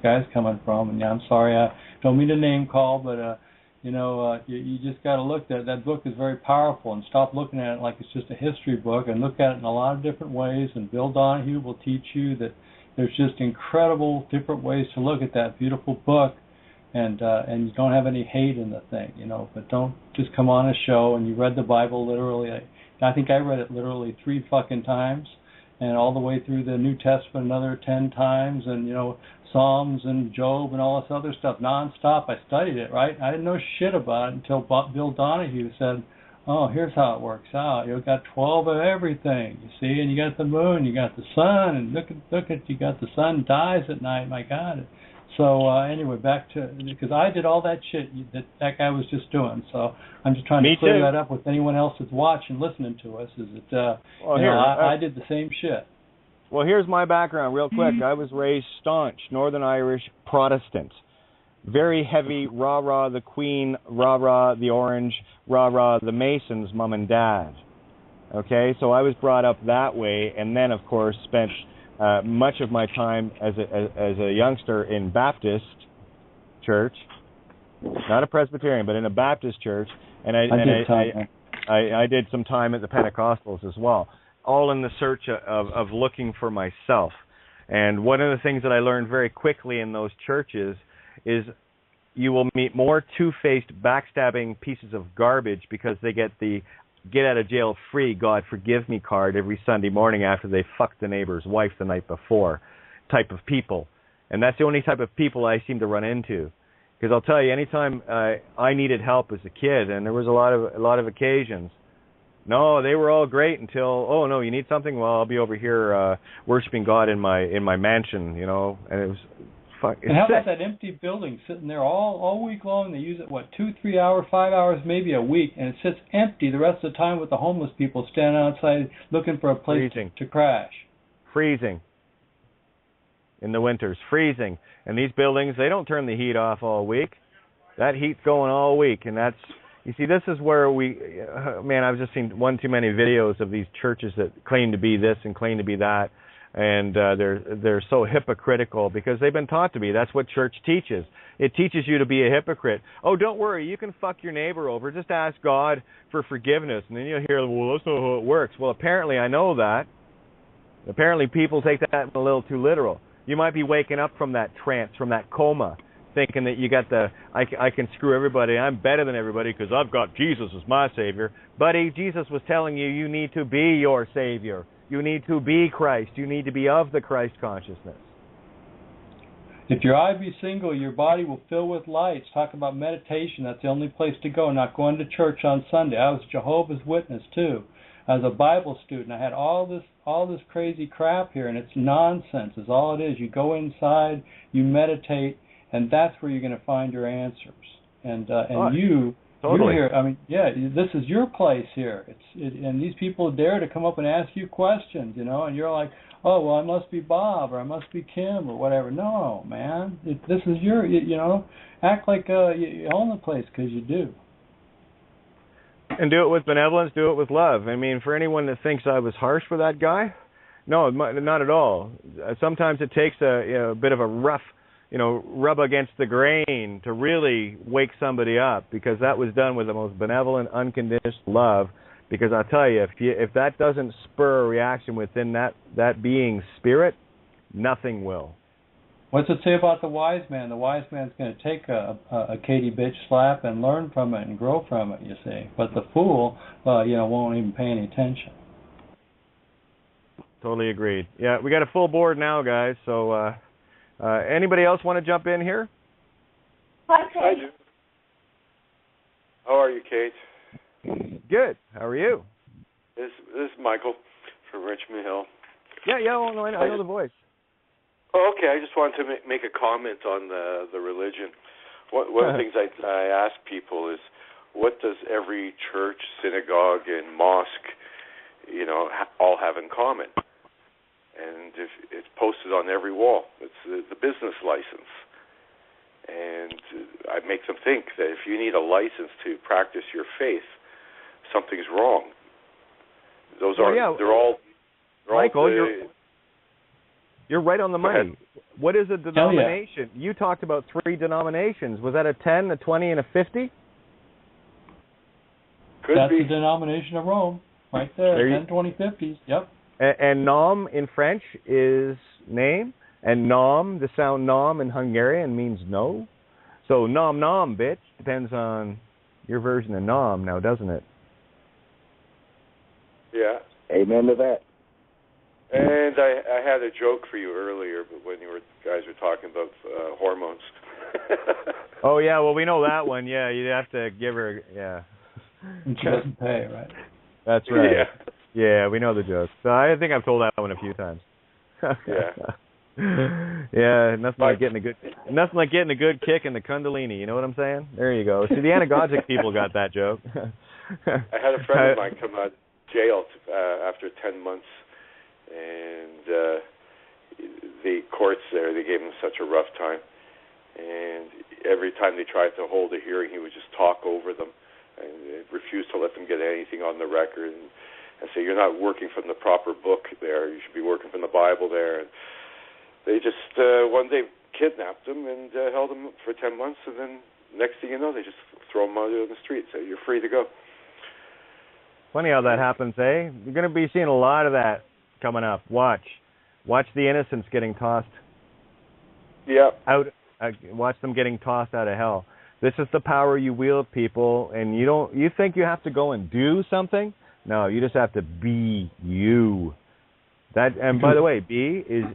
guy's coming from. And I'm sorry, I don't mean to name call, but, you just got to look at it. That book is very powerful, and stop looking at it like it's just a history book and look at it in a lot of different ways. And Bill Donahue will teach you that there's just incredible different ways to look at that beautiful book. And you don't have any hate in the thing, but don't just come on a show and you read the Bible literally. I think I read it literally 3 fucking times, and all the way through the New Testament another 10 times, and Psalms and Job and all this other stuff nonstop. I studied it, right? I didn't know shit about it until Bill Donahue said, "Oh, here's how it works out. You've got 12 of everything, you see, and you got the moon, you got the sun, and look at you got the sun dies at night. My God." So anyway, back to, because I did all that shit that guy was just doing. So I'm just trying to clear that up with anyone else that's watching, listening to us. Is that I did the same shit. Well, here's my background real quick. I was raised staunch Northern Irish Protestant. Very heavy, rah-rah the Queen, rah-rah the Orange, rah-rah the Masons, mom and dad. Okay, so I was brought up that way, and then, of course, spent much of my time as a youngster in Baptist church, not a Presbyterian, but in a Baptist church, and I did some time at the Pentecostals as well, all in the search of looking for myself. And one of the things that I learned very quickly in those churches is you will meet more two-faced, backstabbing pieces of garbage because they get the get-out-of-jail-free, God forgive me card every Sunday morning after they fucked the neighbor's wife the night before type of people. And that's the only type of people I seem to run into. Because I'll tell you, anytime I needed help as a kid, and there was a lot of occasions, no, they were all great until, oh, no, you need something? Well, I'll be over here worshiping God in my mansion, and it was... And how about that empty building sitting there all week long? They use it, 2, 3 hours, 5 hours, maybe a week, and it sits empty the rest of the time with the homeless people standing outside looking for a place to crash. Freezing. In the winters, freezing. And these buildings, they don't turn the heat off all week. That heat's going all week, and that's... You see, this is where I've just seen one too many videos of these churches that claim to be this and claim to be that. And they're so hypocritical because they've been taught to be. That's what church teaches. It teaches you to be a hypocrite. Oh, don't worry, you can fuck your neighbor over. Just ask God for forgiveness. And then you'll hear, well, that's not how it works. Well, apparently I know that. Apparently people take that a little too literal. You might be waking up from that trance, from that coma, thinking that you got I can screw everybody. I'm better than everybody because I've got Jesus as my Savior. Buddy, Jesus was telling you need to be your Savior. You need to be Christ. You need to be of the Christ consciousness. If your eye be single, your body will fill with lights. Talk about meditation. That's the only place to go, not going to church on Sunday. I was Jehovah's Witness, too. I was a Bible student. I had all this crazy crap here, and it's nonsense. It's all it is. You go inside, you meditate, and that's where you're going to find your answers. And Totally. You're here. I mean, this is your place here. And these people dare to come up and ask you questions, and you're like, oh, well, I must be Bob or I must be Kim or whatever. No, man, this is your, act like you own the place because you do. And do it with benevolence, do it with love. I mean, for anyone that thinks I was harsh with that guy, no, not at all. Sometimes it takes a bit of a rough, rub against the grain to really wake somebody up, because that was done with the most benevolent, unconditional love. Because I'll tell you, if that doesn't spur a reaction within that being's spirit, nothing will. What's it say about the wise man? The wise man's going to take a Katie bitch slap and learn from it and grow from it, you see. But the fool, won't even pay any attention. Totally agreed. Yeah, we got a full board now, guys, so... anybody else want to jump in here? Hi, Kate. I do. How are you, Kate? Good. How are you? This is Michael from Richmond Hill. Yeah, I know the voice. Oh, okay. I just wanted to make a comment on the religion. One of the things I ask people is, what does every church, synagogue, and mosque, all have in common? And if it's posted on every wall, it's the business license. And I make them think that if you need a license to practice your faith, something's wrong. They're all Michael, you're right on the money. What is a denomination? You talked about 3 denominations. Was that a 10, a 20, and a 50? That's the denomination of Rome, right there. 10, 20, 50s. Yep. And nom in French is name, and nom, the sound nom in Hungarian means no. So nom nom, bitch, depends on your version of nom now, doesn't it? Yeah. Amen to that. And I had a joke for you earlier, but when you guys were talking about hormones. Oh yeah, well we know that one. Yeah, you'd have to give her. Yeah. And she doesn't pay, right? That's right. Yeah. Yeah, we know the joke. So I think I've told that one a few times. Yeah. Yeah, nothing like getting a good kick in the Kundalini. You know what I'm saying? There you go. See, the anagogic people got that joke. I had a friend of mine come out of jail after 10 months, and the courts there, they gave him such a rough time. And every time they tried to hold a hearing, he would just talk over them and refused to let them get anything on the record and say, you're not working from the proper book there. You should be working from the Bible there. And they just one day kidnapped him and held him for 10 months, and then next thing you know, they just throw him out on the street, say, you're free to go. Funny how that happens, eh? You're going to be seeing a lot of that coming up. Watch the innocents getting tossed out. Watch them getting tossed out of hell. This is the power you wield, people, and you think you have to go and do something? No, you just have to be you. And by the way, B is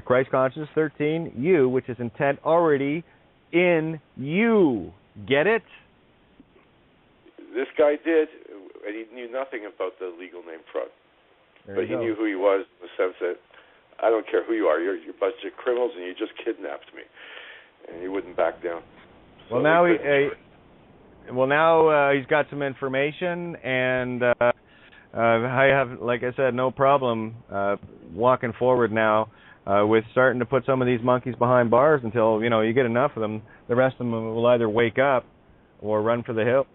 Christ consciousness 13, you, which is intent already in you. Get it? This guy did, and he knew nothing about the legal name fraud. But he knew who he was in the sense that I don't care who you are, you're a bunch of criminals and you just kidnapped me. And he wouldn't back down. Well, now he's got some information, and I have, like I said, no problem walking forward now with starting to put some of these monkeys behind bars until you get enough of them. The rest of them will either wake up or run for the hill.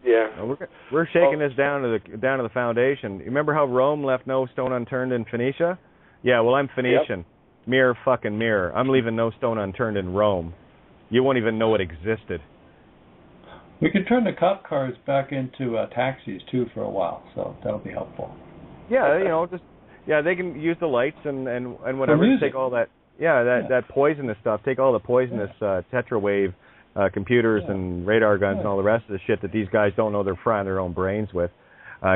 Yeah, we're shaking this down to the foundation. You remember how Rome left no stone unturned in Phoenicia? Yeah, well, I'm Phoenician. Yep. Mirror fucking mirror. I'm leaving no stone unturned in Rome. You won't even know it existed. We could turn the cop cars back into taxis too for a while, so that'll be helpful. Yeah, they can use the lights and whatever. Take all that. That poisonous stuff. Take all the poisonous tetrawave computers and radar guns and all the rest of the shit that these guys don't know they're frying their own brains with.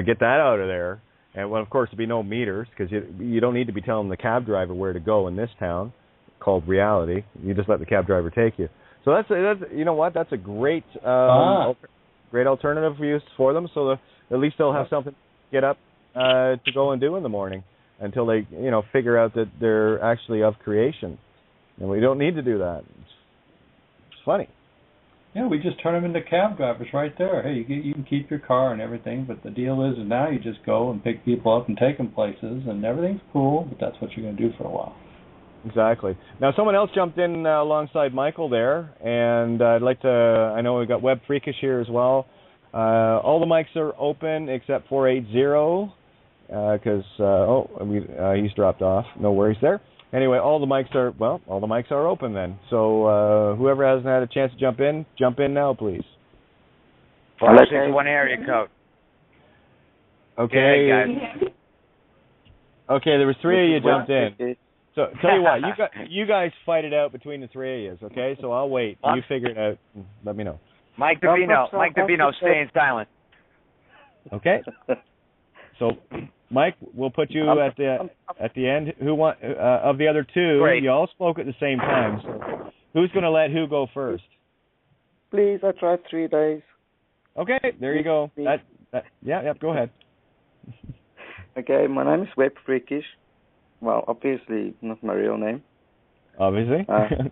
Get that out of there. And, well, of course, there'll be no meters because you don't need to be telling the cab driver where to go in this town called reality. You just let the cab driver take you. So that's you know what? That's a great great alternative use for them. So at least they'll have something to get up to go and do in the morning until they figure out that they're actually of creation. And we don't need to do that. It's funny. Yeah, we just turn them into cab drivers right there. Hey, you can keep your car and everything, but the deal is now you just go and pick people up and take them places, and everything's cool, but that's what you're going to do for a while. Exactly. Now, someone else jumped in alongside Michael there, and I'd like to, I know we've got Web Freakish here as well. All the mics are open except 480, because, he's dropped off. No worries there. Anyway, all the mics are open then. So whoever hasn't had a chance to jump in now, please. 461 area code. Okay. Yeah, okay, there was three of you jumped in. So tell you what, you guys fight it out between the three of you, okay? So I'll wait. You figure it out. And let me know. Mike Davino, staying silent. Okay. So, Mike, we'll put you at the end. Who of the other two? Great. You all spoke at the same time. So who's going to let who go first? Please, I tried 3 days. Okay, there you go. Go ahead. Okay, my name is Web Freakish. Well, obviously not my real name. Obviously. I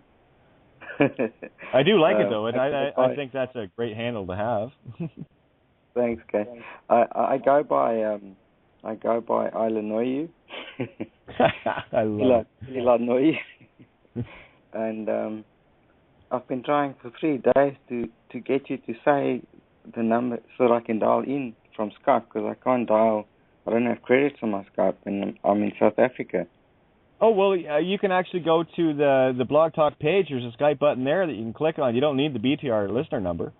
do like it though, and I think that's a great handle to have. Thanks, Kay. I go by Illinois. I love Illinois. And I've been trying for 3 days to get you to say the number so that I can dial in from Skype, because I can't dial. I don't have credits on my Skype, and I'm in South Africa. Oh, well, you can actually go to the Blog Talk page. There's a Skype button there that you can click on. You don't need the BTR listener number.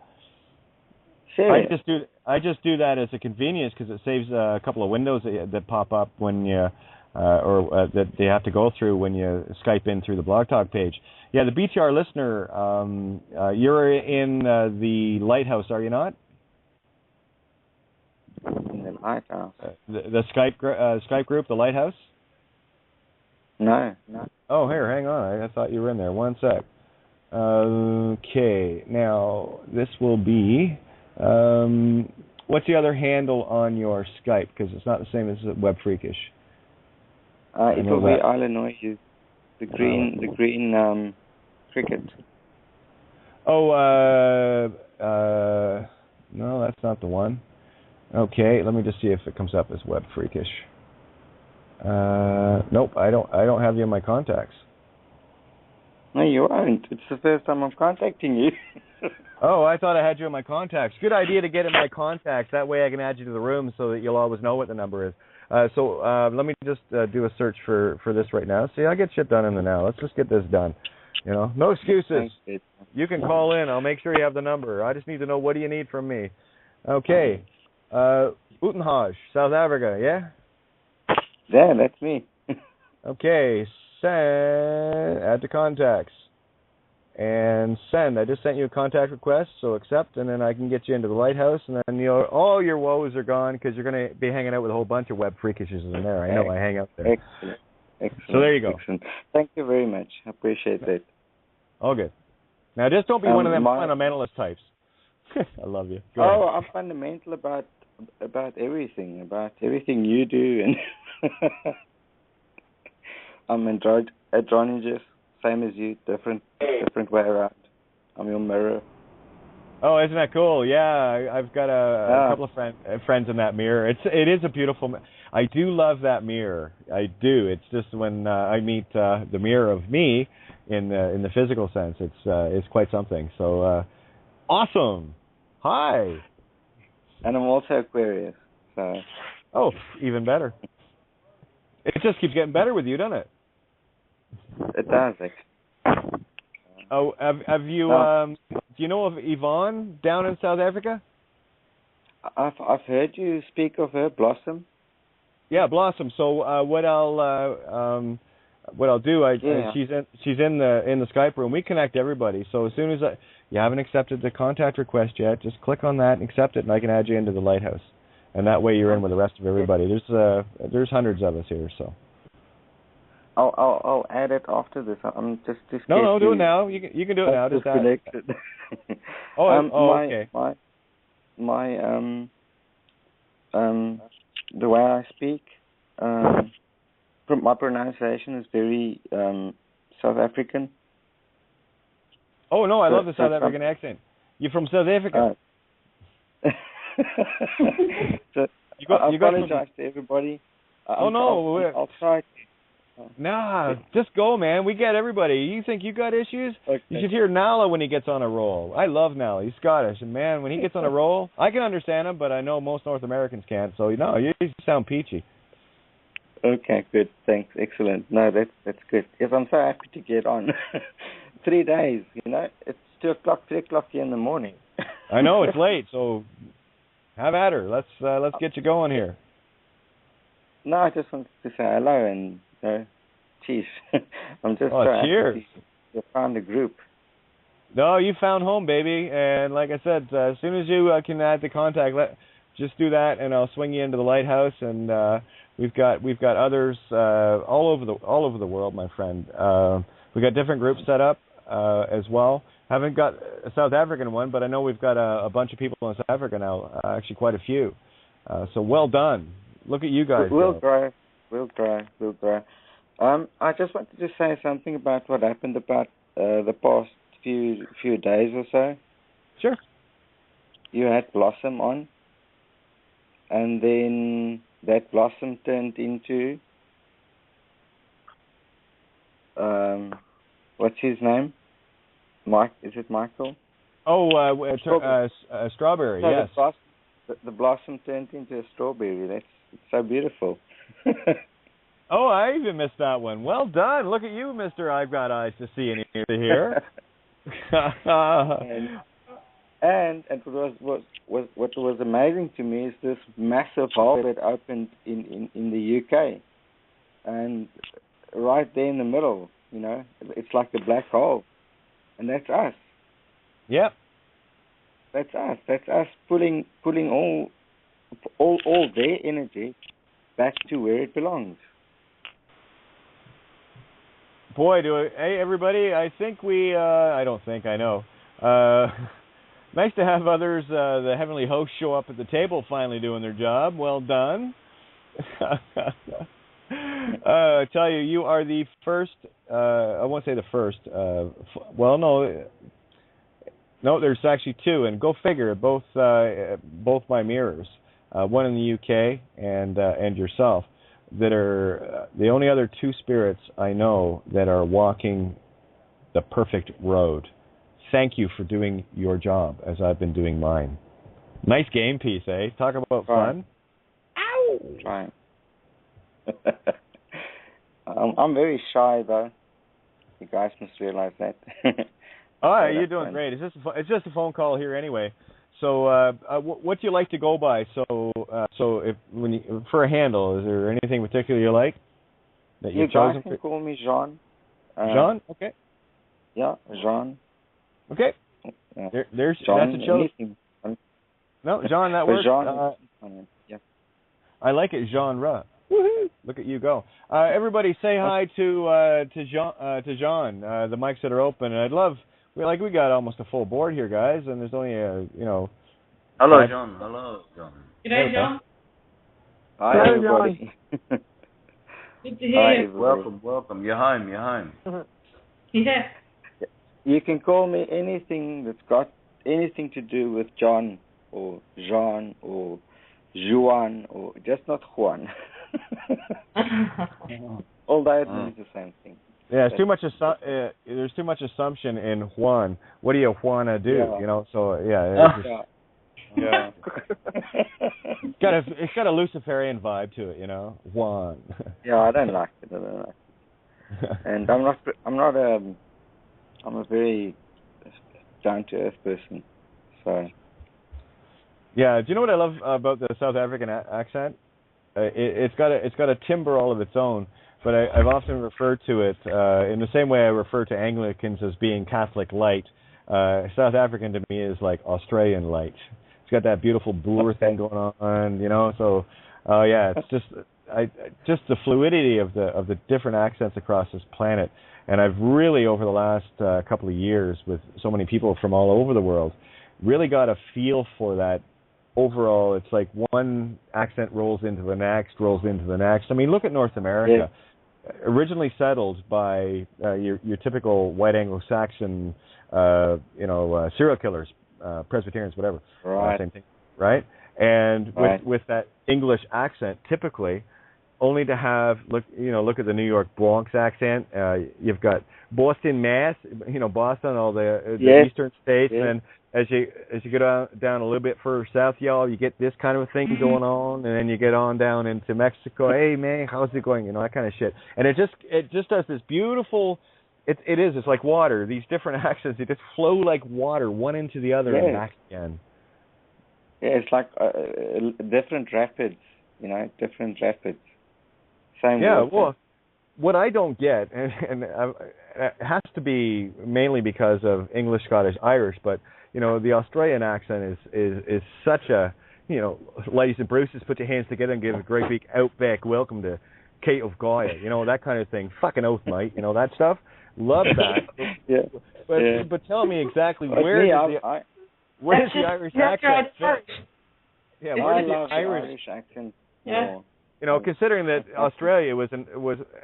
Sure. I just do that as a convenience because it saves a couple of windows that pop up when you that they have to go through when you Skype in through the Blog Talk page. Yeah, the BTR listener, you're in the Lighthouse, are you not? In the Lighthouse. The Skype group, the Lighthouse? No. Oh, here, hang on. I thought you were in there. One sec. Okay, now this will be. What's the other handle on your Skype? Because it's not the same as Web Freakish. It will be Illinois. The green cricket. Oh, no, that's not the one. Okay, let me just see if it comes up as Web Freakish. Nope, I don't have you in my contacts. No, you aren't. It's the first time I'm contacting you. Oh, I thought I had you in my contacts. Good idea to get in my contacts. That way I can add you to the room so that you'll always know what the number is. So let me just do a search for this right now. See, I get shit done in the now. Let's just get this done. You know, no excuses. You can call in. I'll make sure you have the number. I just need to know, what do you need from me? Okay. Utenhage, South Africa, yeah? Yeah, that's me. Okay, add to contacts. And send. I just sent you a contact request, so accept, and then I can get you into the Lighthouse, and then all your woes are gone because you're going to be hanging out with a whole bunch of Web Freakishes in there. I know, I hang out there. Excellent. So there you go. Excellent. Thank you very much. I appreciate that. All good. Now, just don't be one of them fundamentalist types. I love you. Go ahead. I'm fundamental about everything you do, and I'm androgynous, same as you, different way around. I'm your mirror. Oh, isn't that cool? Yeah, I've got a couple of friends in that mirror. It is a beautiful. I do love that mirror. I do. It's just when I meet the mirror of me in the physical sense, it's quite something. So awesome. Hi. And I'm also Aquarius. So. Oh, even better. It just keeps getting better with you, doesn't it? It does, actually. Oh, have you? Do you know of Yvonne down in South Africa? I've heard you speak of her, Blossom. Yeah, Blossom. So what I'll do, she's in the Skype room. We connect everybody. So as soon as you haven't accepted the contact request yet, just click on that and accept it, and I can add you into the Lighthouse. And that way you're in with the rest of everybody. There's hundreds of us here, so. I'll add it after this. I'm just No, do it now. You can do it now. Just add it. Okay. The way I speak, my pronunciation is very South African. Oh no, I love the South African accent. You're from South Africa. So I apologize to everybody. I'll try. Nah, just go, man. We get everybody. You think you got issues? Okay. You should hear Nala when he gets on a roll. I love Nala. He's Scottish, and man, when he gets on a roll, I can understand him, but I know most North Americans can't. So you sound peachy. Okay, good. Thanks. Excellent. No, that's good. Yes, I'm so happy to get on. 3 days, it's 2 o'clock, 3 o'clock here in the morning. I know it's late, so have at her. Let's get you going here. No, I just wanted to say hello and. Cheers. I'm just cheers. You found a group. No, you found home, baby. And like I said, as soon as you can add the contact, just do that, and I'll swing you into the Lighthouse. And we've got others all over the world, my friend. We've got different groups set up as well. Haven't got a South African one, but I know we've got a bunch of people in South Africa now. Actually, quite a few. So well done. Look at you guys. We'll try. I just wanted to say something about what happened about the past few days or so. Sure. You had Blossom on, and then that Blossom turned into what's his name? Mike? Is it Michael? Oh, Strawberry. So yes. The Blossom turned into a strawberry. It's so beautiful. Oh, I even missed that one. Well done. Look at you, Mr. I've got eyes to see and ears to hear. and what was amazing to me is this massive hole that opened in the UK, and right there in the middle, it's like a black hole, and that's us. Yep. That's us. That's us pulling all all their energy back to where it belongs. Boy, hey everybody, I think I don't think, I know. Nice to have others, the heavenly hosts, show up at the table finally doing their job. Well done. I tell you, you are the first, I won't say the first, well, no, there's actually two, and go figure, both my mirrors, one in the UK and yourself, that are the only other two spirits I know that are walking the perfect road. Thank you for doing your job as I've been doing mine. Nice game piece, eh? Talk about fun. Ow! Trying. I'm very shy, though. You guys must realize that. Oh, you're doing great. It's just a phone call here anyway. So, what do you like to go by? So for a handle, is there anything particular you like that you've chosen? You guys can call me Jean. Jean? Okay. Yeah, Jean. Okay. There's Jean, that's a choice. No, Jean, that works. Jean, yeah. I like it, genre. Woohoo! Look at you go. Everybody, say hi to Jean. The mics that are open, and I'd love. We got almost a full board here, guys, and there's only Hello, John. Hello, John. G'day, John. Hi, everybody. Good to hear you. Welcome. You're home. Yeah. You can call me anything that's got anything to do with John or Jean or Juan or just not Juan. Although it means the same thing. Yeah, there's too much assumption in Juan. What do you wanna do? Yeah. So yeah. It's got a Luciferian vibe to it, Juan. Yeah, I don't like it. And I'm a very down to earth person. So. Yeah. Do you know what I love about the South African accent? It's got a timbre all of its own. But I've often referred to it in the same way I refer to Anglicans as being Catholic light. South African to me is like Australian light. It's got that beautiful Boer thing going on, So, it's just the fluidity of the different accents across this planet. And I've really, over the last couple of years, with so many people from all over the world, really got a feel for that. Overall, it's like one accent rolls into the next. I mean, look at North America. Yeah. Originally settled by your typical white Anglo-Saxon, serial killers, Presbyterians, whatever. Right. Same thing, right? And with that English accent, typically, only to have look at the New York Bronx accent. You've got Boston, Mass. Boston, all the eastern states, and then as you go down a little bit further south, you get this kind of a thing going on, and then you get on down into Mexico. Hey man, how's it going? That kind of shit. And it just does this beautiful. It's like water. These different accents, they just flow like water, one into the other and back again. Yeah, it's like different rapids. Different rapids. Same. Yeah, well, what I don't get, and it has to be mainly because of English, Scottish, Irish, but the Australian accent is such a, ladies and Bruces, put your hands together and give a great big outback welcome to Kate of Gaia, that kind of thing. Fucking oath, mate, that stuff. Love that. But tell me exactly where does the Irish accent fit? Yeah, where does the Irish accent? Yeah. Considering that Australia was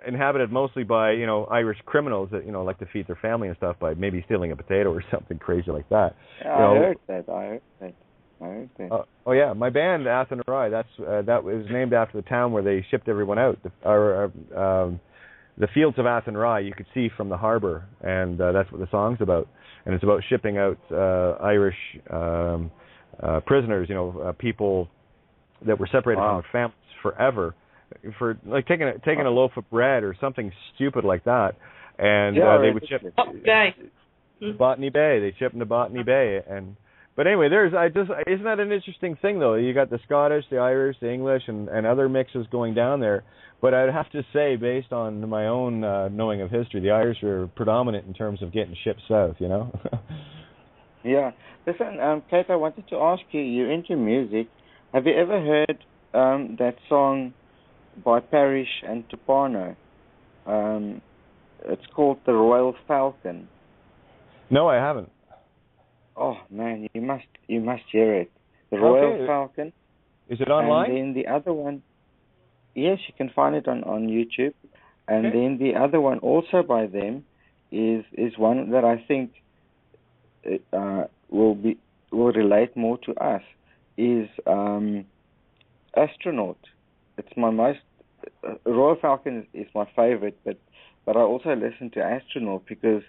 inhabited mostly by Irish criminals that like to feed their family and stuff by maybe stealing a potato or something crazy like that. Yeah, I heard that. Oh yeah, my band Athenry, that was named after the town where they shipped everyone out. The fields of Athenry you could see from the harbor, and that's what the song's about. And it's about shipping out Irish prisoners, people that were separated from their families forever, for like taking a loaf of bread or something stupid like that, and they would ship Botany Bay. They ship them to Botany Bay, but anyway, isn't that an interesting thing though? You got the Scottish, the Irish, the English, and other mixes going down there. But I'd have to say, based on my own knowing of history, the Irish are predominant in terms of getting shipped south. Yeah. Listen, Kate, I wanted to ask you. You're into music. Have you ever heard that song by Parrish and Tupano? It's called The Royal Falcon. No, I haven't. Oh man, you must hear it. The Royal Falcon. Is it online? And then the other one, yes, you can find it on YouTube. And then the other one, also by them, is one that I think will relate more to us. Is Astronaut. It's my most Royal Falcon is my favorite, but I also listen to Astronaut because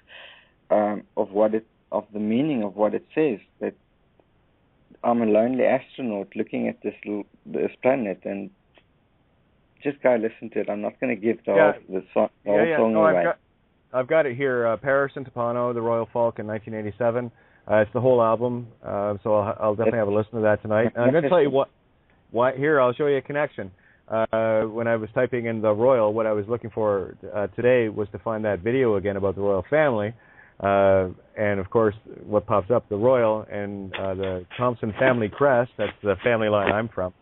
of the meaning of what it says, that I'm a lonely astronaut looking at this planet, and just go listen to it. I'm not going to give the whole song away. I've got it here. Parrish and Tupano, The Royal Falcon, 1987. It's the whole album, so I'll definitely have a listen to that tonight. And I'm going to tell you why. Here, I'll show you a connection. When I was typing in the Royal, what I was looking for today was to find that video again about the Royal family. And of course, what pops up, the Royal and the Thompson family crest, that's the family line I'm from,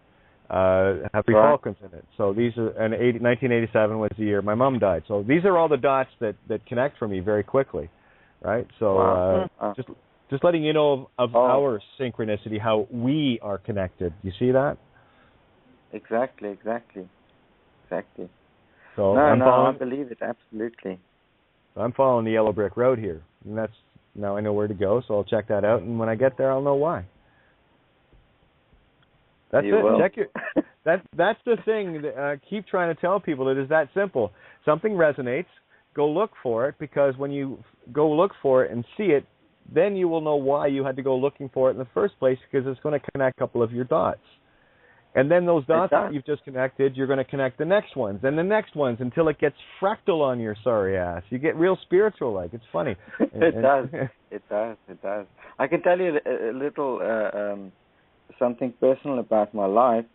have 3 falcons in it. So these are, and 1987 was the year my mom died. So these are all the dots that connect for me very quickly, right? So just letting you know of our synchronicity, how we are connected. You see that? Exactly. So I believe it, absolutely. I'm following the yellow brick road here, and now I know where to go, so I'll check that out, and when I get there, I'll know why. That's you it. Will. Check it. That's the thing. I keep trying to tell people it is that simple. Something resonates, go look for it, because when you go look for it and see it, then you will know why you had to go looking for it in the first place, because it's going to connect a couple of your dots. And then those dots that you've just connected, you're going to connect the next ones, and the next ones, until it gets fractal on your sorry ass. You get real spiritual like. It's funny. It does. I can tell you a little something personal about my life.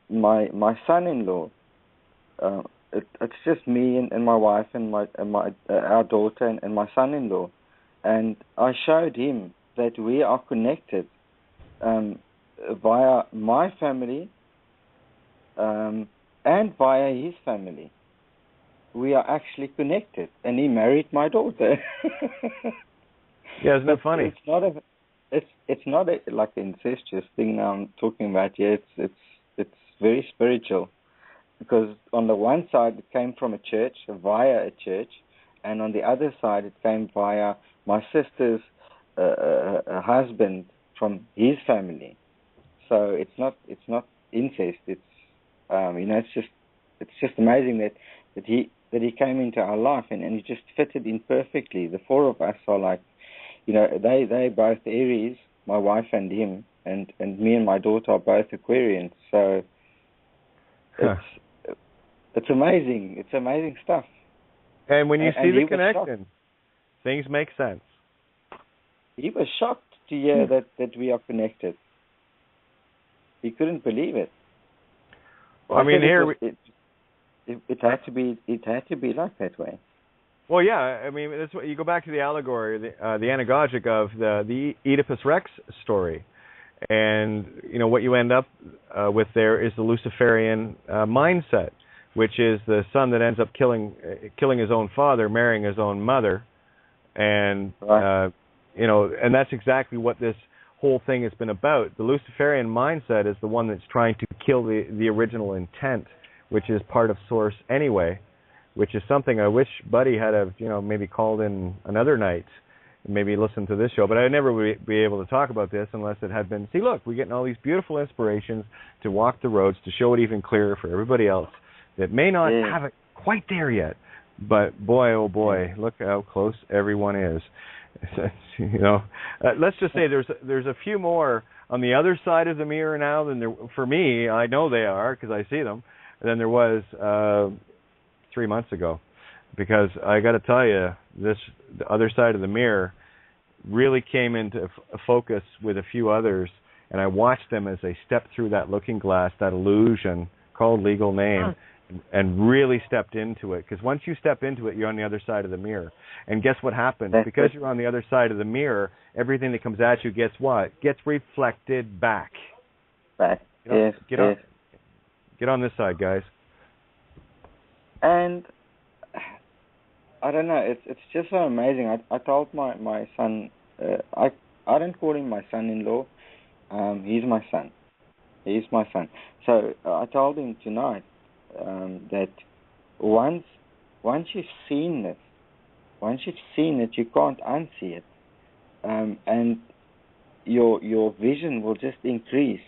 My son-in-law, it's just me and my wife and our daughter and my son-in-law. And I showed him that we are connected via my family and via his family. We are actually connected, and he married my daughter. Yeah, isn't that funny? It's not like an incestuous thing now I'm talking about here. It's very spiritual, because on the one side it came from a church, via a church, and on the other side it came via my sister's husband from his family. So it's not incest. It's it's just amazing that he came into our life and he just fitted in perfectly. The 4 of us are like, they both Aries, my wife and him, and me and my daughter are both Aquarians. So it's amazing. It's amazing stuff. And when you see the connection, things make sense. He was shocked to hear that we are connected. He couldn't believe it. Well, I mean, it had to be like that way. Well, yeah. I mean, that's what you go back to the allegory, the anagogic of the Oedipus Rex story, and what you end up with there is the Luciferian mindset, which is the son that ends up killing his own father, marrying his own mother, and and that's exactly what this whole thing has been about. The Luciferian mindset is the one that's trying to kill the original intent, which is part of Source anyway, which is something I wish Buddy had maybe called in another night and maybe listened to this show, but I'd never be able to talk about this unless it had been, see, look, we're getting all these beautiful inspirations to walk the roads, to show it even clearer for everybody else that may not have it quite there yet, but boy, oh boy, look how close everyone is. Let's just say there's a few more on the other side of the mirror now than there, for me, I know they are because I see them, than there was 3 months ago. Because I got to tell you, the other side of the mirror really came into focus with a few others, and I watched them as they stepped through that looking glass, that illusion called legal name, and really stepped into it. Because once you step into it, you're on the other side of the mirror. And guess what happens? Because you're on the other side of the mirror, everything that comes at you gets what? Gets reflected back. Back. Get on this side, guys. And I don't know. It's just so amazing. I told my son. I don't call him my son-in-law. He's my son. He's my son. So I told him tonight that once you've seen it, you can't unsee it, and your vision will just increase,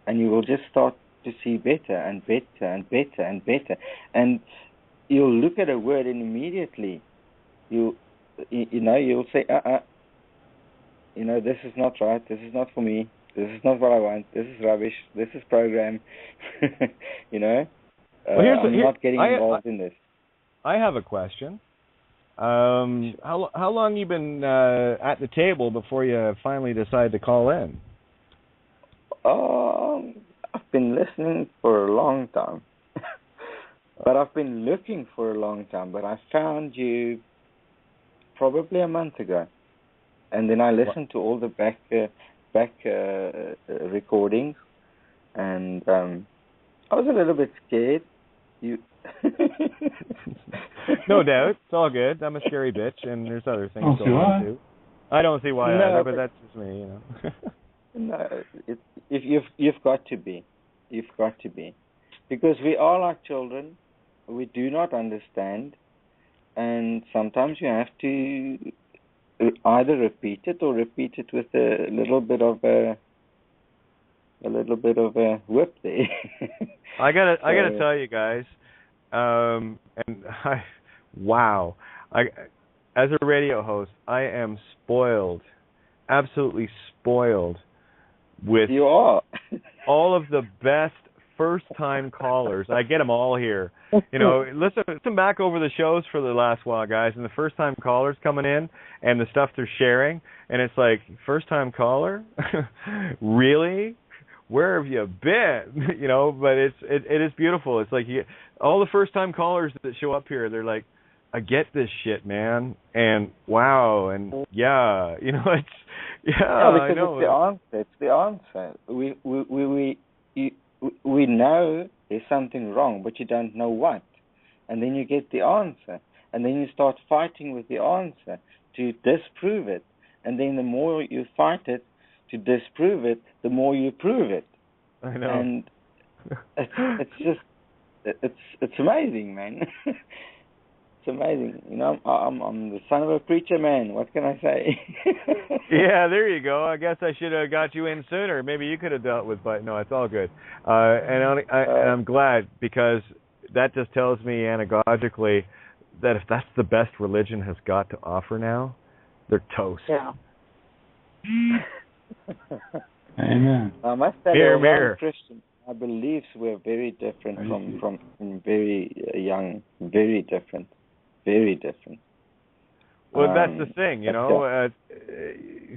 and you will just start to see better and better and better and better, and you'll look at a word and immediately you'll say, this is not right, this is not for me, this is not what I want, this is rubbish, this is program. I'm not getting involved in this. I have a question. How long you been at the table before you finally decided to call in? I've been listening for a long time. But I've been looking for a long time. But I found you probably a month ago. And then I listened to all the back recordings. And I was a little bit scared. No doubt. It's all good. I'm a scary bitch, and there's other things going on, too. I don't see why either, but that's just me, No, you've got to be. You've got to be. Because we are like children. We do not understand. And sometimes you have to either repeat it or repeat it with a little bit of a whip there. I gotta tell you guys, as a radio host, I am spoiled, absolutely spoiled with all of the best first-time callers. I get them all here. Listen back over the shows for the last while, guys, and the first-time callers coming in and the stuff they're sharing, and it's like, first-time caller? Really? Where have you been? But it is beautiful. It's like all the first-time callers that show up here, they're like, I get this shit, man, and wow, and yeah, because I know. It's the answer. We know there's something wrong, but you don't know what, and then you get the answer, and then you start fighting with the answer to disprove it, and then the more you fight it to disprove it, the more you prove it. I know. And it's amazing, man. It's amazing. I'm the son of a preacher man. What can I say? Yeah, there you go. I guess I should have got you in sooner. Maybe you could have dealt with, but no, it's all good. And I'm glad, because that just tells me anagogically that if that's the best religion has got to offer now, they're toast. Yeah. Amen. I must say, mirror. Christian, our beliefs were very different from very young, very different. Very different. Well, that's the thing,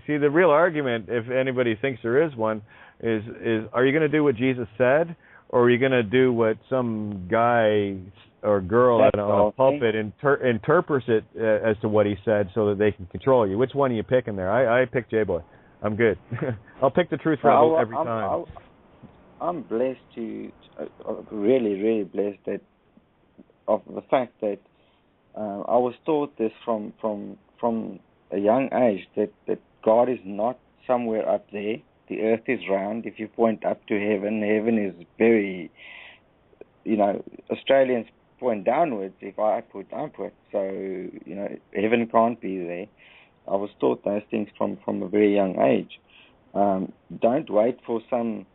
see, the real argument, if anybody thinks there is one, is are you going to do what Jesus said, or are you going to do what some guy or girl on a pulpit interprets it as to what he said so that they can control you? Which one are you picking there? I pick J-Boy. I'm good. I'll pick the truth rebel every time. I'm blessed really, really blessed of the fact that I was taught this from a young age that God is not somewhere up there. The earth is round. If you point up to heaven, heaven is very, Australians point downwards if I point upwards. So, heaven can't be there. I was taught those things from a very young age. Don't wait for some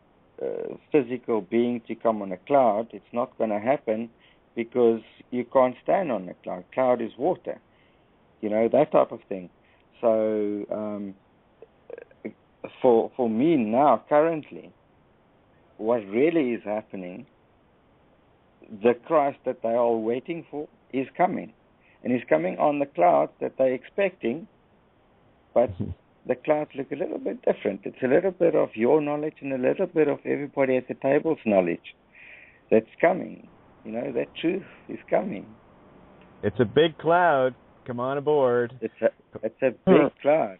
physical being to come on a cloud. It's not going to happen, because you can't stand on a cloud. Cloud is water, that type of thing. So for me now, currently, what really is happening, the Christ that they are all waiting for is coming. And he's coming on the clouds that they're expecting, but the clouds look a little bit different. It's a little bit of your knowledge and a little bit of everybody at the table's knowledge that's coming. that truth is coming. It's a big cloud. Come on aboard. It's a big cloud.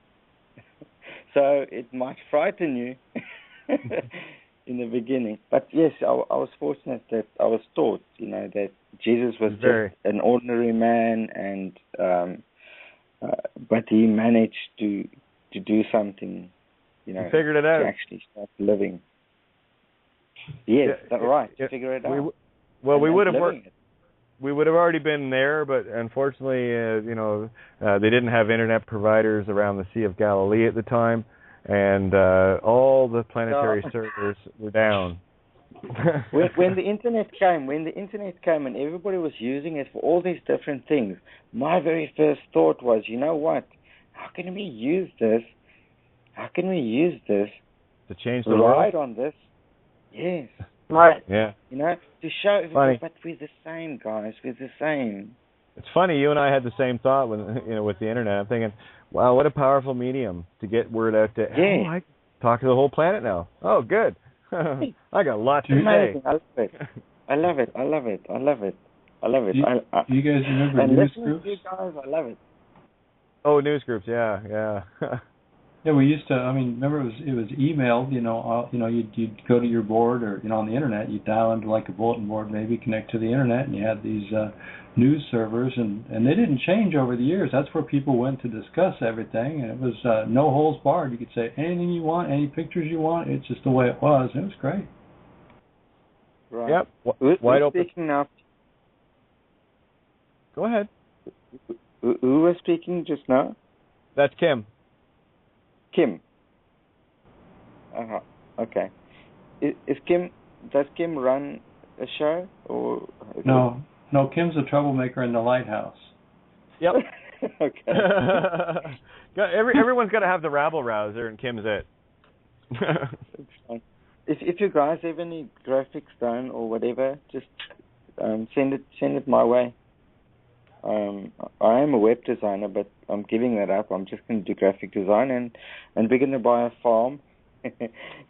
So it might frighten you in the beginning. But yes, I was fortunate that I was taught, that Jesus was just an ordinary man, and but he managed to do something, He figured it out. To actually start living. Yes, that's right. Figure it out. We would have already been there, but unfortunately, they didn't have internet providers around the Sea of Galilee at the time, and all the planetary servers were down. when the internet came, and everybody was using it for all these different things, my very first thought was, you know what? How can we use this? To change the world? Right on this? Yes. Right. Yeah. To show Funny. But we're the same, guys. We're the same. It's funny, you and I had the same thought with the internet. I'm thinking, wow, what a powerful medium to get word out to. Yeah. Oh, I can talk to the whole planet now. Oh, good. I got lots to say. I love it. Do you guys remember news groups? To you guys, I love it. Oh, news groups, yeah. Yeah, we used to. Remember it was emailed. You'd go to your board, or on the internet, you'd dial into like a bulletin board, maybe connect to the internet, and you had these news servers, and they didn't change over the years. That's where people went to discuss everything, and it was no holds barred. You could say anything you want, any pictures you want. It's just the way it was. It was great. Right. Yep. Wide open. Speaking now? Go ahead. Who was speaking just now? That's Kim. Kim. Okay. Does Kim run a show or? No. Kim's a troublemaker in the lighthouse. Yep. Okay. Everyone's got to have the rabble rouser, and Kim's it. If you guys have any graphics done or whatever, just send it my way. I am a web designer, but I'm giving that up. I'm just going to do graphic design, and we're going to buy a farm.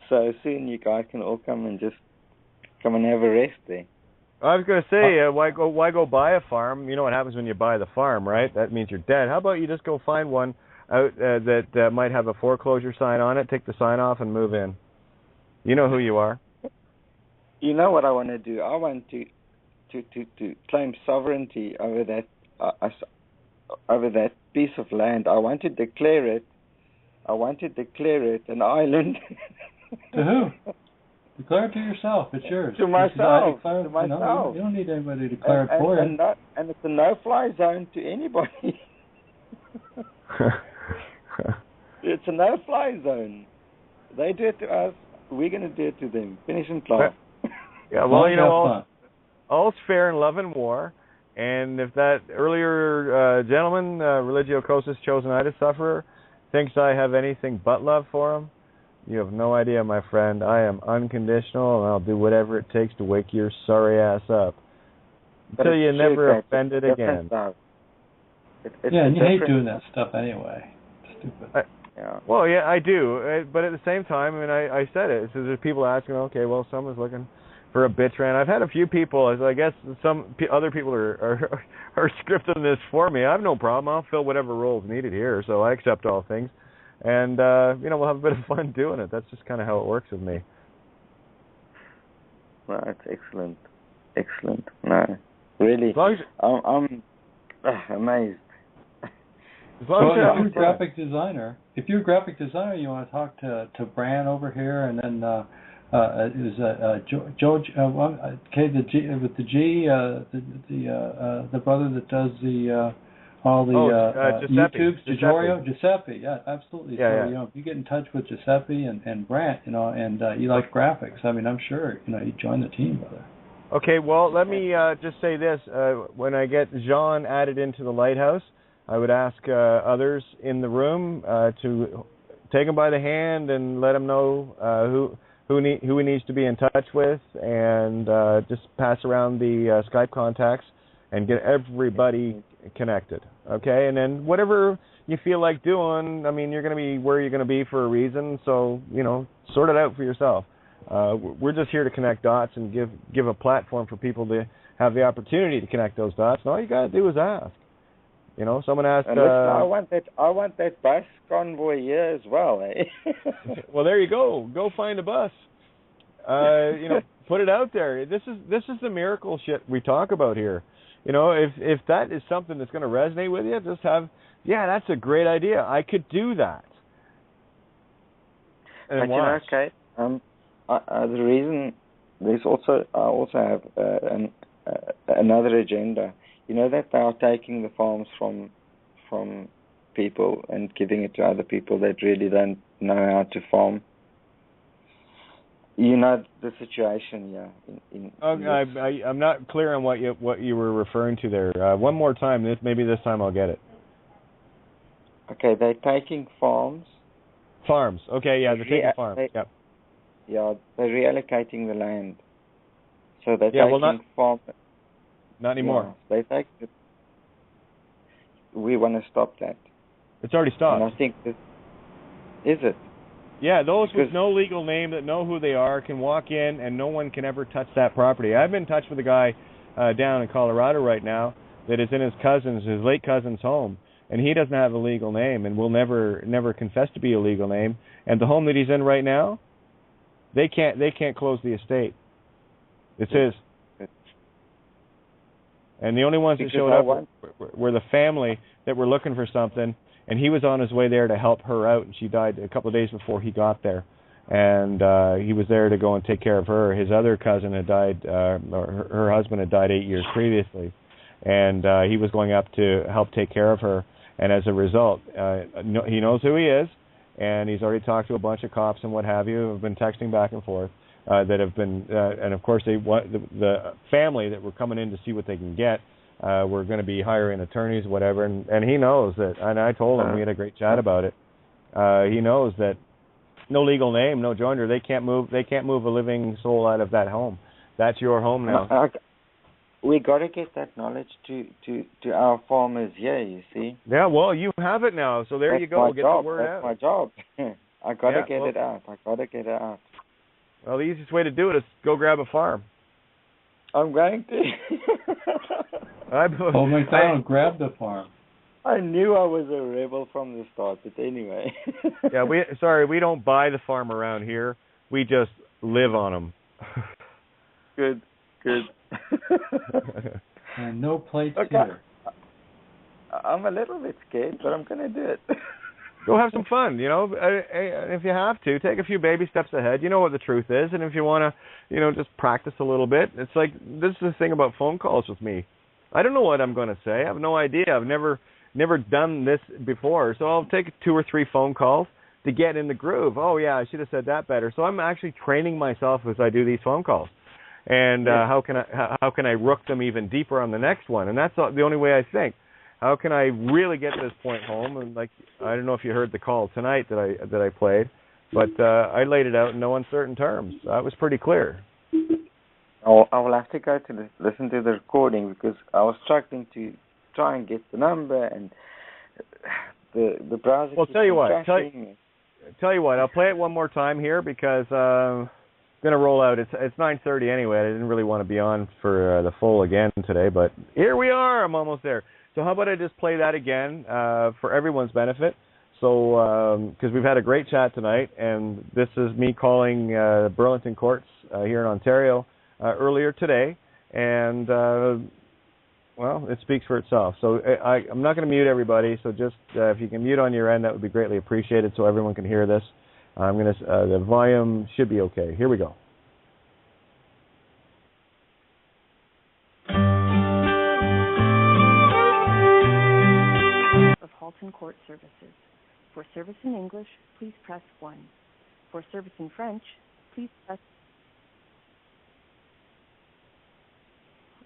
So soon you guys can all come and have a rest there. I was going to say, why go buy a farm? You know what happens when you buy the farm, right? That means you're dead. How about you just go find one out that might have a foreclosure sign on it, take the sign off, and move in. You know who you are. You know what I want to do? I want to claim sovereignty over that piece of land. I want to declare it an island. To who? Declare it to yourself. It's yours. To myself. You don't need anybody to declare it for you. And it's a no-fly zone to anybody. It's a no-fly zone. They do it to us. We're going to do it to them. Finish and close. Yeah, well, all's fair in love and war. And if that earlier gentleman, religiocosis chosenitis sufferer, thinks I have anything but love for him, you have no idea, my friend. I am unconditional, and I'll do whatever it takes to wake your sorry ass up until you never offended again. And you hate doing that stuff anyway. Stupid. Well, yeah, I do. But at the same time, I said it. So there's people asking, okay, well, someone's looking for a bitch rant. I've had a few people. I guess some other people are scripting this for me. I have no problem. I'll fill whatever roles needed here, so I accept all things. And, we'll have a bit of fun doing it. That's just kind of how it works with me. Well, that's excellent. Excellent. No, really, I'm amazed. So if you're a graphic designer, you want to talk to Bran over here, and then it was George, with the G, the brother that does all the YouTubes, Giuseppe, yeah, absolutely. Yeah, so if you get in touch with Giuseppe and Brant, and you like graphics, I'm sure you'd join the team, brother. Okay, well, let me just say this: when I get Jean added into the Lighthouse, I would ask others in the room to take him by the hand and let him know who he needs to be in touch with, and just pass around the Skype contacts and get everybody connected. Okay, and then whatever you feel like doing, you're going to be where you're going to be for a reason, so sort it out for yourself. We're just here to connect dots and give a platform for people to have the opportunity to connect those dots. And all you got to do is ask. You know, someone asked. And listen, I want that bus convoy here as well. Eh? Well, there you go. Go find a bus. You know, put it out there. This is the miracle shit we talk about here. You know, if that is something that's going to resonate with you, just have. Yeah, that's a great idea. I could do that. And but you know, okay. The reason I also have another agenda. You know that they are taking the farms from people and giving it to other people that really don't know how to farm. You know the situation, yeah. I'm not clear on what you were referring to there. One more time, maybe this time I'll get it. Okay, they're taking farms. Farms. Okay, yeah, they're taking farms. Yep. Yeah, they're reallocating the land. So they're taking farms. Not anymore. Yeah, they take it. We want to stop that. It's already stopped. And I think is it? Yeah, those with no legal name that know who they are can walk in and no one can ever touch that property. I've been in touch with a guy down in Colorado right now that is in his late cousin's home, and he doesn't have a legal name and will never confess to be a legal name. And the home that he's in right now, they can't close the estate. It's his. And the only ones that showed up were the family that were looking for something, and he was on his way there to help her out, and she died a couple of days before he got there. And he was there to go and take care of her. His other cousin had died, or her husband had died 8 years previously, and he was going up to help take care of her. And as a result, he knows who he is, and he's already talked to a bunch of cops and what have you, have been texting back and forth. That have been, and of course, the family that were coming in to see what they can get were going to be hiring attorneys, whatever. And he knows that. And I told him, we had a great chat about it. He knows that no legal name, no joinder. They can't move a living soul out of that home. That's your home now. We got to get that knowledge to our farmers here. You see. Yeah, well, you have it now, so there you go. Get the word out. That's my job. I got to get it out. Well, the easiest way to do it is go grab a farm. I'm going to. McDonald grabbed the farm. I knew I was a rebel from the start, but anyway. Yeah, we don't buy the farm around here. We just live on them. Good. And no plates here. I'm a little bit scared, but I'm going to do it. Go have some fun, you know. If you have to, take a few baby steps ahead. You know what the truth is, and if you want to, just practice a little bit. It's like this is the thing about phone calls with me. I don't know what I'm going to say. I have no idea. I've never done this before, so I'll take 2 or 3 phone calls to get in the groove. Oh yeah, I should have said that better. So I'm actually training myself as I do these phone calls, and how can I rook them even deeper on the next one? And that's the only way I think. How can I really get this point home? And I don't know if you heard the call tonight that I played, but I laid it out in no uncertain terms. That was pretty clear. I will have to go to listen to the recording because I was struggling to try and get the number and the browser. Well, tell you what, I'll play it one more time here because I'm gonna roll out. It's 9:30 anyway. I didn't really want to be on for the full again today, but here we are. I'm almost there. So how about I just play that again for everyone's benefit? So because we've had a great chat tonight, and this is me calling Burlington Courts here in Ontario earlier today, and well, it speaks for itself. So I'm not going to mute everybody. So just if you can mute on your end, that would be greatly appreciated, so everyone can hear this. I'm going to the volume should be okay. Here we go. Halton Court Services. For service in English, please press 1. For service in French, please press.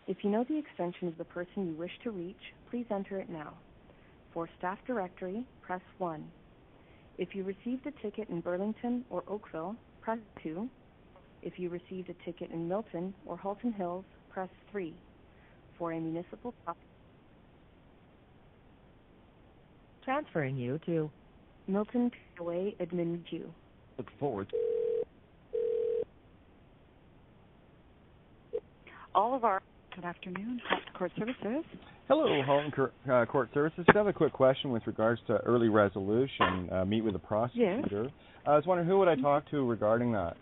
If you know the extension of the person you wish to reach, please enter it now. For staff directory, press 1. If you received a ticket in Burlington or Oakville, press 2. If you received a ticket in Milton or Halton Hills, press 3. For a municipal property, transferring you to Milton POA Admin Queue. Look forward. all of our... Good afternoon, Court Services. Hello, Holland Court Services. I have a quick question with regards to early resolution, meet with the prosecutor. Yes. I was wondering, who would I talk to regarding that?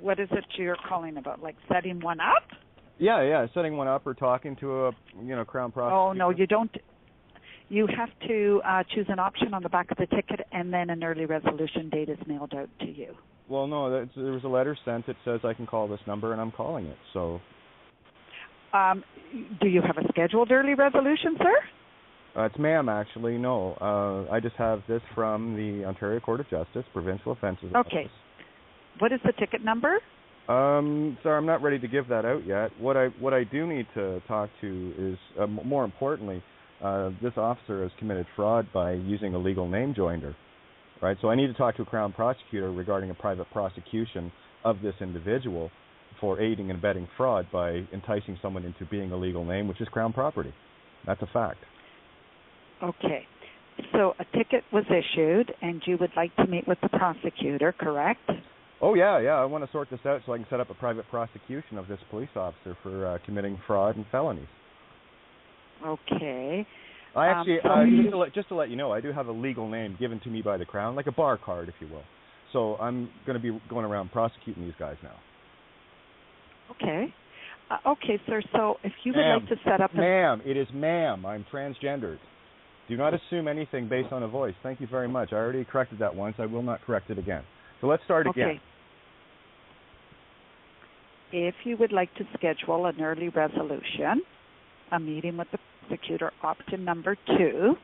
What is it you're calling about, like setting one up? Yeah, setting one up or talking to a, Crown prosecutor. Oh, no, you don't. You have to choose an option on the back of the ticket, and then an early resolution date is mailed out to you. Well, no, there was a letter sent that says I can call this number, and I'm calling it, so... do you have a scheduled early resolution, sir? It's ma'am, actually, no. I just have this from the Ontario Court of Justice, Provincial Offences Okay. Office. What is the ticket number? Sir, I'm not ready to give that out yet. What I do need to talk to is, more importantly, this officer has committed fraud by using a legal name joinder, right? So I need to talk to a Crown prosecutor regarding a private prosecution of this individual for aiding and abetting fraud by enticing someone into being a legal name, which is Crown property. That's a fact. Okay. So a ticket was issued, and you would like to meet with the prosecutor, correct? Oh, yeah. I want to sort this out so I can set up a private prosecution of this police officer for committing fraud and felonies. Okay. I actually, just to let you know, I do have a legal name given to me by the Crown, like a bar card, if you will. So I'm going to be going around prosecuting these guys now. Okay. Okay, sir, so if you would like to set up... Ma'am, it is ma'am. I'm transgendered. Do not assume anything based on a voice. Thank you very much. I already corrected that once. I will not correct it again. So let's start again. Okay. If you would like to schedule an early resolution, a meeting with the prosecutor, option number 2,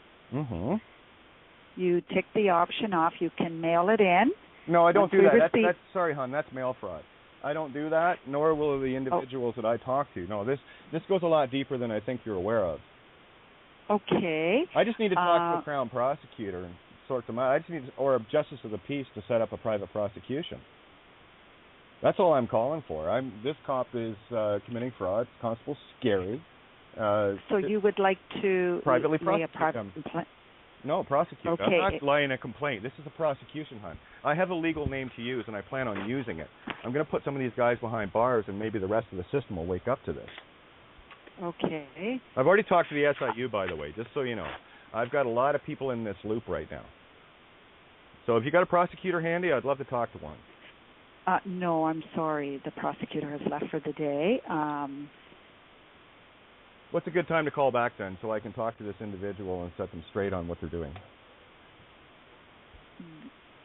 you tick the option off. You can mail it in. No, I don't do that. That's sorry, hon. That's mail fraud. I don't do that, nor will the individuals that I talk to. No, this goes a lot deeper than I think you're aware of. Okay. I just need to talk to a Crown prosecutor and sort them out. I just need, or a justice of the peace to set up a private prosecution. That's all I'm calling for. This cop is committing fraud. Constable Scary. So you would like to privately prosecute him? No, prosecute. Okay. I'm not laying a complaint. This is a prosecution hunt. I have a legal name to use, and I plan on using it. I'm going to put some of these guys behind bars, and maybe the rest of the system will wake up to this. Okay. I've already talked to the SIU, by the way, just so you know. I've got a lot of people in this loop right now. So if you got a prosecutor handy, I'd love to talk to one. No, I'm sorry. The prosecutor has left for the day. What's a good time to call back then so I can talk to this individual and set them straight on what they're doing?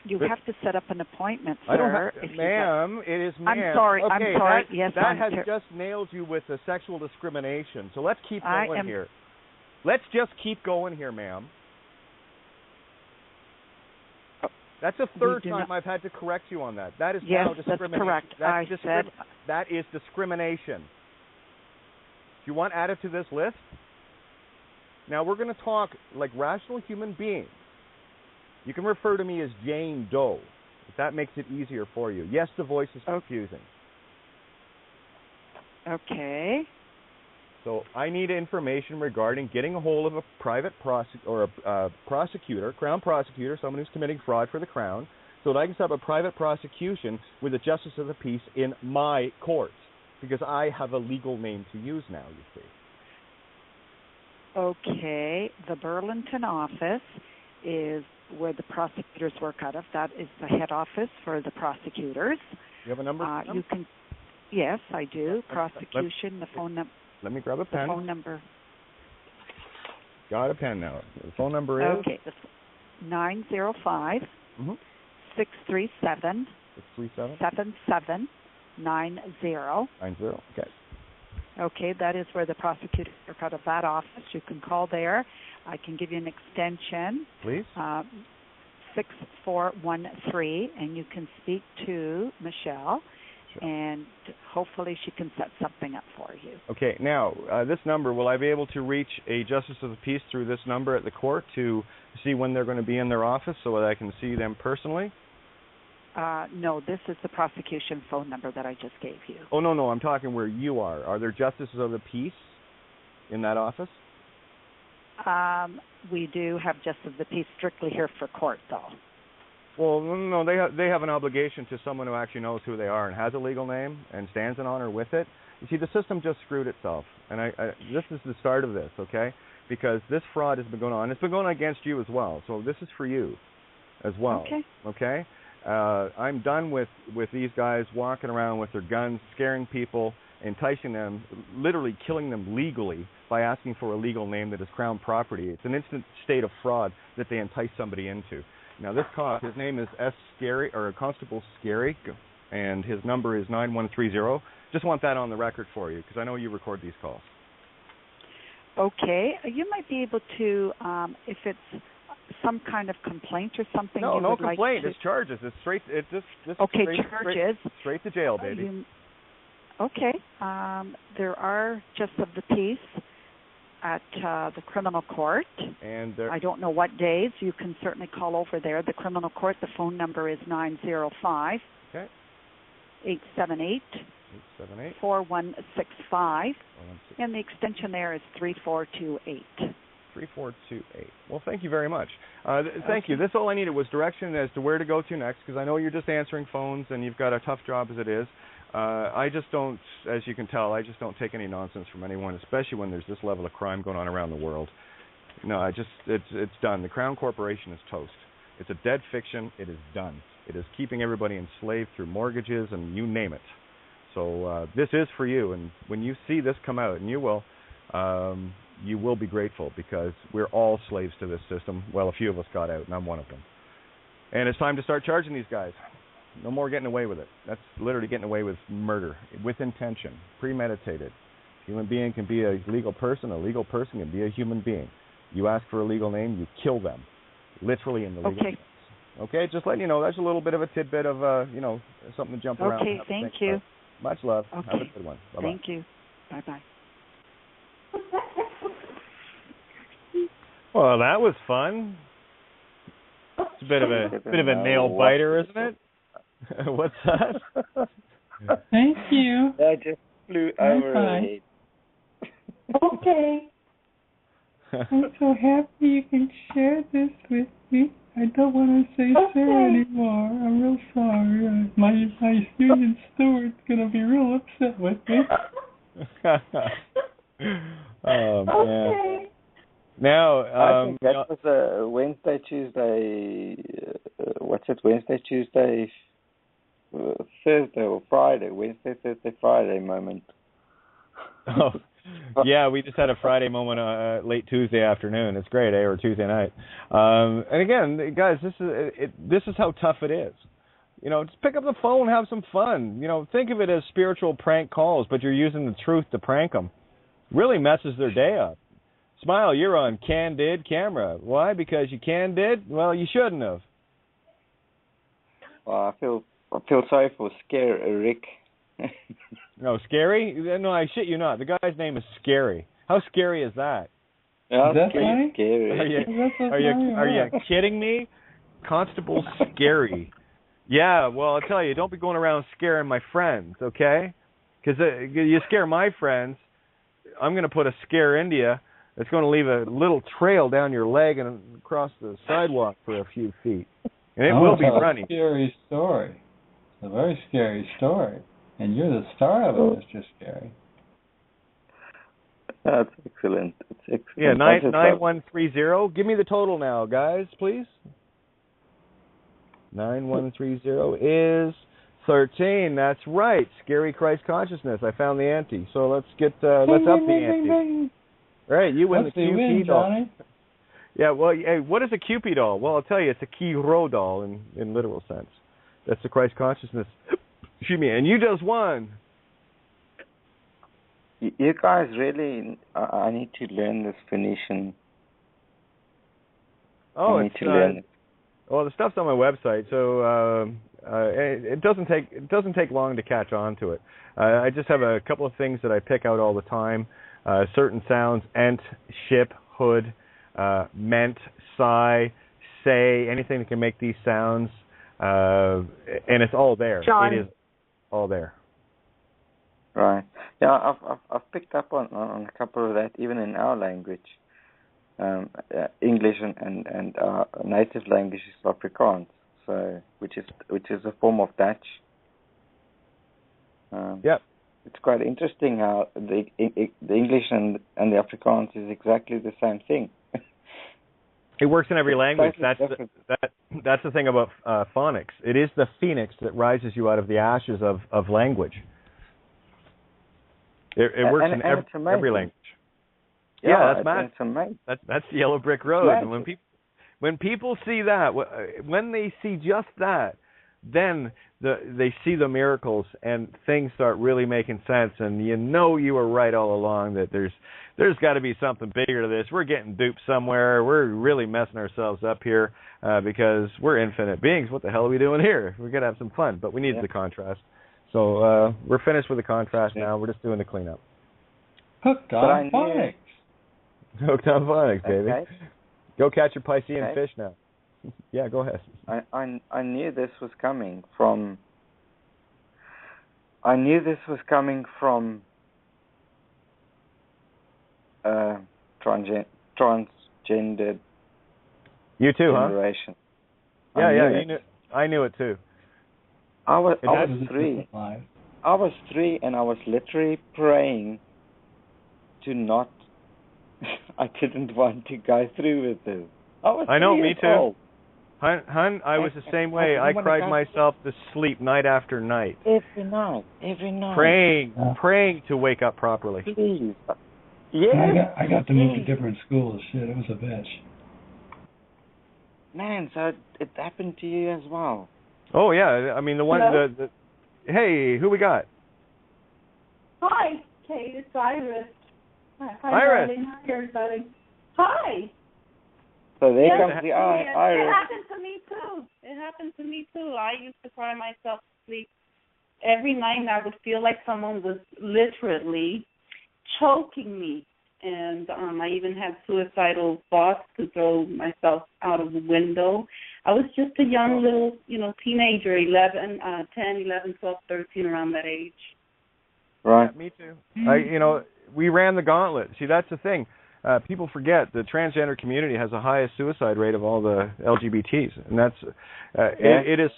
You have to set up an appointment, sir. I don't have, ma'am, it is ma'am. I'm sorry. Okay, I'm sorry. Yes, that has just nailed you with the sexual discrimination. So let's keep going here. Let's just keep going here, ma'am. That's the third time I've had to correct you on that. That is now discrimination. That's correct. That is discrimination. Do you want added to this list? Now we're going to talk like rational human beings. You can refer to me as Jane Doe, if that makes it easier for you. Yes, the voice is confusing. Okay. So I need information regarding getting a hold of a private prosecutor, Crown prosecutor, someone who's committing fraud for the Crown, so that I can set up a private prosecution with a justice of the peace in my court, because I have a legal name to use now, you see. Okay. The Burlington office is where the prosecutors work out of. That is the head office for the prosecutors. You have a number? You can. Yes, I do. Prosecution, the phone number. Let me grab a pen. The phone number. Got a pen now. The phone number is? Okay. 905 637 7790. Okay. Okay, that is where the prosecutor work out of that office. You can call there. I can give you an extension. Please. 6413, and you can speak to Michelle. Sure. And hopefully she can set something up for you. Okay. Now, this number, will I be able to reach a justice of the peace through this number at the court to see when they're going to be in their office so that I can see them personally? No, this is the prosecution phone number that I just gave you. Oh, no, I'm talking where you are. Are there justices of the peace in that office? We do have justice of the peace strictly here for court, though. Well, no, they have an obligation to someone who actually knows who they are and has a legal name and stands in honor with it. You see, the system just screwed itself, and this is the start of this, okay? Because this fraud has been going on. It's been going on against you as well, so this is for you as well. Okay? I'm done with these guys walking around with their guns, scaring people, enticing them, literally killing them legally by asking for a legal name that is Crown property. It's an instant state of fraud that they entice somebody into. Now, this cop, his name is Constable Scary, and his number is 9130. Just want that on the record for you, because I know you record these calls. Okay. You might be able to, if it's some kind of complaint or something. No, you no would complaint. Like it's charges. It's straight. charges. Straight to jail, baby. There are just of the peace at the criminal court. And I don't know what days. You can certainly call over there. The criminal court. The phone number is 905. 878. 4165. And the extension there is 3428. 3428. Well, thank you very much. Thank you. This all I needed was direction as to where to go to next, because I know you're just answering phones and you've got a tough job as it is. I just don't, as you can tell, I just don't take any nonsense from anyone, especially when there's this level of crime going on around the world. No, it's done. The Crown Corporation is toast. It's a dead fiction. It is done. It is keeping everybody enslaved through mortgages and you name it. So this is for you, and when you see this come out, and you will be grateful, because we're all slaves to this system. Well, a few of us got out, and I'm one of them. And it's time to start charging these guys. No more getting away with it. That's literally getting away with murder, with intention, premeditated. A human being can be a legal person. A legal person can be a human being. You ask for a legal name, you kill them, literally in the legal sense. Okay, just letting you know, that's a little bit of a tidbit of, something to jump around. Okay, thank you. About. Much love. Okay. Have a good one. Bye-bye. Thank you. Bye-bye. Well, that was fun. It's a bit of a nail biter, isn't it? What's that? Thank you. I just flew over her head. Okay. I'm so happy you can share this with me. I don't want to say sir anymore. I'm real sorry. My union steward's gonna be real upset with me. Oh man. Now, I think that was a Wednesday, Tuesday. Wednesday, Tuesday, Thursday, or Friday? Wednesday, Thursday, Friday moment. Oh, yeah, we just had a Friday moment late Tuesday afternoon. It's great, or Tuesday night. And again, guys, this is how tough it is. Just pick up the phone, have some fun. Think of it as spiritual prank calls, but you're using the truth to prank them. Really messes their day up. Smile, you're on candid camera. Why? Because you candid? Well, you shouldn't have. Well, I feel sorry for Rick. No, Scary? No, I shit you not. The guy's name is Scary. How scary is that? Yeah, that's scary. Are you kidding me? Constable Scary. Yeah, well, I'll tell you, don't be going around scaring my friends, okay? Because you scare my friends, I'm going to put a scare into you. It's going to leave a little trail down your leg and across the sidewalk for a few feet. And it will be running. It's a scary story. It's a very scary story. And you're the star of it, Mr. Scary. That's excellent. It's excellent. Yeah, 9130. Give me the total now, guys, please. 9130 is 13. That's right. Scary Christ consciousness. I found the ante. So let's up the ante. Right, you win the QP doll. Johnny. Yeah, well, hey, what is a QP doll? Well, I'll tell you, it's a Kiro doll in literal sense. That's the Christ consciousness. Excuse me, and you just won. You guys really, I need to learn this Phoenician. Oh, I need to learn it. Well, the stuff's on my website, so it doesn't take long to catch on to it. I just have a couple of things that I pick out all the time. Certain sounds: ent, ship, hood, meant, sigh, say, anything that can make these sounds, and it's all there. John. It is all there. Right. Yeah, I've picked up on a couple of that, even in our language. English and native language is Afrikaans. which is a form of Dutch. Yep. It's quite interesting how the English and the Afrikaans is exactly the same thing. It works in every language. Totally That's the thing about phonics. It is the phoenix that rises you out of the ashes of language. It works in every language. Yeah, that's mad. It's amazing. That's the yellow brick road. And when people see that, when they see just that, then they see the miracles and things start really making sense. And you were right all along that there's got to be something bigger to this. We're getting duped somewhere. We're really messing ourselves up here because we're infinite beings. What the hell are we doing here? We're going to have some fun, but we need the contrast. So we're finished with the contrast now. We're just doing the cleanup. Hooked on phonics. Hooked on phonics, baby. Okay. Go catch your Piscean fish now. Yeah, go ahead. I knew this was coming from. I knew this was coming from transgendered. You too, generation. Huh? Yeah, I knew it too. I was 3. I was 3, and I was literally praying to not. I didn't want to go through with this. I know, me too. Old. Hun, I was the same way. I cried myself to sleep night after night. Every night. Praying to wake up properly. Please. Yeah. I got to move to different schools. Shit, it was a bitch. Man, so it happened to you as well. Oh yeah, I mean the one. The hey, who we got? Hi, Kate. It's Iris. Hi, Iris. Darling. Hi, everybody. Hi. So there comes the Iris. It happened to me too. I used to cry myself to sleep every night, and I would feel like someone was literally choking me. And I even had suicidal thoughts to throw myself out of the window. I was just a young little, teenager, 10, 11, 12, 13, around that age. Right. Yeah, me too. We ran the gauntlet. See, that's the thing. People forget the transgender community has the highest suicide rate of all the LGBTs, and that's it is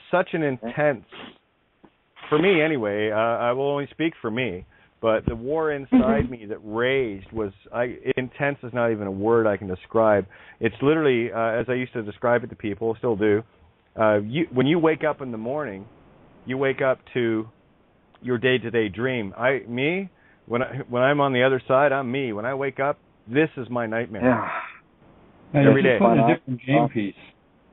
such an intense. For me, anyway, I will only speak for me. But the war inside me that raged was intense is not even a word I can describe. It's literally, as I used to describe it to people, still do. When you wake up in the morning, you wake up to your day-to-day dream. When I'm on the other side, I'm me. When I wake up, this is my nightmare. Yeah. Every day. Put in a different game piece.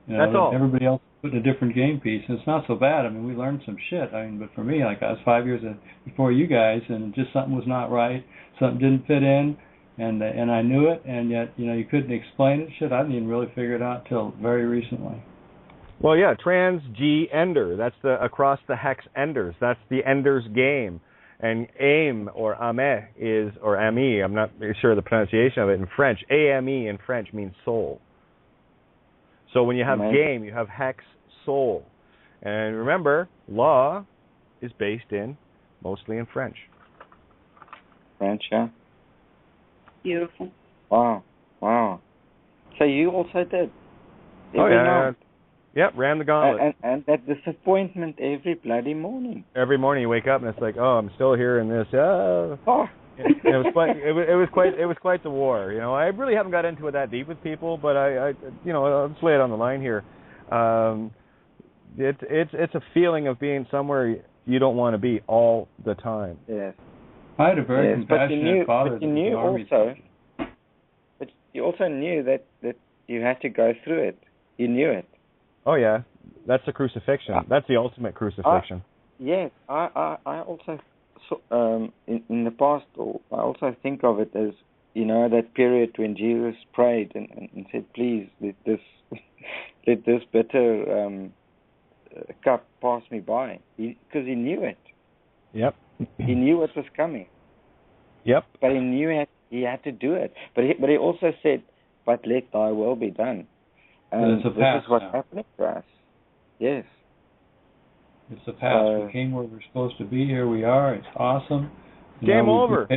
That's all. Everybody else put in a different game piece, and it's not so bad. I mean, we learned some shit. But for me, I was 5 years before you guys, and just something was not right. Something didn't fit in, and I knew it, and yet you couldn't explain it. Shit, I didn't even really figure it out till very recently. Well, yeah, trans-G-ender. That's the across the hex enders. That's the enders game. And AIM or AME or AME, I'm not sure the pronunciation of it in French. AME in French means soul. So when you have game, you have hex, soul. And remember, law is based mostly in French. French, yeah. Beautiful. Wow. So you also did? Yep, ran the gauntlet. And that disappointment every bloody morning. Every morning you wake up and it's like, oh, I'm still here in this. It was quite the war. I really haven't got into it that deep with people, but I'll just lay it on the line here. It's a feeling of being somewhere you don't want to be all the time. Yes. I had a very compassionate father. But you also knew that you had to go through it. You knew it. Oh yeah, that's the crucifixion. That's the ultimate crucifixion. Yes, I also in the past, I also think of it as that period when Jesus prayed and said, "Please let this bitter cup pass me by," because he knew it. Yep. He knew what was coming. Yep. But he knew he had to do it. But he also said, "But let thy will be done." And this is what's happening to us. Yes. It's the past. We came where we're supposed to be. Here we are. It's awesome. Game over.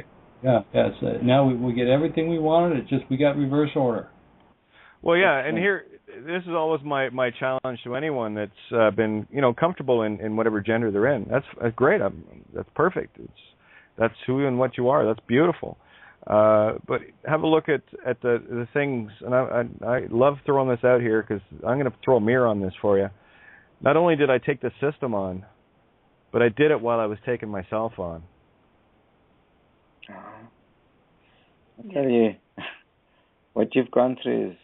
Now we get everything we wanted. It's just we got reverse order. Well, yeah, and here this is always my challenge to anyone that's been comfortable in whatever gender they're in. That's great. That's perfect. That's who and what you are. That's beautiful. But have a look at the things, and I love throwing this out here because I'm going to throw a mirror on this for you. Not only did I take the system on, but I did it while I was taking myself on. I tell you, what you've gone through is...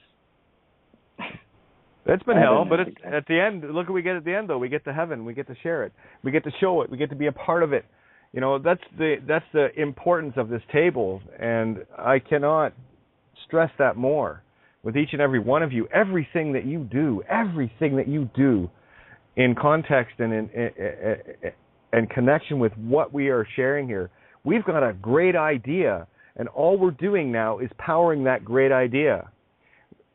It's been hell, but it's at the end. Look what we get at the end, though. We get to heaven. We get to share it. We get to show it. We get to be a part of it. That's the importance of this table, and I cannot stress that more. With each and every one of you, everything that you do in context and in connection with what we are sharing here, we've got a great idea, and all we're doing now is powering that great idea.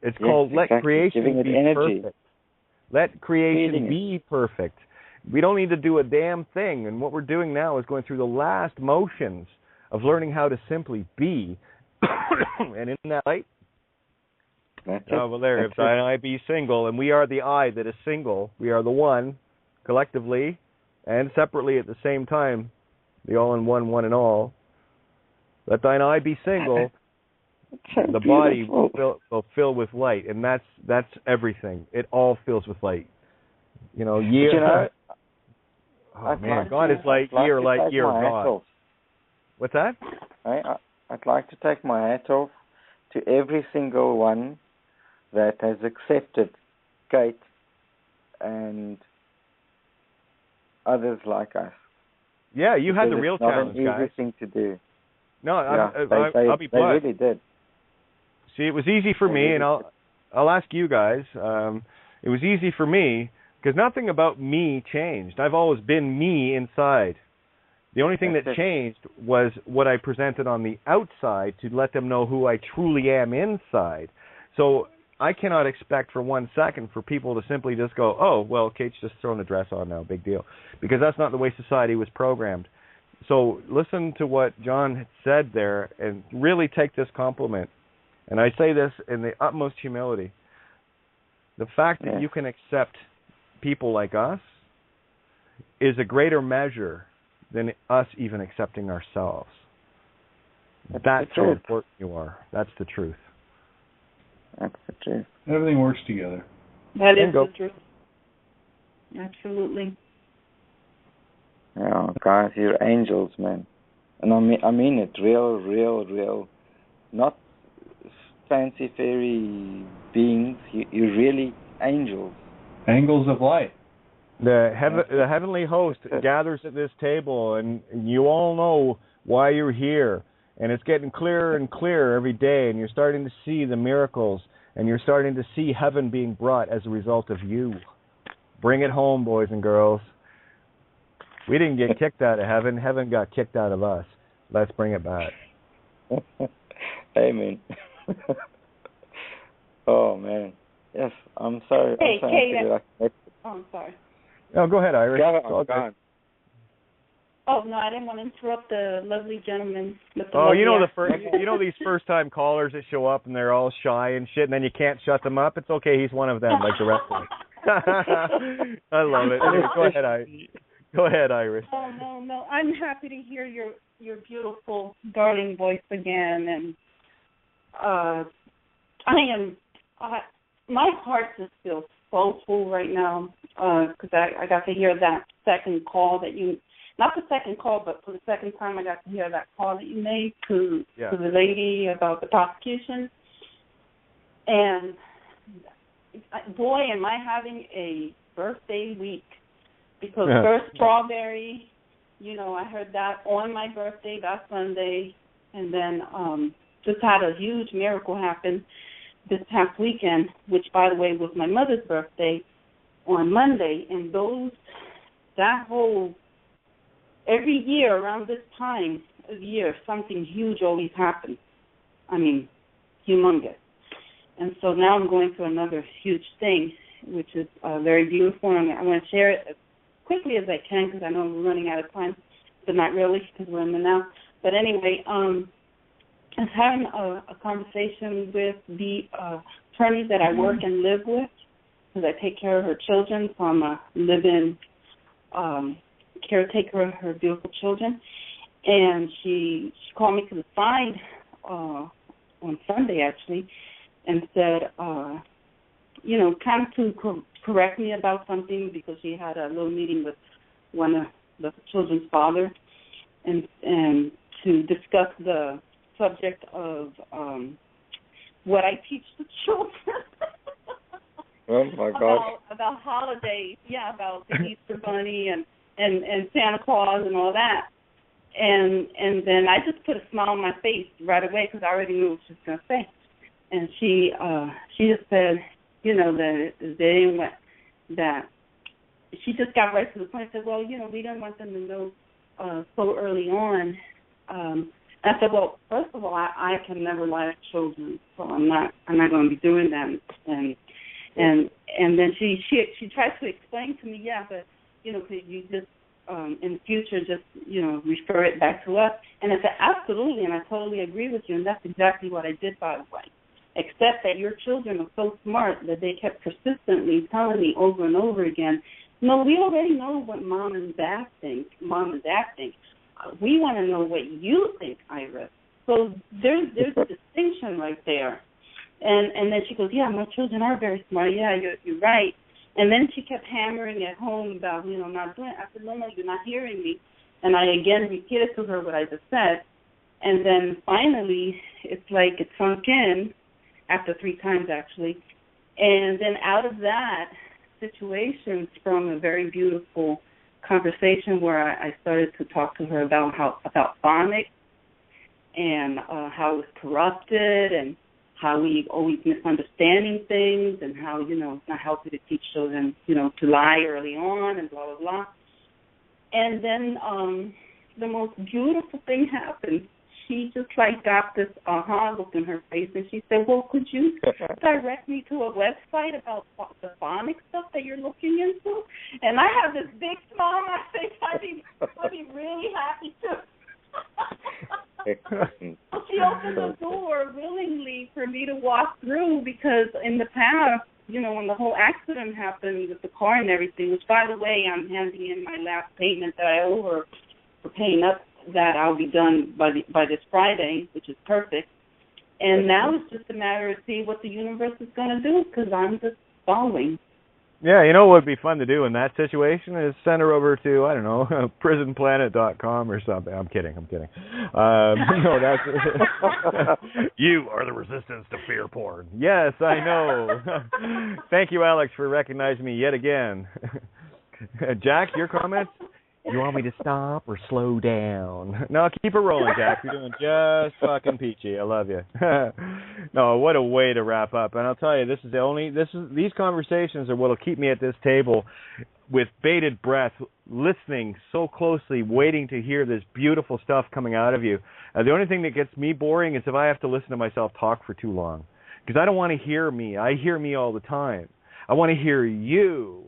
It's called Let Creation Be Perfect. Let creation be perfect. We don't need to do a damn thing, and what we're doing now is going through the last motions of learning how to simply be. And in that light, if thine I be single, and we are the I that is single, we are the one, collectively and separately at the same time, the all-in-one, one and all. Let thine eye be single, the body will fill with light, and that's everything. It all fills with light. God is light, year light, year God. What's that? I'd like to take my hat off to every single one that has accepted Kate and others like us. Yeah, you had the real challenge, guys. It's not an easy thing to do. No, I'll be blunt. They really did. See, it was easy for me, and I'll ask you guys. It was easy for me because nothing about me changed. I've always been me inside. The only thing that changed was what I presented on the outside to let them know who I truly am inside. So I cannot expect for 1 second for people to simply just go, oh, well, Kate's just throwing a dress on now, big deal. Because that's not the way society was programmed. So listen to what John had said there and really take this compliment. And I say this in the utmost humility. The fact that you can accept people like us is a greater measure than us even accepting ourselves. That's how important you are. That's the truth. That's the truth. Everything works together. That is the truth. Absolutely. Yeah, guys, you're angels, man. And I mean it, real. Not fancy fairy beings. You're really angels. Angels of light. The heavenly host gathers at this table, and you all know why you're here. And it's getting clearer and clearer every day, and you're starting to see the miracles, and you're starting to see heaven being brought as a result of you. Bring it home, boys and girls. We didn't get kicked out of heaven. Heaven got kicked out of us. Let's bring it back. Amen. Oh, man. Yes, I'm sorry. Hey, Kate. I'm sorry. No, go ahead, Iris. Oh no, I didn't want to interrupt the lovely gentleman. With the these first-time callers that show up and they're all shy and shit, and then you can't shut them up. It's okay. He's one of them, like the rest of them. I love it. Go ahead, Iris. Oh no, I'm happy to hear your beautiful, darling voice again, and my heart just feels so full right now because I got to hear that second call that you. Not the second call, but for the second time I got to hear that call that you made to the lady about the prosecution. And, boy, am I having a birthday week. Because first strawberry, I heard that on my birthday, that Sunday. And then just had a huge miracle happen this past weekend, which, by the way, was my mother's birthday on Monday. And every year around this time of year, something huge always happens. I mean, humongous. And so now I'm going through another huge thing, which is very beautiful. And I want to share it as quickly as I can because I know we're running out of time, but not really because we're in the now. But anyway, I was having a conversation with the attorney that I work and live with, because I take care of her children, so I'm a live-in caretaker of her beautiful children. And she called me to the side on Sunday, actually, and said, kind of to correct me about something, because she had a little meeting with one of the children's father, and to discuss the subject of what I teach the children. Oh my God! About holidays, about the Easter Bunny and Santa Claus and all that. And then I just put a smile on my face right away, because I already knew what she was going to say. And she just said, that they didn't want that. She just got right to the point and said, well, we don't want them to know so early on. I said, well, first of all, I can never lie to children, so I'm not going to be doing that. And then she tried to explain to me, but could you just in the future just refer it back to us? And I said, absolutely, and I totally agree with you, and that's exactly what I did, by the way. Except that your children are so smart that they kept persistently telling me over and over again, no, we already know what mom and dad think. We want to know what you think, Iris. So there's a distinction right there. And then she goes, my children are very smart. Yeah, you're right. And then she kept hammering at home about, not doing it. I said, no, you're not hearing me. And I again repeated to her what I just said. And then finally, it's like it sunk in after 3 times, actually. And then out of that situation sprung a very beautiful conversation where I started to talk to her about phonics and how it was corrupted, and how we always misunderstanding things, and how, it's not healthy to teach children, to lie early on, and blah, blah, blah. And then the most beautiful thing happened. She just got this aha look in her face, and she said, well, could you direct me to a website about the phonics stuff that you're looking into? And I have this big smile on my face. I'd be really happy to. She opened the door willingly for me to walk through, because in the past, when the whole accident happened with the car and everything, which, by the way, I'm handing in my last payment that I owe her for paying up, that I'll be done by this Friday, which is perfect. And now it's just a matter of seeing what the universe is going to do, because I'm just following. Yeah, what would be fun to do in that situation is send her over to, I don't know, prisonplanet.com or something. I'm kidding. No, that's you are the resistance to fear porn. Yes, I know. Thank you, Alex, for recognizing me yet again. Jack, your comments? You want me to stop or slow down? No, keep it rolling, Jack. You're doing just fucking peachy. I love you. No, what a way to wrap up. And I'll tell you, these conversations are what'll keep me at this table with bated breath, listening so closely, waiting to hear this beautiful stuff coming out of you. The only thing that gets me boring is if I have to listen to myself talk for too long, because I don't want to hear me. I hear me all the time. I want to hear you.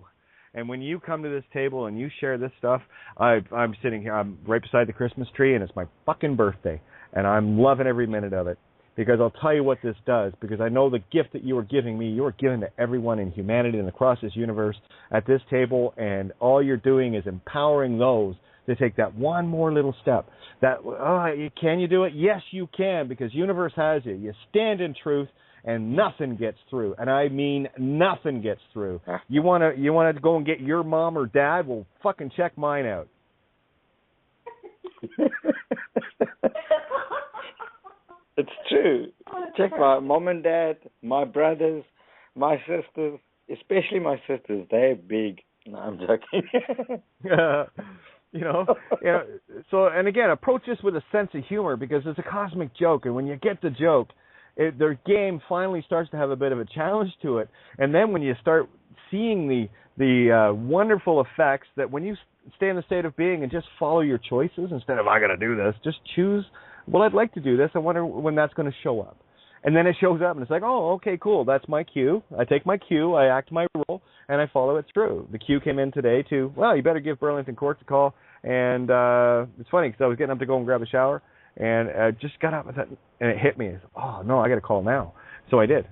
And when you come to this table and you share this stuff, I'm sitting here, I'm right beside the Christmas tree, and it's my fucking birthday. And I'm loving every minute of it. Because I'll tell you what this does, because I know the gift that you are giving me, you are giving to everyone in humanity and across this universe at this table, and all you're doing is empowering those to take that one more little step. Can you do it? Yes, you can, because universe has you. You stand in truth, and nothing gets through. And I mean nothing gets through. You want to go and get your mom or dad? Well, fucking check mine out. It's true. Check my mom and dad, my brothers, my sisters, especially my sisters. They're big. No, I'm joking. So, and again, approach this with a sense of humor, because it's a cosmic joke, and when you get the joke, their game finally starts to have a bit of a challenge to it. And then when you start seeing the wonderful effects that when you stay in the state of being and just follow your choices instead of, I got to do this, just choose, well, I'd like to do this. I wonder when that's going to show up. And then it shows up, and it's like, oh, okay, cool. That's my cue. I take my cue, I act my role, and I follow it through. The cue came in today to, well, you better give Burlington Courts a call. And it's funny, because I was getting up to go and grab a shower, And I just got up with that, and it hit me. Oh, no, I got to call now. So I did.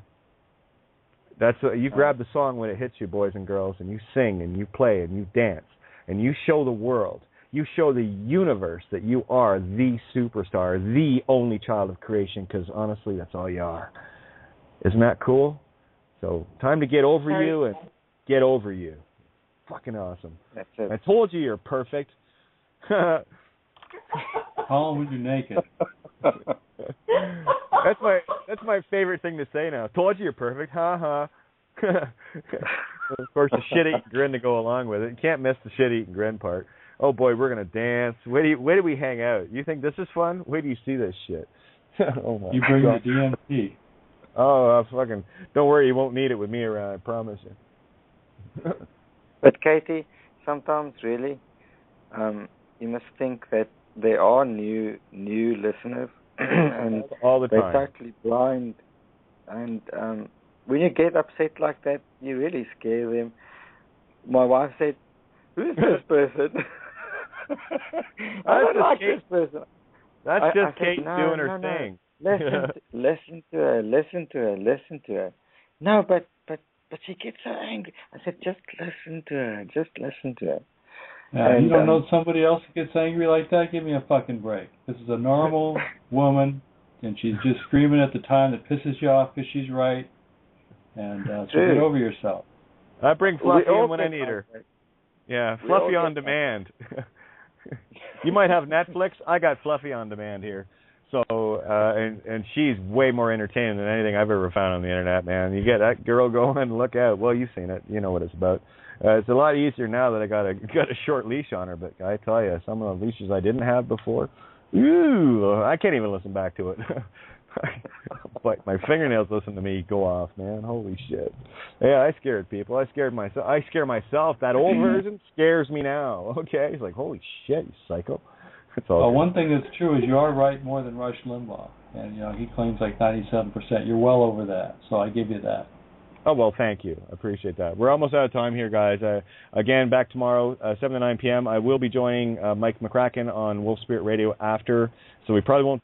That's you grab the song when it hits you, boys and girls, and you sing and you play and you dance and you show the world, you show the universe that you are the superstar, the only child of creation, because honestly, that's all you are. Isn't that cool? So time to get over you and get over you. Fucking awesome. That's it. I told you you're perfect. Call when you're naked. That's my favorite thing to say now. Told you you're perfect. Ha ha. Of course, the shit-eating grin to go along with it. You can't miss the shit-eating grin part. Oh boy, we're gonna dance. Where do we hang out? You think this is fun? Where do you see this shit? Oh my You bring God. the DMT. Oh, fucking! Don't worry, you won't need it with me around. I promise you. But Katie, sometimes really, you must think that there are new listeners, and all the time. They're totally blind. And when you get upset like that, you really scare them. My wife said, "Who's this person?" I don't like this person. That's I just said, Kate no, doing her no, no. thing. Listen to her. No, but she gets so angry. I said, just listen to her. Now, if you don't know somebody else that gets angry like that, give me a fucking break. This is a normal woman, and she's just screaming at the time that pisses you off because she's right. And so get over yourself. I bring Fluffy in when I need her. Yeah, Fluffy on demand. You might have Netflix. I got Fluffy on demand here. So, and she's way more entertaining than anything I've ever found on the internet, man. You get that girl going, look out. Well, you've seen it. You know what it's about. It's a lot easier now that I got a short leash on her, but I tell you, some of the leashes I didn't have before, I can't even listen back to it. But my fingernails listen to me go off, man. Holy shit. Yeah, I scared people. I scare myself. That old version scares me now. Okay? It's like, holy shit, you psycho. One thing that's true is you are right more than Rush Limbaugh. And, he claims like 97%. You're well over that. So I give you that. Oh, well, thank you. I appreciate that. We're almost out of time here, guys. Again, back tomorrow, 7 to 9 p.m. I will be joining Mike McCracken on Wolf Spirit Radio after, so we probably won't